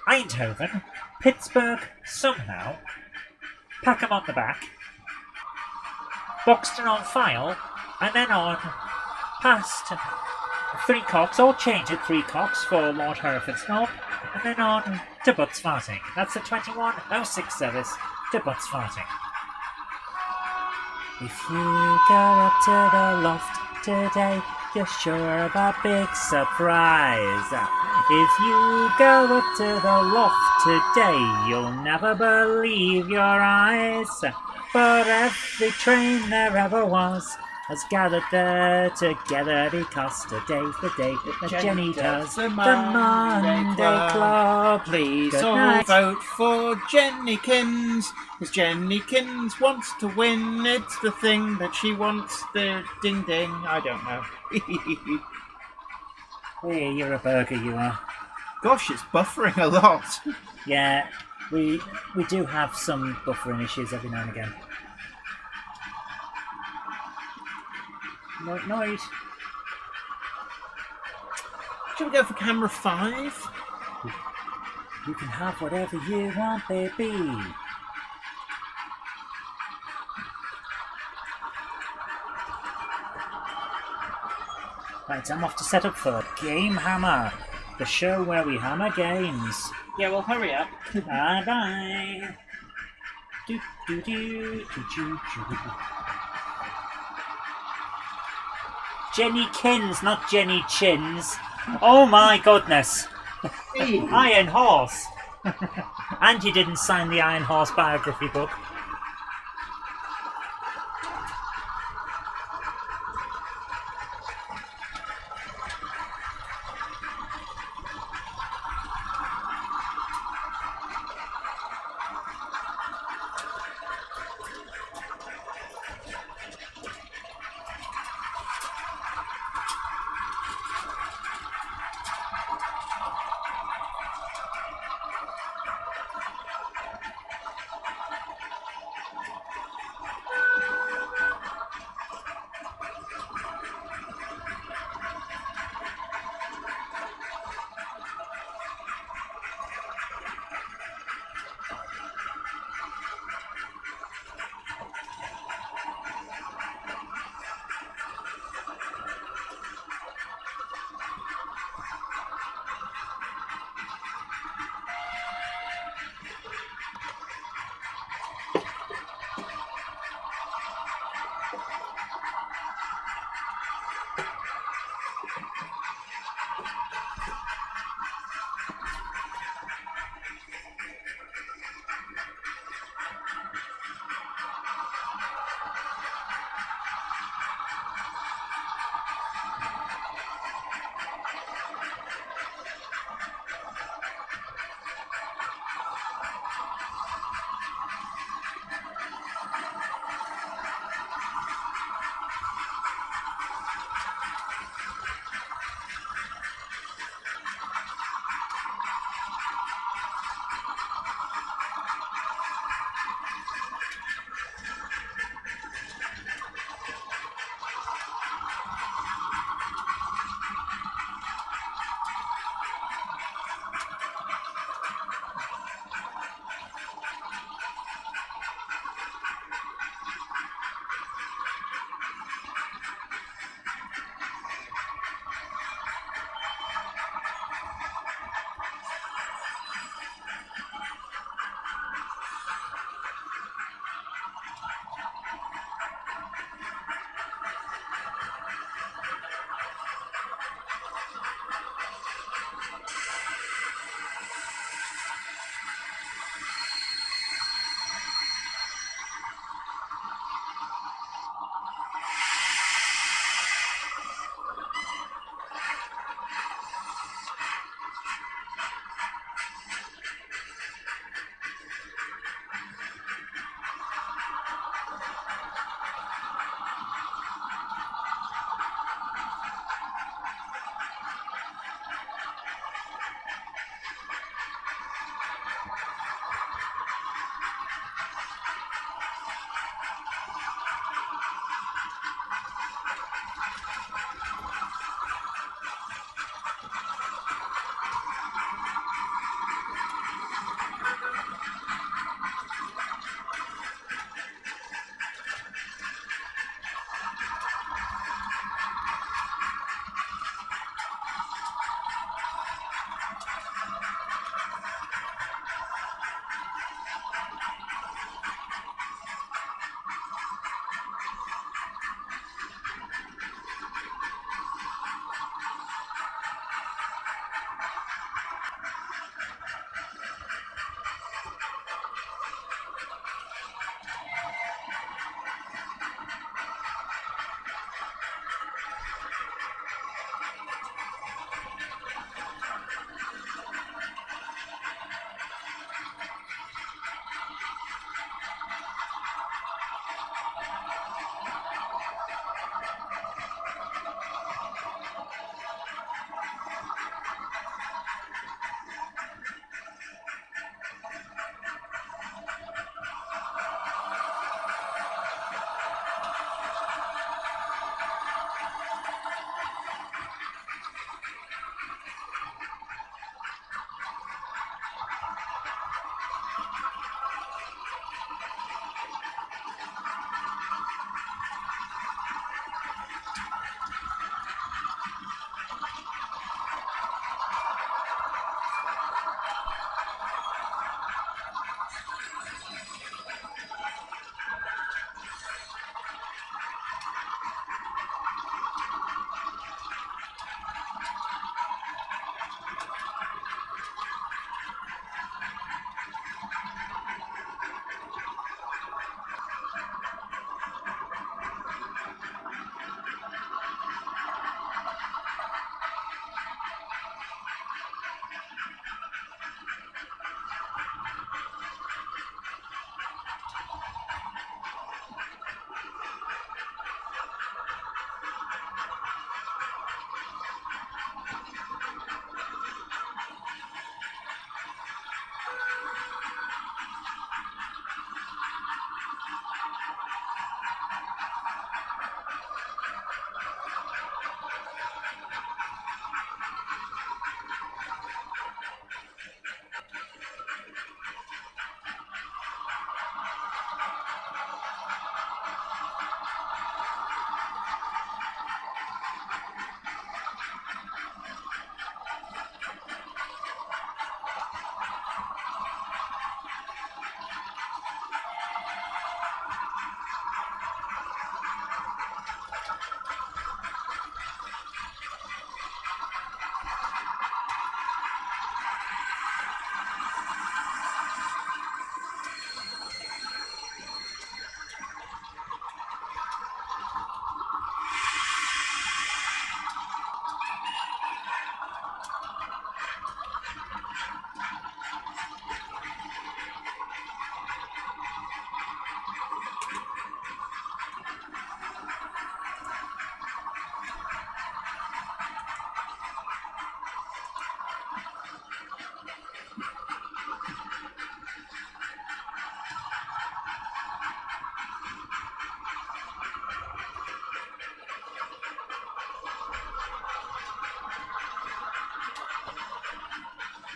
Eindhoven, Pittsburgh somehow, Packham on the back, Boxton on File, and then on past Three Cocks, or change at Three Cocks for Lord Hereford's Knob, and then on to Butts Farting. That's the 2106 service to Butts Farting. If you go up to the loft today, you're sure of a big surprise. If you go up to the loft today, you'll never believe your eyes. For every train there ever was has gathered there together because today's the day that Jenny does the Monday Club. Please Good all night. vote for Jennykins, because Jennykins wants to win. It's the thing that she wants. The ding ding. I don't know. Hey, you're a burger, you are. Gosh, it's buffering a lot. Yeah, we do have some buffering issues every now and again. Noise. Should we go for camera 5? You can have whatever you want, baby. Right, I'm off to set up for Game Hammer, the show where we hammer games. Yeah, well, hurry up. Bye bye. Do do do do do do. Jenny Kins, not Jenny Chins. Oh my goodness. Iron Horse. And you didn't sign the Iron Horse biography book.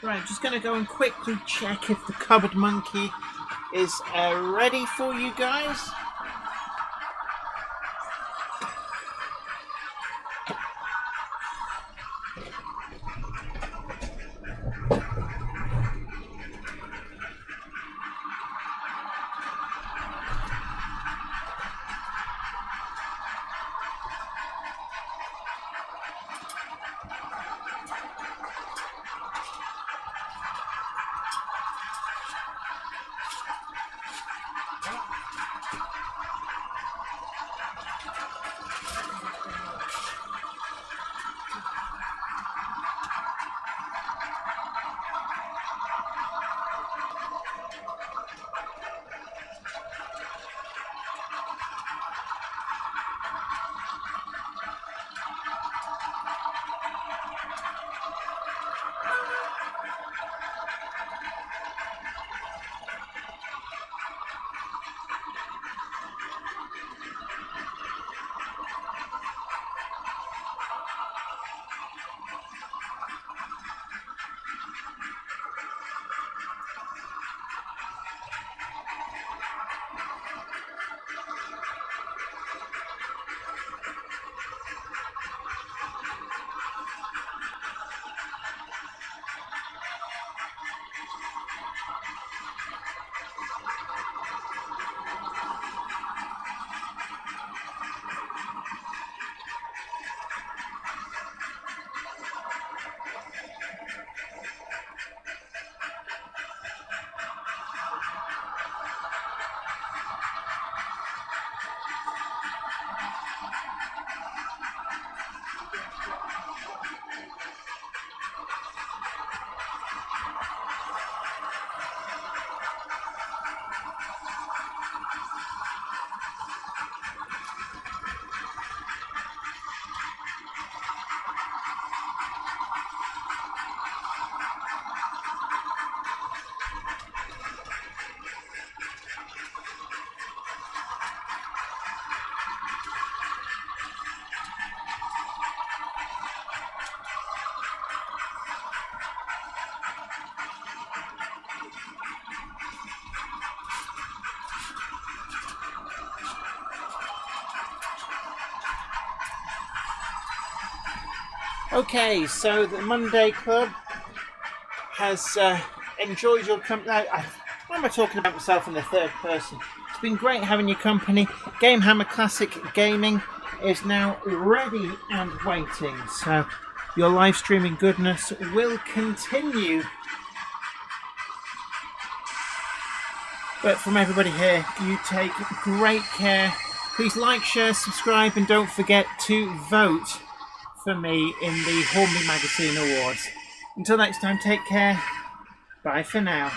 Right, just going to go and quickly check if the cupboard monkey is ready for you guys. Okay, so the Monday Club has enjoyed your company. Why am I talking about myself in the third person? It's been great having your company. Game Hammer Classic Gaming is now ready and waiting. So your live streaming goodness will continue. But from everybody here, you take great care. Please like, share, subscribe, and don't forget to vote for me in the Hornby Magazine Awards. Until next time, take care. Bye for now.